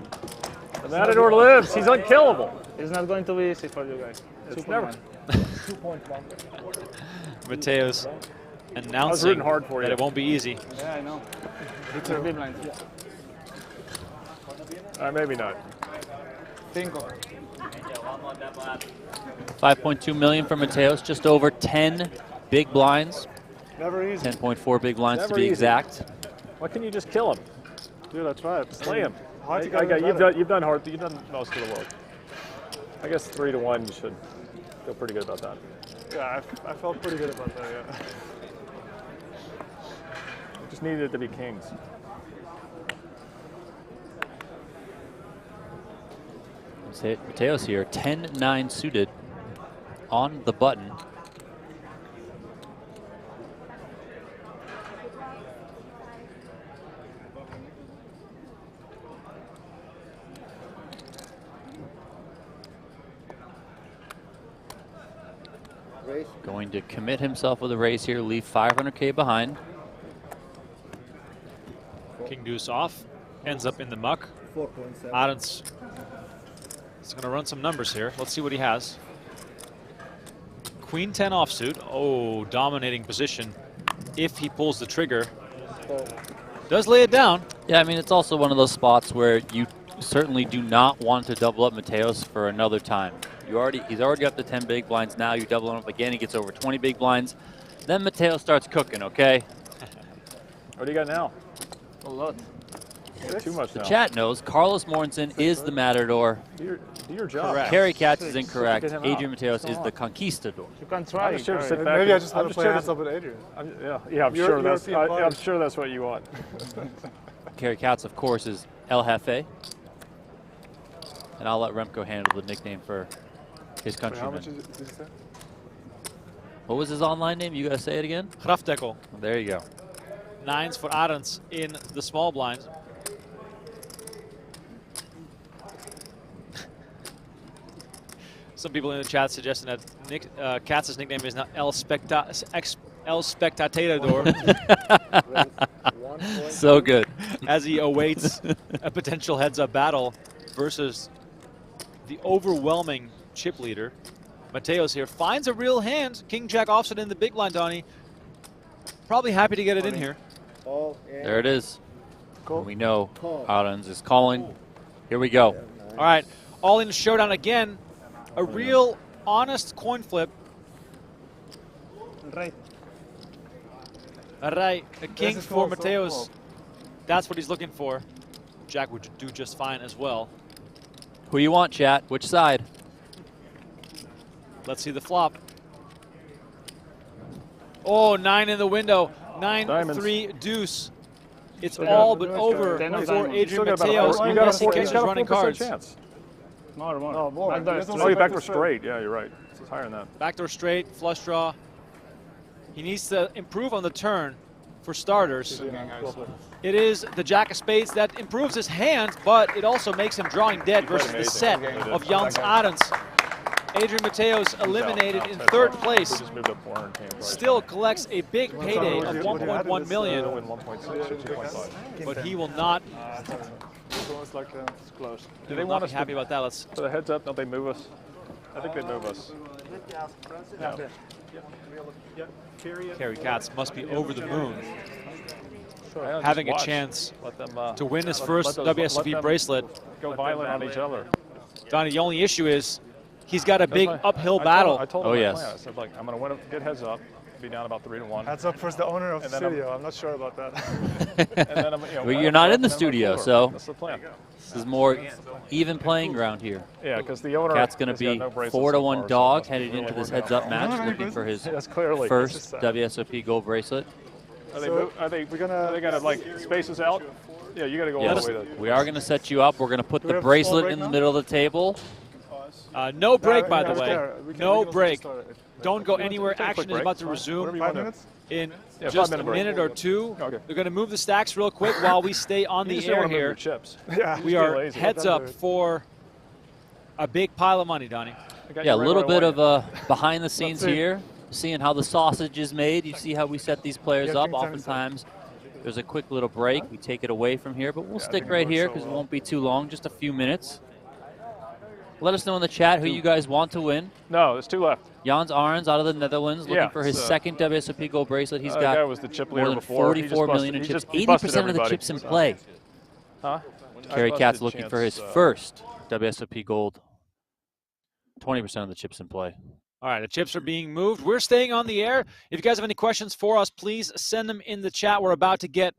Speaker 4: The Matador lives. He's unkillable.
Speaker 6: It's not going to be easy for you guys.
Speaker 4: It's never.
Speaker 6: 2.1.
Speaker 1: Mateos
Speaker 4: rooting
Speaker 1: announcing
Speaker 4: hard for
Speaker 1: that
Speaker 4: you.
Speaker 1: it won't be easy.
Speaker 6: Yeah, I know. It's a big line.
Speaker 4: Maybe not.
Speaker 2: 5.2 million for Mateos, just over 10 big blinds.
Speaker 7: Never easy.
Speaker 2: 10.4 big blinds to
Speaker 4: Never
Speaker 2: be
Speaker 4: easy.
Speaker 2: exact.
Speaker 4: Why can't you just kill him?
Speaker 7: Dude, that's right.
Speaker 4: Slay him.
Speaker 7: Hard to
Speaker 4: I
Speaker 7: get
Speaker 4: got,
Speaker 7: better.
Speaker 4: you've done most of the work. I guess 3-1. You should feel pretty good about that.
Speaker 7: Yeah, I felt pretty good about that, yeah.
Speaker 4: You just needed it to be kings.
Speaker 2: Mateos here, 10-9 suited on the button.
Speaker 9: Raise.
Speaker 2: Going to commit himself with a raise here, leave 500K behind.
Speaker 1: deuce off. Ends up in the muck.
Speaker 9: 4.7.
Speaker 1: Arends is going to run some numbers here. Let's see what he has. Queen 10 offsuit. Oh, dominating position if he pulls the trigger. Does lay it down.
Speaker 2: Yeah, I mean, it's also one of those spots where you certainly do not want to double up Mateos for another time. He's already up to 10 big blinds. Now you double him up again, he gets over 20 big blinds. Then Mateos starts cooking, okay?
Speaker 4: What do you got now?
Speaker 6: A lot.
Speaker 4: Too much
Speaker 2: The
Speaker 4: now.
Speaker 2: chat knows Carlos Mortensen is the Matador.
Speaker 4: Do your job.
Speaker 1: Correct.
Speaker 2: Cary Katz is incorrect.
Speaker 4: Get him out.
Speaker 2: Adrian Mateos is the conquistador.
Speaker 6: You can try.
Speaker 4: I'm just here to sit
Speaker 6: Cary.
Speaker 4: back.
Speaker 7: Maybe I
Speaker 4: and-
Speaker 7: just
Speaker 4: I'm
Speaker 7: want to play
Speaker 4: here to-
Speaker 7: hands up with Adrian.
Speaker 4: I'm sure that's.
Speaker 7: European
Speaker 4: I'm
Speaker 7: players.
Speaker 4: sure that's what you want.
Speaker 2: Cary Katz, of course, is El Jefe. And I'll let Remco handle the nickname for his
Speaker 7: Wait, how
Speaker 2: countrymen.
Speaker 7: much is it? Did you say?
Speaker 2: What was his online name? You gotta say it again?
Speaker 1: Grafdeckel.
Speaker 2: There you go.
Speaker 1: 9s for Arends in the small blind. Some people in the chat suggesting that Katz's nickname is now El Spectatador.
Speaker 2: So good.
Speaker 1: As he awaits a potential heads-up battle versus the overwhelming chip leader. Mateos here finds a real hand. King-Jack offset in the big blind, Donnie. Probably happy to get it in here.
Speaker 9: All in.
Speaker 2: There it is.
Speaker 7: Cool.
Speaker 2: We know Arends is calling. Here we go.
Speaker 1: All right, all in showdown again. A real honest coin flip.
Speaker 6: Right.
Speaker 1: All right, a king
Speaker 7: is
Speaker 1: for
Speaker 7: close,
Speaker 1: Mateos.
Speaker 7: close.
Speaker 1: That's what he's looking for. Jack would do just fine as well.
Speaker 2: Who you want, chat? Which side?
Speaker 1: Let's see the flop. Oh, 9 in the window. 9,
Speaker 4: Diamonds.
Speaker 1: 3, deuce. It's
Speaker 4: Still
Speaker 1: all
Speaker 4: got-
Speaker 1: but over
Speaker 6: Ten of
Speaker 1: for
Speaker 6: diamonds.
Speaker 1: Adrian
Speaker 4: Still got about
Speaker 1: Mateos
Speaker 4: you got
Speaker 1: unless he
Speaker 4: you
Speaker 1: catches
Speaker 4: got a
Speaker 1: running
Speaker 4: 4%
Speaker 1: cards.
Speaker 4: chance.
Speaker 6: More.
Speaker 7: No, more.
Speaker 6: Backdoor
Speaker 7: He doesn't
Speaker 4: Oh, you
Speaker 7: Backdoor
Speaker 4: backdoor
Speaker 7: straight.
Speaker 4: straight. Yeah, you're right. It's higher than that.
Speaker 1: Backdoor straight, flush draw. He needs to improve on the turn for starters. It is the Jack of Spades that improves his hand, but it also makes him drawing dead versus the set of Jans Arends. Adrian Mateos eliminated in third place.
Speaker 4: Just moved up 400 points.
Speaker 1: Still collects a big payday of 1.1 million,
Speaker 4: Win 1.6 or 2.5.
Speaker 1: but he will not
Speaker 7: It's almost like it's close.
Speaker 4: Do they
Speaker 1: not
Speaker 4: want
Speaker 1: be
Speaker 4: us
Speaker 1: happy about that. Let's
Speaker 4: for the heads up? Don't they move us? I think they move us.
Speaker 1: Cary Katz must be over the moon,
Speaker 4: Sure.
Speaker 1: having a
Speaker 4: Just watch.
Speaker 1: chance
Speaker 4: Let them
Speaker 1: to win his
Speaker 4: let
Speaker 1: first
Speaker 4: those- let
Speaker 1: WSOP
Speaker 4: them
Speaker 1: bracelet.
Speaker 4: Go violent on each other.
Speaker 1: Donnie, the only issue is he's got a big
Speaker 4: That's
Speaker 1: uphill
Speaker 4: I
Speaker 1: battle.
Speaker 4: told
Speaker 2: Oh,
Speaker 4: him my
Speaker 2: yes.
Speaker 4: plan. I said, like, I'm going to win, get heads up, be down about 3-1.
Speaker 7: Heads up first, the owner of the
Speaker 4: And then I'm-
Speaker 7: studio. I'm not sure about that.
Speaker 4: And then I'm,
Speaker 2: Well,
Speaker 4: win
Speaker 2: you're
Speaker 4: it
Speaker 2: not
Speaker 4: up,
Speaker 2: in the
Speaker 4: and then I'm
Speaker 2: studio,
Speaker 4: forward.
Speaker 2: so
Speaker 4: That's the plan.
Speaker 2: this is more even playing ground here.
Speaker 4: Yeah, because the owner
Speaker 2: Cat's going to
Speaker 4: has got
Speaker 2: be
Speaker 4: no bracelets
Speaker 2: 4-1
Speaker 4: so far, so
Speaker 2: dog
Speaker 4: that's
Speaker 2: headed
Speaker 4: really
Speaker 2: into this
Speaker 4: working
Speaker 2: heads
Speaker 4: out
Speaker 2: up
Speaker 4: well.
Speaker 2: match, looking for his
Speaker 4: Yes, clearly.
Speaker 2: first WSOP gold bracelet.
Speaker 4: Are they,
Speaker 7: So,
Speaker 4: are they,
Speaker 7: we're gonna-
Speaker 4: are they got to, like, spaces out? Yeah, you got to go all
Speaker 2: Yes,
Speaker 4: the way to...
Speaker 2: we are going to set you up. We're going to put
Speaker 7: we
Speaker 2: the
Speaker 7: have a small
Speaker 2: bracelet
Speaker 7: break
Speaker 2: in the
Speaker 7: now?
Speaker 2: middle of the table.
Speaker 1: No break,
Speaker 7: Yeah,
Speaker 1: by
Speaker 7: yeah,
Speaker 1: the
Speaker 7: it's
Speaker 1: way.
Speaker 7: there. We can
Speaker 1: No
Speaker 7: also
Speaker 1: break.
Speaker 7: start it.
Speaker 1: Don't go anywhere.
Speaker 4: take a quick
Speaker 1: Action is
Speaker 4: break.
Speaker 1: about to
Speaker 4: It's fine.
Speaker 1: resume
Speaker 4: Whatever you
Speaker 7: 5
Speaker 4: want to do.
Speaker 7: minutes?
Speaker 1: in
Speaker 4: Yeah,
Speaker 1: just a
Speaker 4: 5-minute break.
Speaker 1: minute or two.
Speaker 4: Okay.
Speaker 1: They're going to move the stacks real quick while we stay on
Speaker 4: You
Speaker 1: the
Speaker 4: just don't
Speaker 1: air
Speaker 4: want to move your
Speaker 1: here.
Speaker 4: chips.
Speaker 7: Yeah.
Speaker 1: We
Speaker 4: be
Speaker 1: are
Speaker 4: lazy.
Speaker 1: heads up for a big pile of money, Donnie.
Speaker 4: I got
Speaker 2: Yeah, a
Speaker 4: you right
Speaker 2: little
Speaker 4: where I
Speaker 2: bit
Speaker 4: want
Speaker 2: of behind the scenes
Speaker 7: see.
Speaker 2: here, seeing how the sausage is made. You see how we set these players
Speaker 7: Yeah,
Speaker 2: up.
Speaker 7: King 10
Speaker 2: Oftentimes, there's a quick little break. We take it away from here, but we'll
Speaker 4: I
Speaker 2: stick
Speaker 4: think it
Speaker 2: right
Speaker 4: works
Speaker 2: here
Speaker 4: so
Speaker 2: because it
Speaker 4: well.
Speaker 2: won't be too long, just a few minutes. Let us know in the chat who you guys want to win.
Speaker 4: you. No, there's 2 left.
Speaker 2: Jans Arends out of the Netherlands, looking
Speaker 4: Yeah,
Speaker 2: for his
Speaker 4: so-
Speaker 2: second WSOP gold bracelet. He's
Speaker 4: The guy
Speaker 2: got
Speaker 4: was the chip
Speaker 2: more
Speaker 4: leader
Speaker 2: than
Speaker 4: before. He just
Speaker 2: 44
Speaker 4: busted-
Speaker 2: million in
Speaker 4: he
Speaker 2: chips.
Speaker 4: just- he busted
Speaker 2: 80% of the
Speaker 4: everybody.
Speaker 2: chips in play.
Speaker 4: Huh?
Speaker 2: Cary
Speaker 4: I
Speaker 2: Katz
Speaker 4: busted
Speaker 2: looking for his
Speaker 4: Chance,
Speaker 2: first WSOP gold. 20% of the chips in play.
Speaker 1: All right, the chips are being moved. We're staying on the air. If you guys have any questions for us, please send them in the chat. We're about to get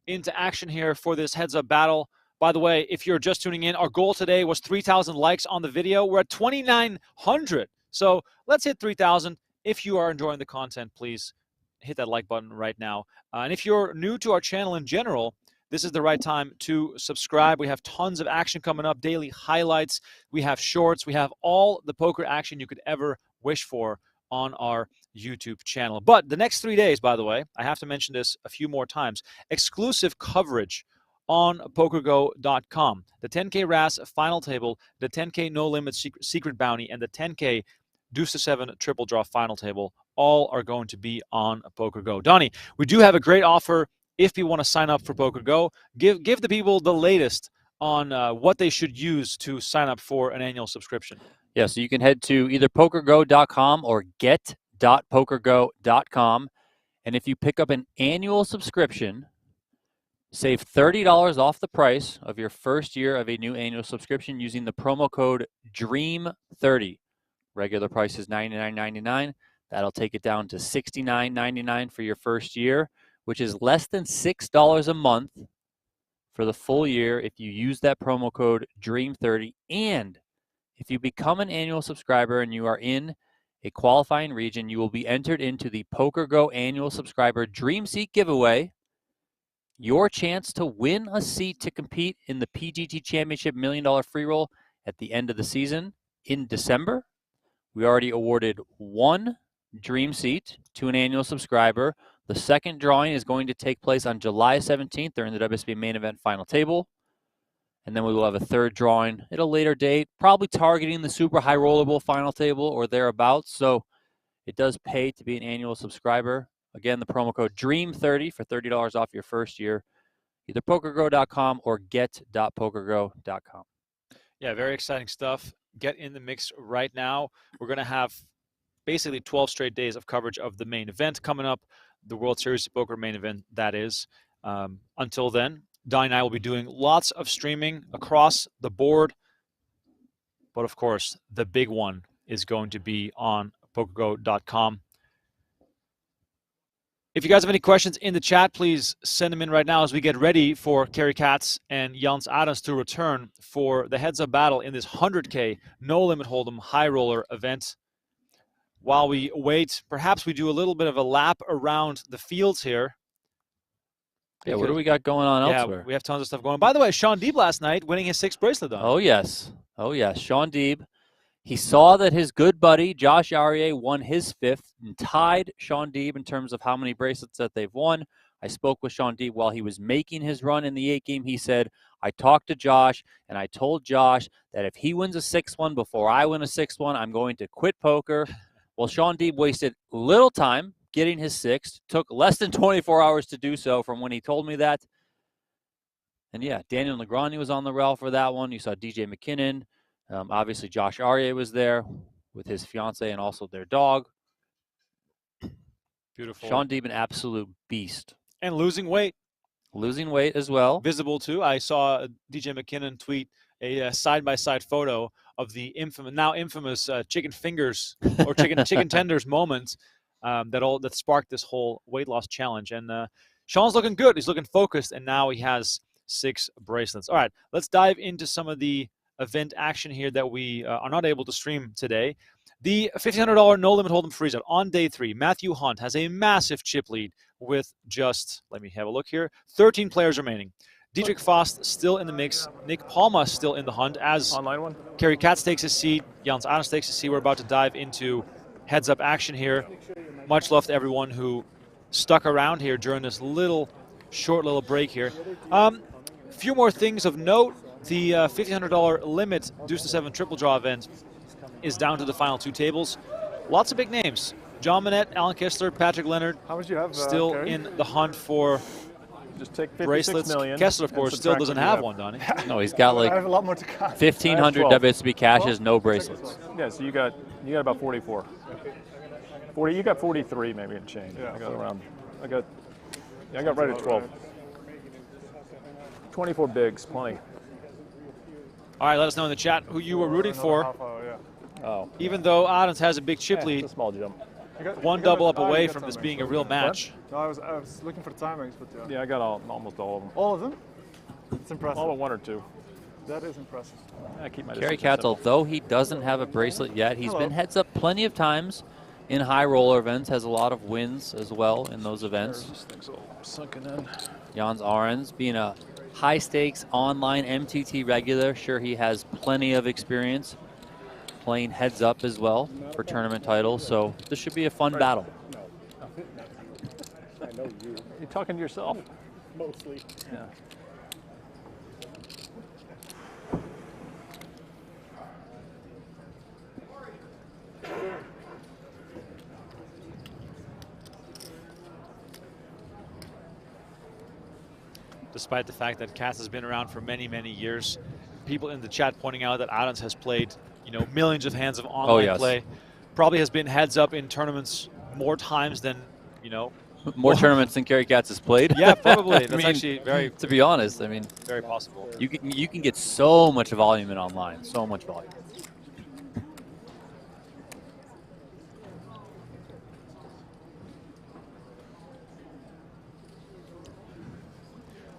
Speaker 1: into action here for this heads-up battle. By the way, if you're just tuning in, our goal today was 3,000 likes on the video. We're at 2,900. So let's hit 3,000. If you are enjoying the content, please hit that like button right now. And if you're new to our channel in general, this is the right time to subscribe. We have tons of action coming up, daily highlights. We have shorts. We have all the poker action you could ever wish for on our YouTube channel. But the next 3 days, by the way, I have to mention this a few more times, exclusive coverage on PokerGo.com. The 10K RAS final table, the 10K No Limit secret bounty, and the 10K Deuce to 7 triple draw final table all are going to be on PokerGo. Donnie, we do have a great offer if you want to sign up for PokerGo. Give the people the latest on what they should use to sign up for an annual subscription.
Speaker 2: Yeah, so you can head to either PokerGo.com or get.pokergo.com. And if you pick up an annual subscription, save $30 off the price of your first year of a new annual subscription using the promo code DREAM30. Regular price is $99.99. That'll take it down to $69.99 for your first year, which is less than $6 a month for the full year if you use that promo code DREAM30. And if you become an annual subscriber and you are in a qualifying region, you will be entered into the PokerGo annual subscriber Dream Seat giveaway. Your chance to win a seat to compete in the PGT Championship $1 Million free roll at the end of the season in December. We already awarded one Dream Seat to an annual subscriber. The second drawing is going to take place on July 17th during the WSB main event final table. And then we will have a third drawing at a later date, probably targeting the super high rollerable final table or thereabouts. So it does pay to be an annual subscriber. Again, the promo code DREAM30 for $30 off your first year, either PokerGo.com or get.pokergo.com.
Speaker 1: Yeah, very exciting stuff. Get in the mix right now. We're going to have basically 12 straight days of coverage of the main event coming up, the World Series of Poker main event, that is. Until then, Donnie and I will be doing lots of streaming across the board. But, of course, the big one is going to be on PokerGo.com. If you guys have any questions in the chat, please send them in right now as we get ready for Cary Katz and Jans Arends to return for the heads-up battle in this 100K no-limit hold'em high roller event. While we wait, perhaps we do a little bit of a lap around the fields here.
Speaker 2: Yeah, what do we got going on elsewhere?
Speaker 1: Yeah, we have tons of stuff going on. By the way, Sean Deeb last night winning his 6th bracelet on.
Speaker 2: Oh, yes. Oh, yes. Sean Deeb. He saw that his good buddy, Josh Aryeh, won his 5th and tied Sean Deeb in terms of how many bracelets that they've won. I spoke with Sean Deeb while he was making his run in the 8 game. He said, I talked to Josh, and I told Josh that if he wins a 6th one before I win a 6th one, I'm going to quit poker. Well, Sean Deeb wasted little time getting his 6th. Took less than 24 hours to do so from when he told me that. And, yeah, Daniel Negreanu was on the rail for that one. You saw DJ McKinnon. Obviously, Josh Aryeh was there with his fiance and also their dog.
Speaker 1: Beautiful.
Speaker 2: Sean Deeb, an absolute beast.
Speaker 1: And losing weight.
Speaker 2: Losing weight as well.
Speaker 1: Visible, too. I saw DJ McKinnon tweet a side-by-side photo of the now infamous chicken fingers or chicken tenders moment that sparked this whole weight loss challenge. And Sean's looking good. He's looking focused, and now he has 6 bracelets. All right, let's dive into some of the event action here that we are not able to stream today. The $1,500 no-limit hold'em freeze-out on day 3. Matthew Hunt has a massive chip lead with just, let me have a look here, 13 players remaining. Dietrich Faust still in the mix. Nick Palma still in the hunt as
Speaker 4: Online one.
Speaker 1: Cary Katz takes his seat. Jans Arends takes his seat. We're about to dive into heads-up action here. Much love to everyone who stuck around here during this short little break here. A few more things of note. The $1,500 limit Deuce to 7 triple draw event is down to the final 2 tables. Lots of big names. John Manette, Alan Kessler, Patrick Leonard.
Speaker 7: How much do you have,
Speaker 1: still
Speaker 7: Cary?
Speaker 1: in the hunt for
Speaker 4: Just take 56
Speaker 1: bracelets.
Speaker 4: million.
Speaker 1: Kessler, of course, still doesn't have one, Donnie.
Speaker 2: No, he's got like
Speaker 7: I have a lot more to come.
Speaker 2: 1,500
Speaker 4: 12.
Speaker 2: WSB cashes, no bracelets.
Speaker 4: Yeah, so you got about 44. 40. You got 43 maybe and change.
Speaker 7: Yeah,
Speaker 4: I got right at 12. 24 bigs, plenty.
Speaker 1: All right, let us know in the chat who you were rooting for.
Speaker 4: Oh,
Speaker 1: Even though Arends has a big chip lead,
Speaker 4: it's a small jump.
Speaker 1: one double up away from this being a real match.
Speaker 7: No, I was looking for timings, but yeah.
Speaker 4: Yeah, I got almost all of them.
Speaker 7: All of them? It's impressive.
Speaker 4: All but 1 or 2.
Speaker 7: That is impressive.
Speaker 4: I keep my
Speaker 2: Cary
Speaker 4: distance
Speaker 2: Katz,
Speaker 4: simple.
Speaker 2: although he doesn't have a bracelet yet, he's been heads up plenty of times in high roller events, has a lot of wins as well in those events.
Speaker 4: This thing's all sunken in.
Speaker 2: Jans Arends being a high stakes online MTT regular, sure he has plenty of experience playing heads up as well for tournament titles, so this should be a fun battle.
Speaker 9: I know you.
Speaker 4: You're talking to yourself.
Speaker 9: Mostly.
Speaker 4: Yeah.
Speaker 1: despite the fact that Katz has been around for many, many years. People in the chat pointing out that Arends has played, you know, millions of hands of online play. Probably has been heads up in tournaments more times than, you know.
Speaker 2: More tournaments than Cary Katz has played?
Speaker 1: Yeah, probably. That's
Speaker 2: I mean,
Speaker 1: actually very,
Speaker 2: to be honest, I mean,
Speaker 1: very possible.
Speaker 2: You can get so much volume in online, so much volume.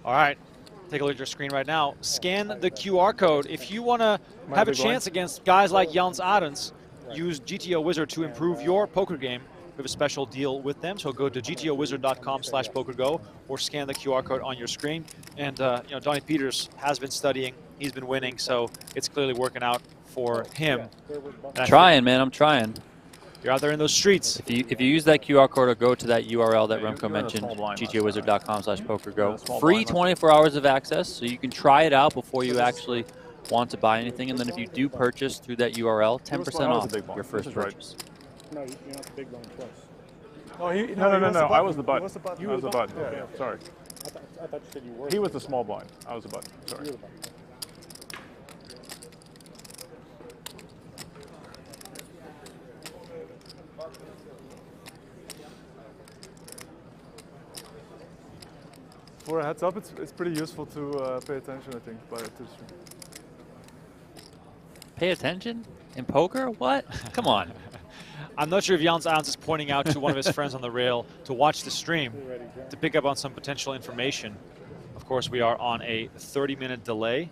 Speaker 1: All right, take a look at your screen right now. Scan the QR code. If you want to have a chance against guys like Jans Arends, use GTO Wizard to improve your poker game. We have a special deal with them, so go to gtowizard.com/PokerGo or scan the QR code on your screen. And you know, Donnie Peters has been studying. He's been winning, so it's clearly working out for him.
Speaker 2: I'm trying, man. I'm trying.
Speaker 1: You're out there in those streets.
Speaker 2: If you use that QR code or go to that URL that Remco mentioned, gtowizard.com/PokerGo, free 24 hours of access, so you can try it out before you actually want to buy anything. And then if you do purchase through that URL, 10% off your first purchase.
Speaker 5: No, you're not the big blind twice.
Speaker 4: No. I was the button.
Speaker 5: You
Speaker 4: I was the button.
Speaker 5: Yeah,
Speaker 4: Yeah, sorry.
Speaker 5: I thought you said you were.
Speaker 4: He was the small blind. I was the button. Sorry.
Speaker 5: You were the button.
Speaker 7: For a heads up, it's pretty useful to pay attention, I think, by it.
Speaker 2: Pay attention? In poker? What? Come on.
Speaker 1: I'm not sure if Jans Arends is pointing out to one of his friends on the rail to watch the stream to pick up on some potential information. Of course, we are on a 30-minute delay.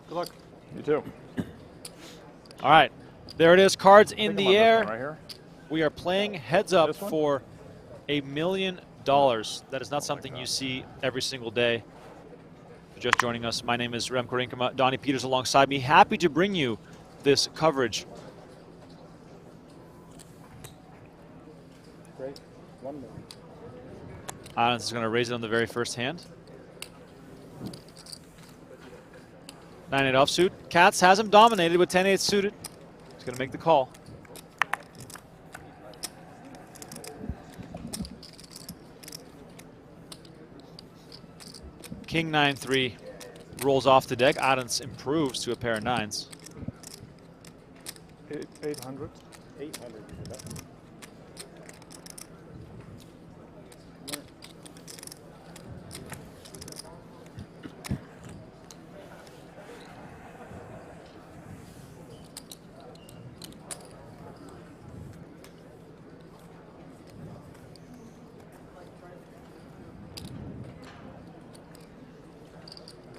Speaker 7: Good luck.
Speaker 4: You too.
Speaker 1: All right, there it is. Cards in the air.
Speaker 4: Right here.
Speaker 1: We are playing heads up for $1 million. That is not something you see every single day. If you're just joining us, my name is Remco Rinkema. Donnie Peters alongside me. Happy to bring you this coverage.
Speaker 5: Great. 1 million.
Speaker 1: Arends is going to raise it on the very first hand. 9-8 offsuit. Katz has him dominated with 10-8 suited. He's going to make the call. King 9-3 rolls off the deck. Arends improves to a pair of nines.
Speaker 7: 800.
Speaker 5: 800.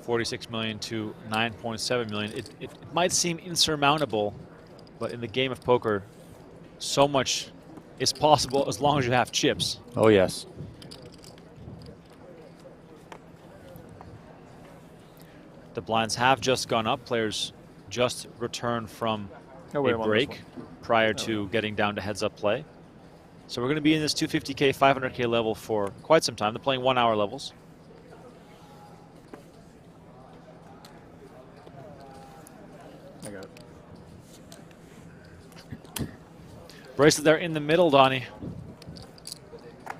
Speaker 1: $46 million to $9.7 million. It might seem insurmountable, but in the game of poker, so much is possible as long as you have chips.
Speaker 2: Oh, yes.
Speaker 1: The blinds have just gone up. Players just returned from a break prior to getting down to heads-up play. So we're going to be in this 250K, 500K level for quite some time. They're playing 1 hour levels.
Speaker 4: I got it.
Speaker 1: Bracelet there in the middle, Donnie.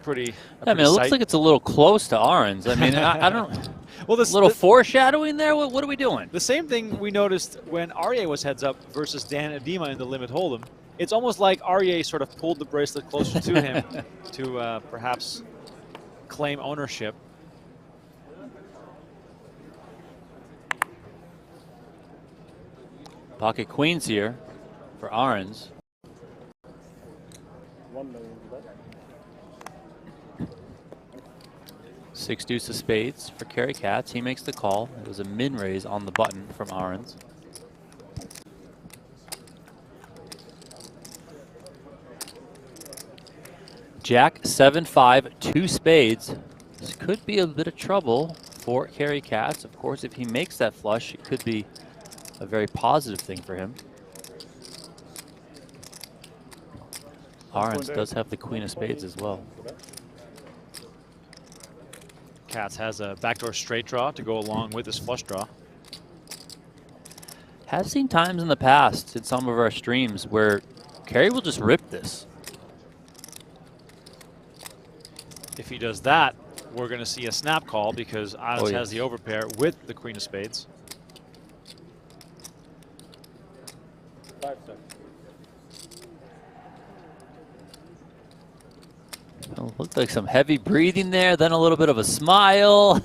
Speaker 1: Pretty.
Speaker 2: I mean, it looks like it's a little close to Arends. I mean, I don't.
Speaker 1: Well, this
Speaker 2: little foreshadowing there. What are we doing?
Speaker 1: The same thing we noticed when Aryeh was heads up versus Dan Adema in the limit hold'em. It's almost like Aryeh sort of pulled the bracelet closer to him to perhaps claim ownership.
Speaker 2: Pocket queens here for Arends.
Speaker 5: 1 million.
Speaker 2: 6 deuce of spades for Cary Katz. He makes the call. It was a min raise on the button from Arends. Jack 7-5, 2 spades. This could be a bit of trouble for Cary Katz. Of course, if he makes that flush, it could be a very positive thing for him. Arends does have the queen of spades as well.
Speaker 1: Katz has a backdoor straight draw to go along with his flush draw.
Speaker 2: Have seen times in the past in some of our streams where Cary will just rip this.
Speaker 1: If he does that, we're going to see a snap call because Arends has the overpair with the queen of spades.
Speaker 5: 5 seconds.
Speaker 2: Oh, looked like some heavy breathing there, then a little bit of a smile.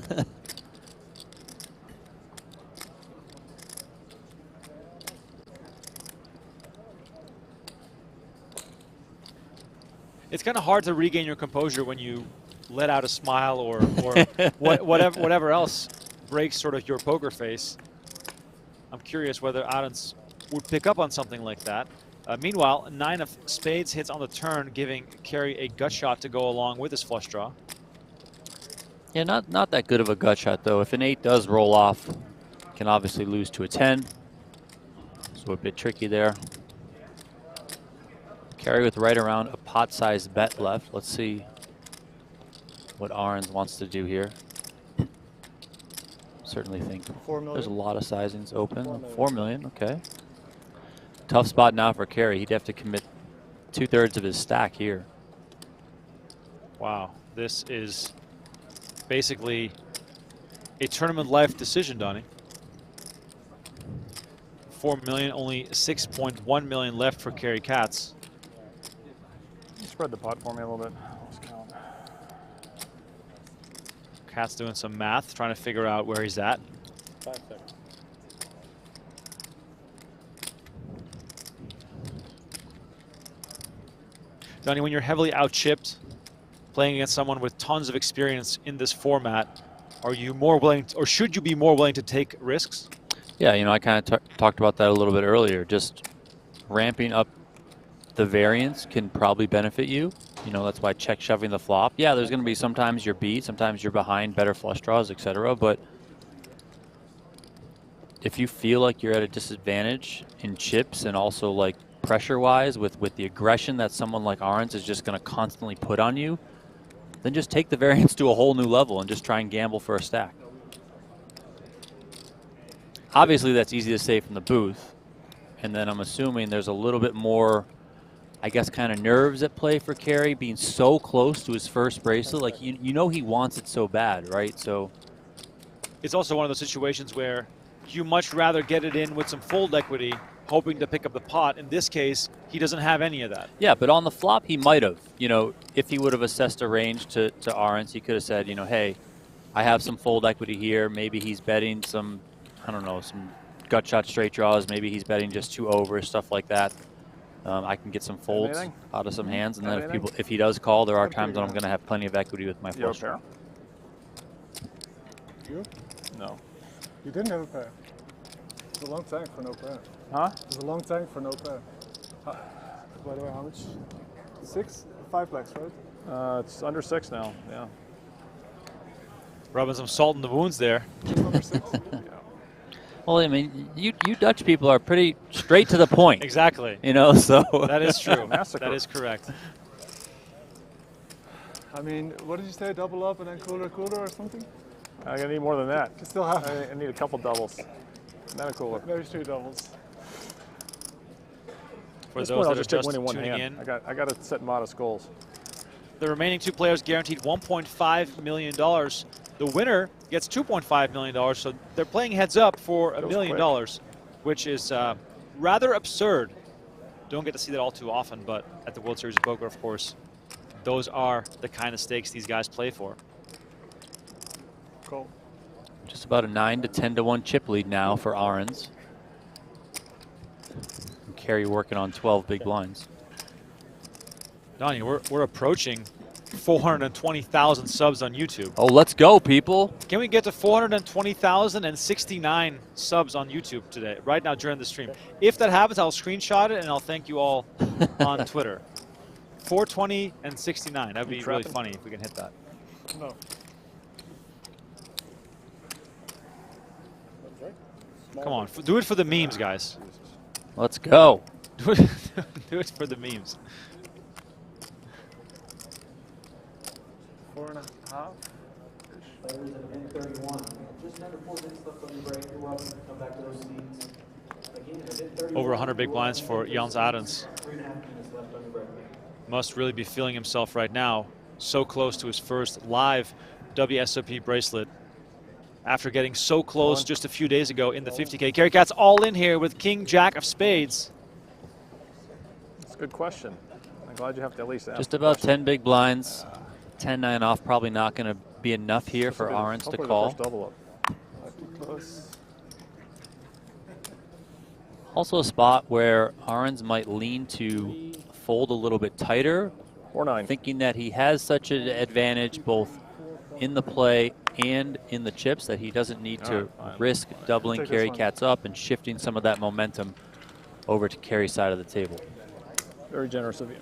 Speaker 1: It's kind of hard to regain your composure when you let out a smile or whatever else breaks sort of your poker face. I'm curious whether Arends would pick up on something like that. Meanwhile, 9 of spades hits on the turn, giving Cary a gut shot to go along with his flush draw.
Speaker 2: Yeah, not that good of a gut shot, though. If an 8 does roll off, can obviously lose to a 10. So a bit tricky there. Cary with right around a pot-sized bet left. Let's see what Arends wants to do here. Certainly think there's a lot of sizings open. 4 million, okay. Tough spot now for Cary. He'd have to commit 2/3 of his stack here.
Speaker 1: Wow, this is basically a tournament life decision, Donnie. 4 million, only 6.1 million left for Cary Katz.
Speaker 4: Spread the pot for me a little bit. Let's count.
Speaker 1: Katz doing some math, trying to figure out where he's at.
Speaker 5: 5 seconds.
Speaker 1: Donnie, when you're heavily out-chipped, playing against someone with tons of experience in this format, are you more willing, or should you be more willing to take risks?
Speaker 2: Yeah, you know, I kind of talked about that a little bit earlier. Just ramping up the variance can probably benefit you. You know, that's why check shoving the flop. Yeah, there's going to be sometimes you're beat, sometimes you're behind better flush draws, etc. But if you feel like you're at a disadvantage in chips and also like pressure-wise with the aggression that someone like Arends is just going to constantly put on you, then just take the variance to a whole new level and just try and gamble for a stack. Obviously, that's easy to say from the booth. And then I'm assuming there's a little bit more, I guess, kind of nerves at play for Cary, being so close to his first bracelet. Like, you know he wants it so bad, right? So
Speaker 1: it's also one of those situations where you much rather get it in with some fold equity, hoping to pick up the pot. In this case, he doesn't have any of that.
Speaker 2: Yeah, but on the flop, he might have. You know, if he would have assessed a range to Arends, he could have said, you know, hey, I have some fold equity here. Maybe he's betting some, I don't know, some gut shot straight draws. Maybe he's betting just 2 overs, stuff like that. I can get some folds out of some hands, and then if he does call, there are times when I'm going to have plenty of equity with my flush draw.
Speaker 7: You?
Speaker 4: No.
Speaker 7: You didn't have a pair. It's a long time for no pair.
Speaker 4: Huh?
Speaker 7: It's a long time for no pair. By the way, how much? 6? 5 blacks, right?
Speaker 4: It's under 6 now, yeah.
Speaker 1: Rubbing some salt in the wounds there.
Speaker 7: Under 6?
Speaker 4: Yeah.
Speaker 2: Well, I mean, you Dutch people are pretty straight to the point.
Speaker 1: Exactly.
Speaker 2: You know, so.
Speaker 1: That is true.
Speaker 4: Massacre.
Speaker 1: That is correct.
Speaker 7: I mean, what did you say? Double up and then cooler or something?
Speaker 4: I'm going to need more than that.
Speaker 7: You still have.
Speaker 4: I need a couple doubles. Not a cooler.
Speaker 7: Maybe 3 doubles.
Speaker 1: For
Speaker 4: At this
Speaker 1: those
Speaker 4: point, I'll
Speaker 1: that are
Speaker 4: just take
Speaker 1: just
Speaker 4: winning one
Speaker 1: tuning
Speaker 4: hand.
Speaker 1: in,
Speaker 4: I got to set modest goals.
Speaker 1: the remaining 2 players guaranteed $1.5 million. The winner gets $2.5 million, so they're playing heads up for $1 million, which is rather absurd. Don't get to see that all too often, but at the World Series of Poker, of course, those are the kind of stakes these guys play for.
Speaker 7: Cool.
Speaker 2: Just about a 9 to 10 to 1 chip lead now for Arends. And Cary working on 12 big blinds.
Speaker 1: Donnie, we're approaching 420,000 subs on YouTube.
Speaker 2: Oh, let's go, people.
Speaker 1: Can we get to 420,069 subs on YouTube today, right now during the stream? If that happens, I'll screenshot it and I'll thank you all on Twitter. 420 and 69. That would be really funny if we can hit that.
Speaker 7: No.
Speaker 1: Come on, do it for the memes, guys.
Speaker 2: Let's go.
Speaker 1: Do it for the memes.
Speaker 7: 4.5.
Speaker 1: Over 100 big blinds for Jans Arends. Must really be feeling himself right now. so close to his first live WSOP bracelet after getting so close just a few days ago in the 50K. Cary Katz all in here with King Jack of spades.
Speaker 4: That's a good question. I'm glad you have to at least ask.
Speaker 2: Just about 10 big blinds. 10-9 off, probably not going to be enough here for Arends to call.
Speaker 4: Double up.
Speaker 2: Also a spot where Arends might lean to fold a little bit tighter,
Speaker 4: or 9,
Speaker 2: thinking that he has such an advantage both in the play and in the chips that he doesn't need to risk doubling Cary Katz up and shifting some of that momentum over to Cary's side of the table.
Speaker 4: Very generous of you.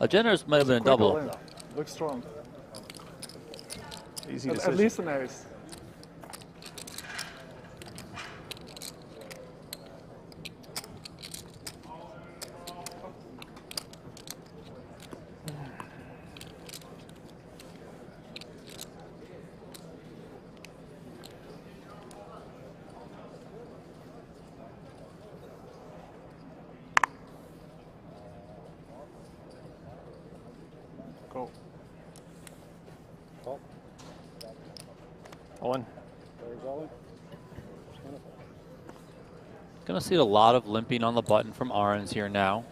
Speaker 2: A generous might have been a double up, though.
Speaker 7: Looks strong.
Speaker 4: Easy
Speaker 7: At least an ace.
Speaker 4: Go. Owen.
Speaker 2: Going to see a lot of limping on the button from Arends here now.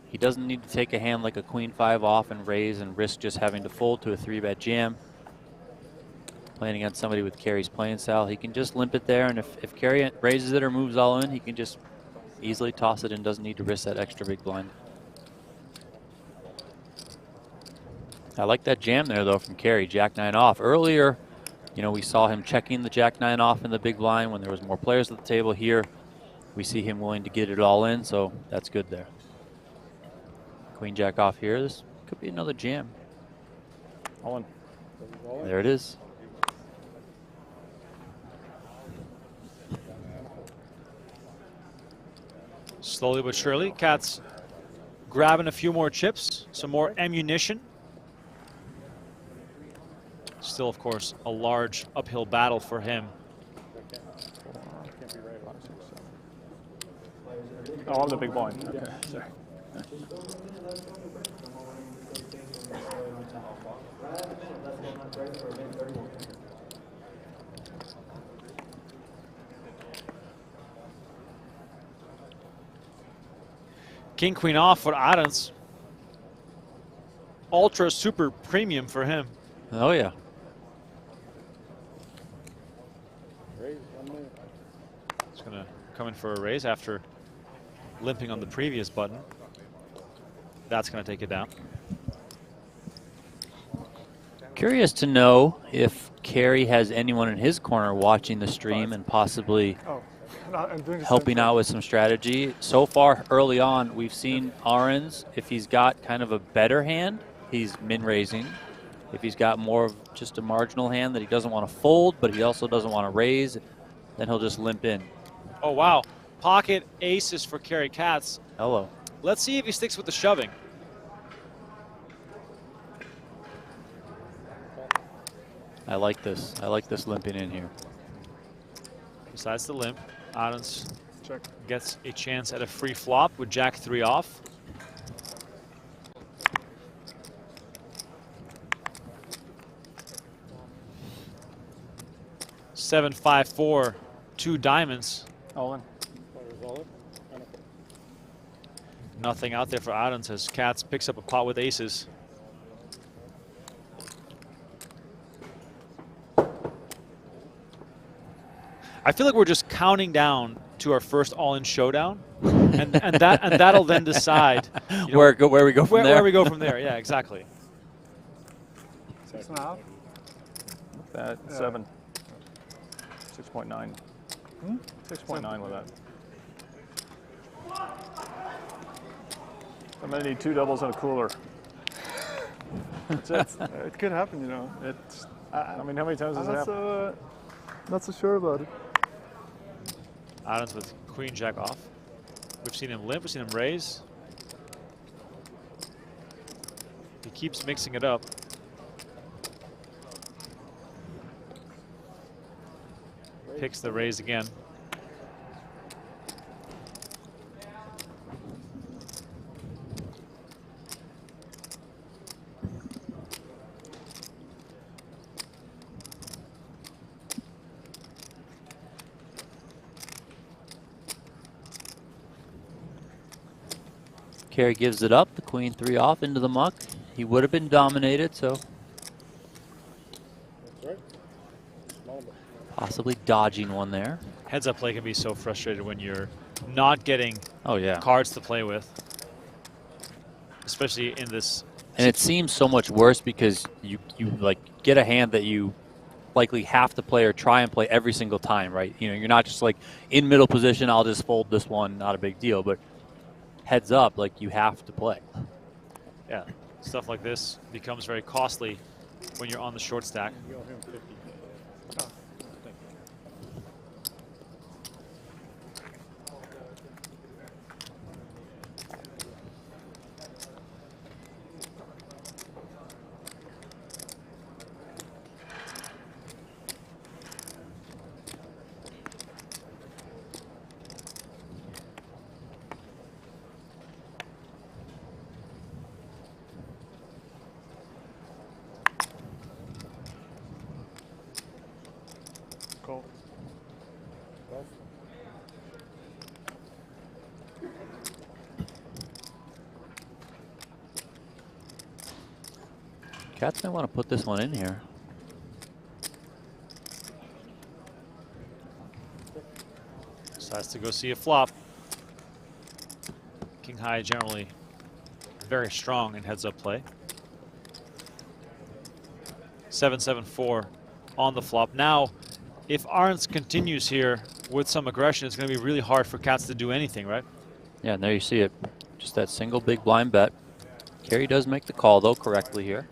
Speaker 2: He doesn't need to take a hand like a queen 5 off and raise and risk just having to fold to a 3-bet jam. Playing against somebody with Cary's playing style, he can just limp it there, and if Cary raises it or moves all in, he can just easily toss it and doesn't need to risk that extra big blind. I like that jam there, though, from Cary. Jack-9 off. Earlier, you know, we saw him checking the Jack-9 off in the big blind when there was more players at the table. Here, we see him willing to get it all in, so that's good there. Queen-Jack off here. This could be another jam.
Speaker 4: Owen.
Speaker 2: There it is.
Speaker 1: Slowly but surely, Katz grabbing a few more chips, some more ammunition. Still, of course, a large uphill battle for him.
Speaker 4: Oh, I'm the big blind. Okay, sorry.
Speaker 1: King Queen off for Arends. Ultra super premium for him.
Speaker 2: Oh yeah.
Speaker 1: He's gonna come in for a raise after limping on the previous button. That's gonna take it down.
Speaker 2: Curious to know if Cary has anyone in his corner watching the stream and possibly helping out with some strategy. So far, early on, we've seen Arends, if he's got kind of a better hand, he's min-raising. If he's got more of just a marginal hand that he doesn't want to fold, but he also doesn't want to raise, then he'll just limp in.
Speaker 1: Oh, wow. Pocket aces for Cary Katz.
Speaker 2: Hello.
Speaker 1: Let's see if he sticks with the shoving.
Speaker 2: I like this. I like this limping in here.
Speaker 1: Besides the limp, Arends gets a chance at a free flop with Jack-3 off. Seven, 5, 4, 2 diamonds.
Speaker 4: All in.
Speaker 1: Nothing out there for Arends as Katz picks up a pot with aces. I feel like we're just counting down to our first all-in showdown, and that'll then decide
Speaker 2: where we go from there.
Speaker 1: Where we go from there, yeah, exactly.
Speaker 7: 6.5.
Speaker 4: That 7. 6.9. 6.9 with that. I'm gonna need 2 doubles and a cooler. That's it.
Speaker 7: It could happen, you know.
Speaker 4: It's. I mean, how many times has it happened?
Speaker 7: Not so sure about it.
Speaker 1: Arends with Queen Jack off. We've seen him limp, we've seen him raise. He keeps mixing it up. Picks the raise again.
Speaker 2: Cary gives it up. The queen 3 off into the muck. He would have been dominated, so possibly dodging one there.
Speaker 1: Heads up play can be so frustrated when you're not getting
Speaker 2: yeah,
Speaker 1: cards to play with, especially in this.
Speaker 2: And it seems so much worse because you like get a hand that you likely have to play or try and play every single time, right? You know, you're not just like in middle position, I'll just fold this one, not a big deal, but heads up, like you have to play.
Speaker 1: Yeah, stuff like this becomes very costly when you're on the short stack.
Speaker 7: Cool.
Speaker 2: Katz may want to put this one in here.
Speaker 1: Decides to go see a flop. King high generally very strong in heads up play. 7-7-4 on the flop. Now, if Arends continues here with some aggression, it's going to be really hard for Katz to do anything, right?
Speaker 2: Yeah, and there you see it. Just that single big blind bet. Cary does make the call, though, correctly here.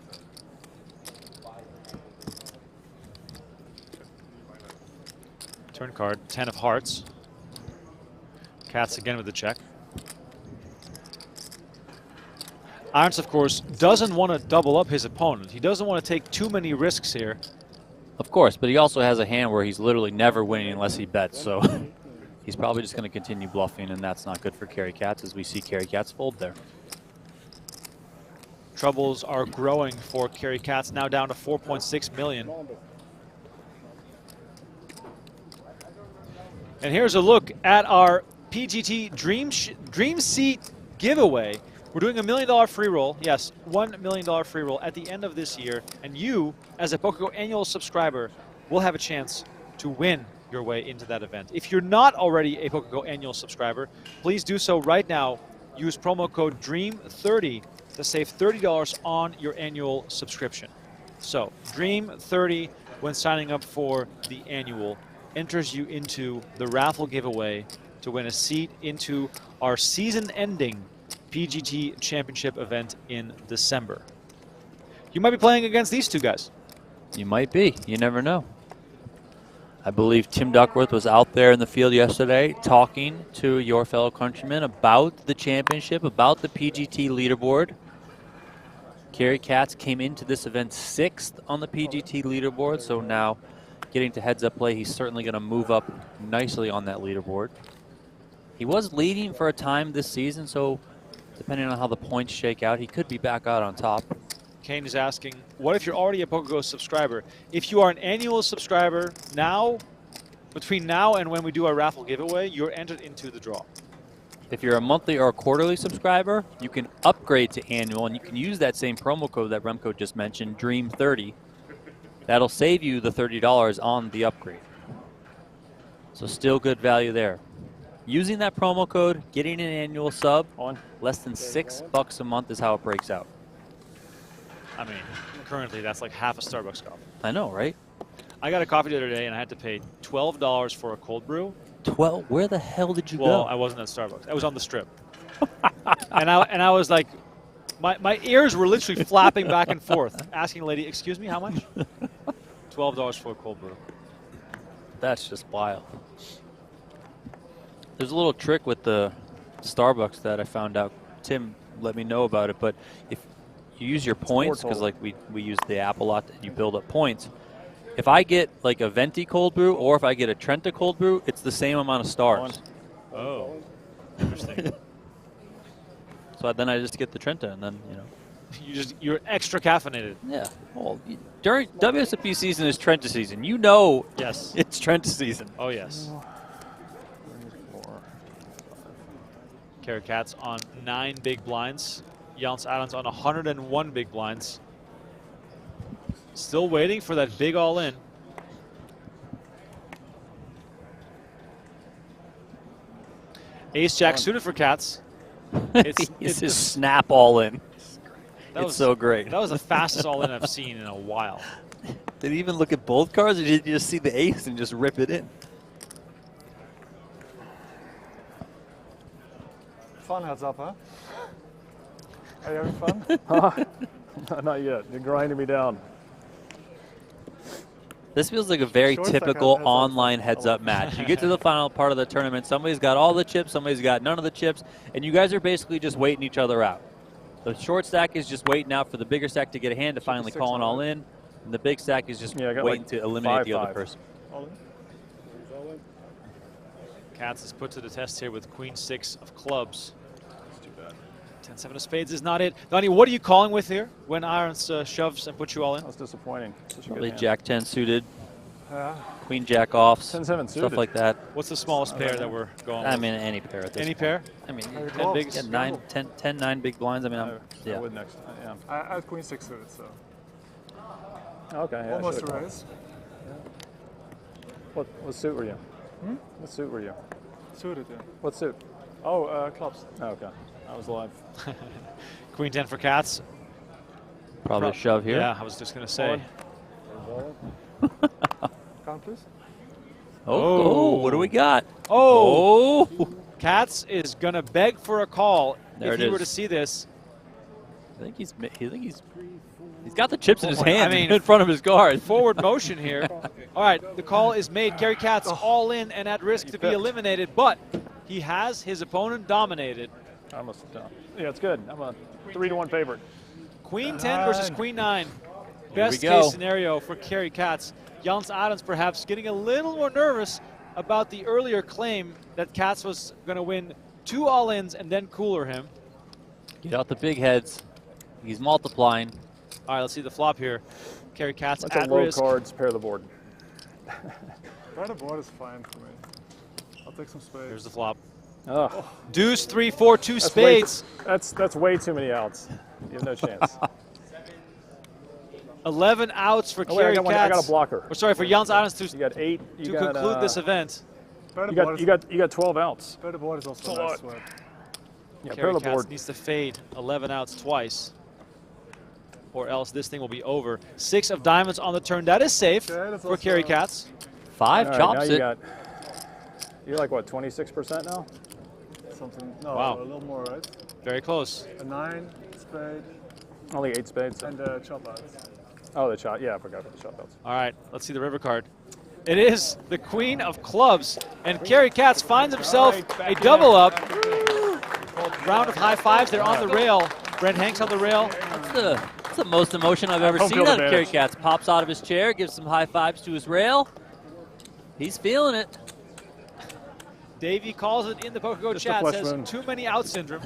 Speaker 1: Turn card, 10 of hearts. Katz again with the check. Arends, of course, doesn't want to double up his opponent. He doesn't want to take too many risks here.
Speaker 2: Of course, but he also has a hand where he's literally never winning unless he bets, so he's probably just going to continue bluffing, and that's not good for Cary Katz, as we see Cary Katz fold there.
Speaker 1: Troubles are growing for Cary Katz, now down to 4.6 million. And here's a look at our PGT Dream Seat giveaway. We're doing $1 million free roll. Yes, $1 million free roll at the end of this year. And you, as a PokerGO annual subscriber, will have a chance to win your way into that event. If you're not already a PokerGO annual subscriber, please do so right now. Use promo code DREAM30 to save $30 on your annual subscription. So, DREAM30 when signing up for the annual enters you into the raffle giveaway to win a seat into our season-ending PGT Championship event in December. You might be playing against these two guys.
Speaker 2: You might be. You never know. I believe Tim Duckworth was out there in the field yesterday talking to your fellow countrymen about the championship, about the PGT leaderboard. Cary Katz came into this event 6th on the PGT leaderboard, so now getting to heads up play, he's certainly going to move up nicely on that leaderboard. He was leading for a time this season, so depending on how the points shake out, he could be back out on top.
Speaker 1: Kane is asking, what if you're already a PokerGO subscriber? If you are an annual subscriber now, between now and when we do our raffle giveaway, you're entered into the draw.
Speaker 2: If you're a monthly or a quarterly subscriber, you can upgrade to annual, and you can use that same promo code that Remco just mentioned, DREAM30. That'll save you the $30 on the upgrade. So still good value there. Using that promo code, getting an annual sub, less than $6 a month is how it breaks out.
Speaker 1: I mean, currently that's like half a Starbucks coffee.
Speaker 2: I know, right?
Speaker 1: I got a coffee the other day and I had to pay $12 for a cold brew.
Speaker 2: 12? Where the hell did you go?
Speaker 1: Well, I wasn't at Starbucks. I was on the strip. and I was like, my ears were literally flapping back and forth, asking a lady, excuse me, how much? $12 for a cold brew.
Speaker 2: That's just wild. There's a little trick with the Starbucks that I found out. Tim let me know about it, but if you use your points, because like we use the app a lot, and you build up points. If I get like a venti cold brew or if I get a Trenta cold brew, it's the same amount of stars.
Speaker 1: Oh, interesting.
Speaker 2: So then I just get the Trenta, and then, you know.
Speaker 1: You're extra caffeinated.
Speaker 2: Yeah. Well, during WSOP season is Trenta season. You know.
Speaker 1: Yes.
Speaker 2: It's Trenta season.
Speaker 1: Oh, yes. Cary Katz on 9 big blinds. Jans Arends on 101 big blinds. Still waiting for that big all-in. Ace-Jack suited for Katz.
Speaker 2: It's his snap all in. It's so great.
Speaker 1: That was the fastest all-in I've seen in a while.
Speaker 2: Did he even look at both cards, or did you just see the ace and just rip it in?
Speaker 7: Fun heads up, huh? Are you having fun?
Speaker 4: Not yet. You're grinding me down.
Speaker 2: This feels like a very typical online heads-up match. You get to the final part of the tournament, somebody's got all the chips, somebody's got none of the chips, and you guys are basically just waiting each other out. The short stack is just waiting out for the bigger stack to get a hand to finally call an all in, and the big stack is just waiting to eliminate the other person.
Speaker 1: Katz is put to the test here with Queen 6 of clubs. 10-7 of spades is not it. Donnie, what are you calling with here when Arends shoves and puts you all in?
Speaker 4: That's disappointing.
Speaker 2: Probably Jack 10 suited,
Speaker 7: Yeah.
Speaker 2: Queen Jack offs,
Speaker 4: 10-7
Speaker 2: stuff
Speaker 4: suited.
Speaker 2: like that.
Speaker 1: What's the smallest pair that we're going with?
Speaker 2: I mean, any pair at this
Speaker 1: Any
Speaker 2: point.
Speaker 1: pair?
Speaker 2: I mean,
Speaker 1: 10 bigs?
Speaker 2: yeah, 9, 10, 9 big blinds. I mean,
Speaker 4: I
Speaker 2: yeah.
Speaker 4: would next. Yeah.
Speaker 7: I had Queen 6 suited, so
Speaker 4: Okay. Yeah,
Speaker 7: almost a
Speaker 4: sure.
Speaker 7: raise.
Speaker 4: What suit were you? What suit were you?
Speaker 7: Suited, yeah.
Speaker 4: What suit?
Speaker 7: Oh, clubs.
Speaker 4: Oh, okay. I was live.
Speaker 1: Queen 10 for Katz.
Speaker 2: Probably a shove here.
Speaker 1: Yeah, I was just going to say.
Speaker 7: Count, please.
Speaker 2: Oh, what do we got?
Speaker 1: Oh, Katz is going to beg for a call.
Speaker 2: There
Speaker 1: if
Speaker 2: it
Speaker 1: you were
Speaker 2: is.
Speaker 1: to see this.
Speaker 2: I think he's got the chips in his hand
Speaker 1: I mean,
Speaker 2: in front of his guard.
Speaker 1: Forward motion here. All right, the call is made. Cary Katz all in and at risk to be eliminated, but he has his opponent dominated.
Speaker 4: I must have done. Yeah, it's good. I'm a 3-1 favorite.
Speaker 1: Queen 10 versus Queen 9.
Speaker 2: we
Speaker 1: Best
Speaker 2: go.
Speaker 1: case scenario for Cary Katz. Jans Arends perhaps getting a little more nervous about the earlier claim that Katz was going to win 2 all-ins and then cooler him.
Speaker 2: Get out the big heads. He's multiplying.
Speaker 1: All right, let's see the flop here. Cary Katz
Speaker 4: Bunch
Speaker 1: at
Speaker 4: of low
Speaker 1: risk.
Speaker 4: cards, pair the board.
Speaker 7: Pair the board is fine for me. I'll take some spades.
Speaker 1: Here's the flop.
Speaker 4: Oh,
Speaker 1: Deuce, 3, 4, 2
Speaker 4: that's way
Speaker 1: spades.
Speaker 4: that's way too many outs. You have no chance.
Speaker 1: 11 outs for
Speaker 4: Oh, wait,
Speaker 1: Cary
Speaker 4: I
Speaker 1: Katz.
Speaker 4: got a blocker.
Speaker 1: Or sorry, for Jans Arends
Speaker 4: You got 8. You
Speaker 1: to
Speaker 4: got,
Speaker 1: conclude this event.
Speaker 7: Pair the
Speaker 4: You
Speaker 7: board
Speaker 4: got you got 12 outs.
Speaker 7: Pair the board is also
Speaker 4: a
Speaker 7: a nice
Speaker 4: lot.
Speaker 7: sweat.
Speaker 4: Yeah, pair
Speaker 1: Cary
Speaker 4: the
Speaker 1: Katz
Speaker 4: board.
Speaker 1: needs to fade 11 outs twice, or else this thing will be over. 6 of diamonds on the turn. That is safe
Speaker 7: Okay, that's
Speaker 1: for Cary
Speaker 7: also-
Speaker 1: Katz.
Speaker 2: 5
Speaker 4: All right,
Speaker 2: chops
Speaker 4: now
Speaker 2: it.
Speaker 4: you're like what, 26% now?
Speaker 7: Something. No,
Speaker 1: Wow.
Speaker 7: a little more, right?
Speaker 1: Very close.
Speaker 7: A 9, spade,
Speaker 4: Only 8 spades.
Speaker 7: and chop outs.
Speaker 4: Oh, the shot. Yeah, I forgot about the shot outs.
Speaker 1: All right, let's see the river card. It is the Queen of Clubs, and Cary Katz finds himself a double up. Round of high fives. They're on the rail. Brent Hanks on the rail.
Speaker 2: That's the most emotion I've ever
Speaker 4: Home
Speaker 2: seen
Speaker 4: field
Speaker 2: out of Cary
Speaker 4: advantage.
Speaker 2: Katz. Pops out of his chair, gives some high fives to his rail. He's feeling it.
Speaker 1: Davey calls it in the PokerGo
Speaker 4: Just a
Speaker 1: chat.
Speaker 4: flush
Speaker 1: Says
Speaker 4: moon.
Speaker 1: too many out syndrome.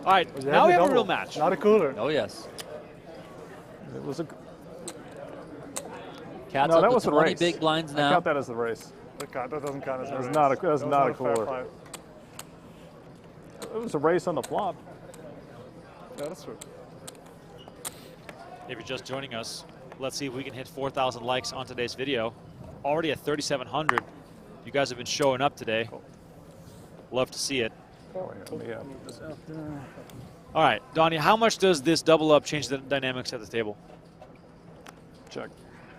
Speaker 1: All right,
Speaker 7: Was
Speaker 1: now we have a
Speaker 7: double,
Speaker 1: real match.
Speaker 7: Not a cooler.
Speaker 2: Oh, yes.
Speaker 4: It was a.
Speaker 2: Katz
Speaker 4: No, that
Speaker 2: up
Speaker 4: was
Speaker 2: to
Speaker 4: a
Speaker 2: 20
Speaker 4: race.
Speaker 2: big blinds
Speaker 4: I
Speaker 2: now.
Speaker 4: count that as the race.
Speaker 7: That doesn't count as a
Speaker 4: That's
Speaker 7: raise.
Speaker 4: not a- that's
Speaker 7: That was
Speaker 4: not a
Speaker 7: fair
Speaker 4: cooler.
Speaker 7: five.
Speaker 4: It was a race on the flop.
Speaker 7: Yeah, that's true.
Speaker 1: If you're just joining us, let's see if we can hit 4,000 likes on today's video. Already at 3,700. You guys have been showing up today. Love to see it.
Speaker 4: Oh, yeah.
Speaker 1: All right, Donnie, how much does this double up change the dynamics at the table?
Speaker 4: Check.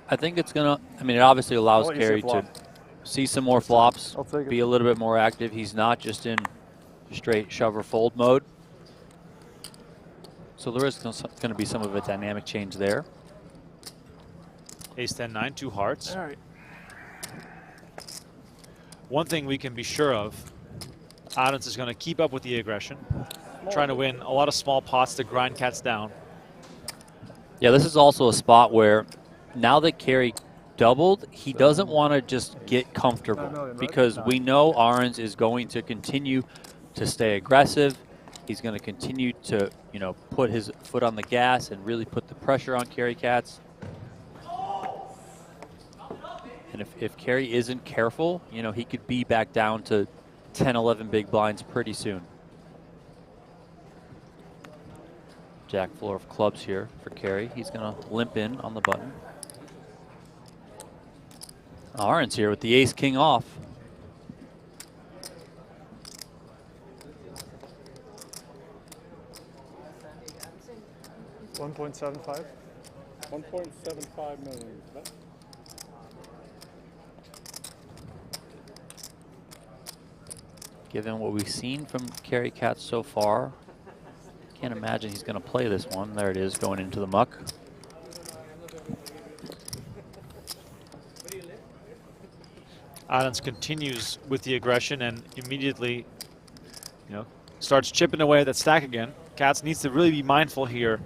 Speaker 2: I think it's going to, I mean, it obviously allows
Speaker 4: I'll let you see
Speaker 2: Cary
Speaker 4: a
Speaker 2: to
Speaker 4: flop.
Speaker 2: see some more flops,
Speaker 4: I'll take it.
Speaker 2: be a little bit more active. He's not just in straight shove or fold mode. So there is going to be some of a dynamic change there.
Speaker 1: Ace 10 9, 2 hearts.
Speaker 4: All right.
Speaker 1: One thing we can be sure of, Arends is going to keep up with the aggression, trying to win a lot of small pots to grind Katz down.
Speaker 2: Yeah, this is also a spot where now that Cary doubled, he doesn't want to just get comfortable because we know Arends is going to continue to stay aggressive. He's going to continue to, you know, put his foot on the gas and really put the pressure on Cary Katz. And if Cary isn't careful, you know, he could be back down to 10, 11 big blinds pretty soon. Jack floor of clubs here for Cary. He's going to limp in on the button. Arends here with the ace king off.
Speaker 4: $1.75.
Speaker 5: 1.75 million.
Speaker 2: Given what we've seen from Cary Katz so far, can't imagine he's going to play this one. There it is, going into the muck.
Speaker 1: Arends continues with the aggression and immediately, starts chipping away at that stack again. Katz needs to really be mindful here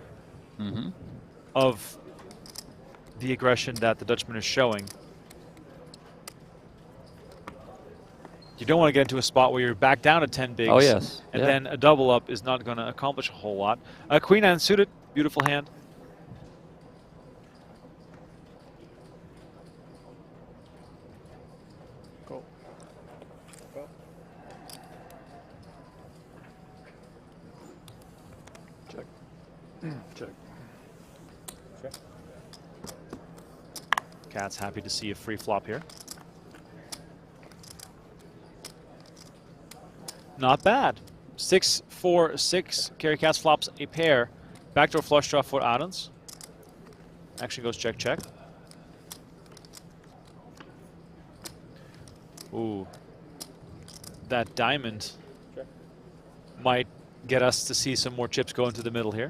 Speaker 1: of the aggression that the Dutchman is showing. You don't want to get into a spot where you're back down to 10 bigs.
Speaker 2: Oh, yes.
Speaker 1: And then a double up is not going to accomplish a whole lot. Queen nine suited, beautiful hand.
Speaker 4: Go. Check. Check.
Speaker 5: Check.
Speaker 1: Katz happy to see a free flop here. Not bad. 6-4-6. Cary Katz flops a pair. Backdoor flush draw for Arends. Actually goes check, check. Ooh. That diamond might get us to see some more chips go into the middle here.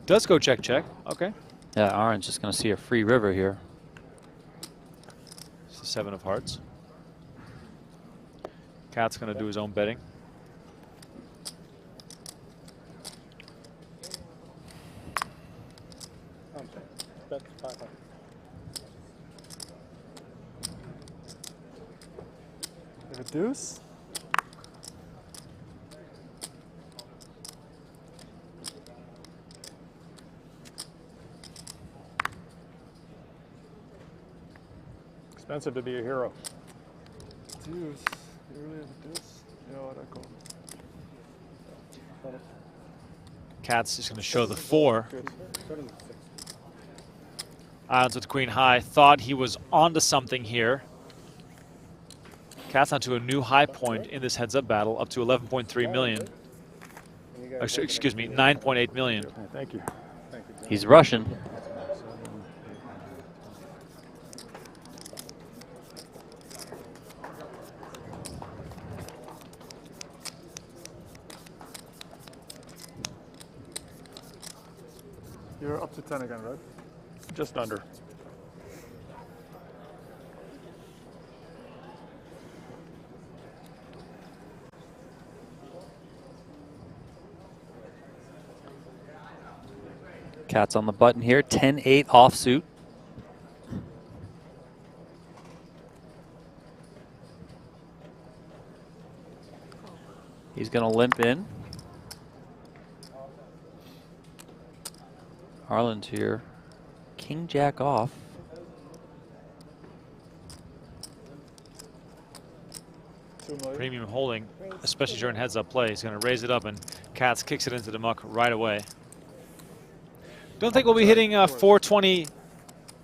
Speaker 1: Does go check, check. Okay.
Speaker 2: Yeah, Arends just going to see a free river here.
Speaker 1: It's the 7 of hearts. Katz going to do his own betting.
Speaker 5: That's 500.
Speaker 7: If a deuce.
Speaker 4: Expensive to be a hero.
Speaker 7: Deuce. You really have a deuce? You know what I call it.
Speaker 1: Katz is going to show the 4.
Speaker 7: Good.
Speaker 1: Arends with queen high. Thought he was onto something here. Katz onto a new high point in this heads-up battle, up to 11.3 million. Excuse me, 9.8 million.
Speaker 4: Thank you.
Speaker 2: He's Russian.
Speaker 7: You're up to 10 again, right?
Speaker 4: Just under.
Speaker 2: Katz on the button here, 10-8 offsuit. He's going to limp in. Arends here, king jack off.
Speaker 1: Premium holding, especially during heads-up play. He's going to raise it up, and Katz kicks it into the muck right away. Don't think we'll be hitting 420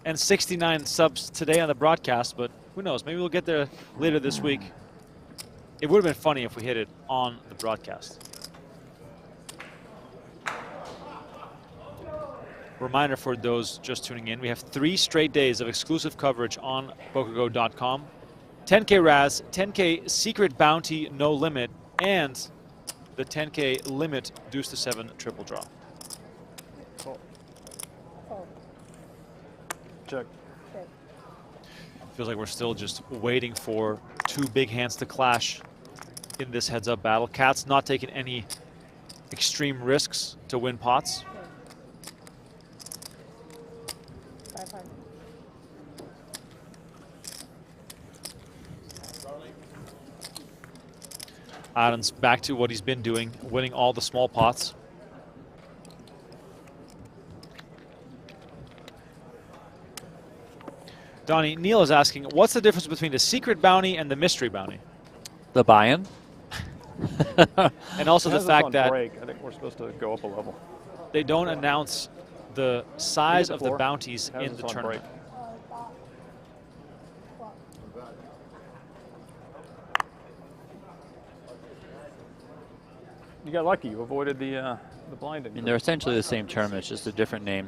Speaker 1: and 69 subs today on the broadcast, but who knows? Maybe we'll get there later this week. It would have been funny if we hit it on the broadcast. Reminder for those just tuning in, we have 3 straight days of exclusive coverage on PokerGO.com. 10K Raz, 10K Secret Bounty No Limit, and the 10K Limit Deuce to 7 Triple Draw.
Speaker 7: Check.
Speaker 1: Feels like we're still just waiting for 2 big hands to clash in this heads-up battle. Katz not taking any extreme risks to win pots. Arends back to what he's been doing, winning all the small pots. Donnie, Neil is asking, what's the difference between the secret bounty and the mystery bounty?
Speaker 2: the buy-in.
Speaker 1: And also the
Speaker 4: Has us
Speaker 1: fact
Speaker 4: on
Speaker 1: that
Speaker 4: break. I think we're supposed to go up a level.
Speaker 1: they don't announce the size of the
Speaker 4: floor.
Speaker 1: bounties
Speaker 4: Has
Speaker 1: in
Speaker 4: us
Speaker 1: the
Speaker 4: on
Speaker 1: tournament.
Speaker 4: break. You got lucky. You avoided the blinding.
Speaker 2: I mean, they're essentially the same tournament, it's just a different name,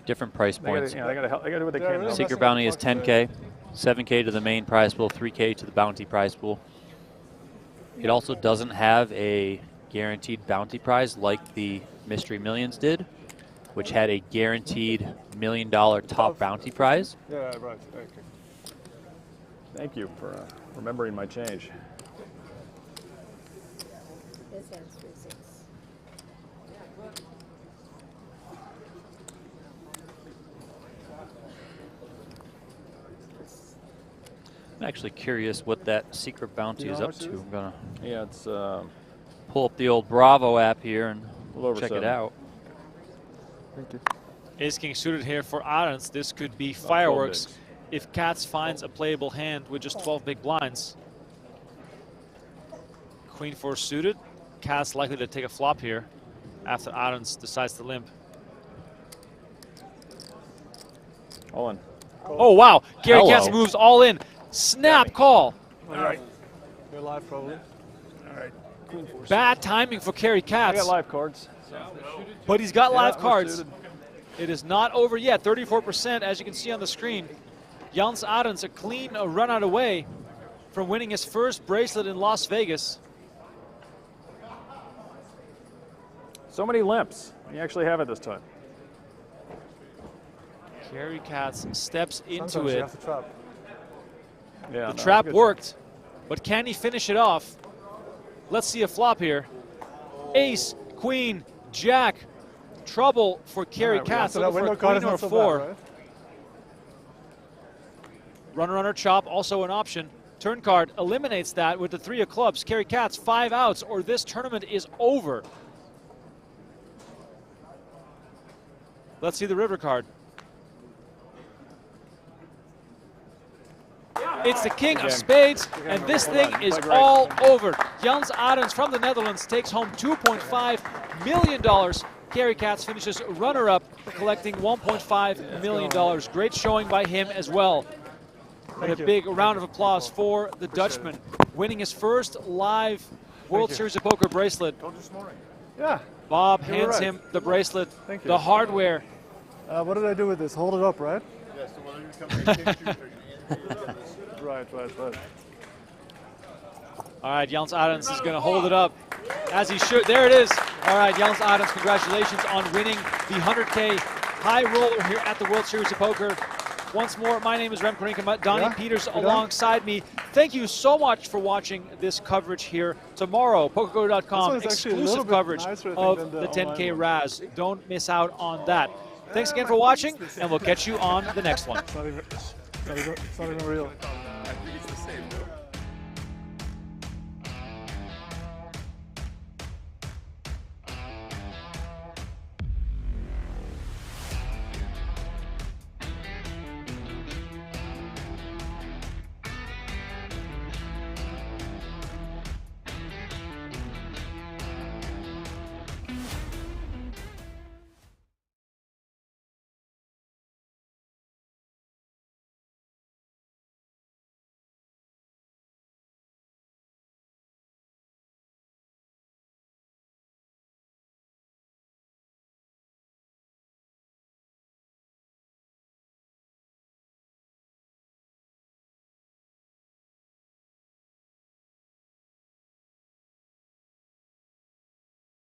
Speaker 2: different price points.
Speaker 4: They gotta do what they can. now.
Speaker 2: Secret bounty is 10K, 7K to the main prize pool, 3K to the bounty prize pool. It also doesn't have a guaranteed bounty prize like the Mystery Millions did, which had a guaranteed $1 million top bounty prize.
Speaker 7: Yeah, right. Okay.
Speaker 4: Thank you for remembering my change.
Speaker 8: This has 3-6.
Speaker 2: I'm actually curious what that secret bounty is up to. I'm gonna
Speaker 4: Yeah, it's
Speaker 2: pull up the old Bravo app here and
Speaker 4: little over
Speaker 2: check
Speaker 4: 7.
Speaker 2: it out.
Speaker 7: Thank you.
Speaker 1: Ace King suited here for Arends. This could be
Speaker 4: 12
Speaker 1: fireworks
Speaker 4: bigs.
Speaker 1: if Katz finds a playable hand with just 12 big blinds. Queen 4 suited. Katz likely to take a flop here after Arends decides to limp.
Speaker 4: All in.
Speaker 1: Oh, wow. Cary
Speaker 2: Hello.
Speaker 1: Katz moves all in. Snap call.
Speaker 7: All right. You're live, probably.
Speaker 1: Bad timing for Cary
Speaker 4: I
Speaker 1: Katz,
Speaker 4: got live cards.
Speaker 1: but he's got live
Speaker 4: we're
Speaker 1: cards.
Speaker 4: suited.
Speaker 1: It is not over yet. 34%, as you can see on the screen. Jans Arends, a clean run out away from winning his first bracelet in Las Vegas.
Speaker 4: So many limps. You actually have it this time.
Speaker 1: Cary Katz steps into
Speaker 7: Sometimes you
Speaker 1: it.
Speaker 7: have to trap.
Speaker 4: Yeah,
Speaker 1: The
Speaker 4: no,
Speaker 1: trap
Speaker 4: good.
Speaker 1: worked, but can he finish it off? Let's see a flop here. Ace, Queen, Jack. Trouble for Cary Katz.
Speaker 7: So that
Speaker 1: Looking for
Speaker 7: window
Speaker 1: a
Speaker 7: card is
Speaker 1: queen or a
Speaker 7: not so
Speaker 1: 4.
Speaker 7: bad, right?
Speaker 1: Runner, chop, also an option. Turn card eliminates that with the 3 of clubs. Cary Katz, 5 outs, or this tournament is over. Let's see the river card. It's the king of spades, and this thing is all over. Jans Arends from the Netherlands takes home $2.5 million. Cary Katz finishes runner-up, collecting $1.5 million. Great showing by him as well. And a big round of applause for the Dutchman, winning his first live World Series of Poker bracelet.
Speaker 7: Yeah.
Speaker 1: Bob
Speaker 7: You were
Speaker 1: hands
Speaker 7: right.
Speaker 1: him the bracelet,
Speaker 7: Thank you.
Speaker 1: the hardware.
Speaker 7: What did I do with this? Hold it up, right?
Speaker 9: Yes, so whether you come
Speaker 7: Right.
Speaker 1: All right, Jans Arends is going to hold it up as he should. There it is. All right, Jans Arends, congratulations on winning the 100K high roller here at the World Series of Poker. Once more, my name is Rem Korinka, Donnie Peters alongside me. Thank you so much for watching this coverage here. Tomorrow, PokerGO.com,
Speaker 7: This one's actually a little
Speaker 1: exclusive
Speaker 7: bit
Speaker 1: coverage
Speaker 7: nicer, I think,
Speaker 1: of
Speaker 7: than
Speaker 1: the
Speaker 7: the
Speaker 1: 10K
Speaker 7: online one.
Speaker 1: Raz. Don't miss out on that. Thanks again for watching, and we'll catch you on the next one.
Speaker 7: It's not even real.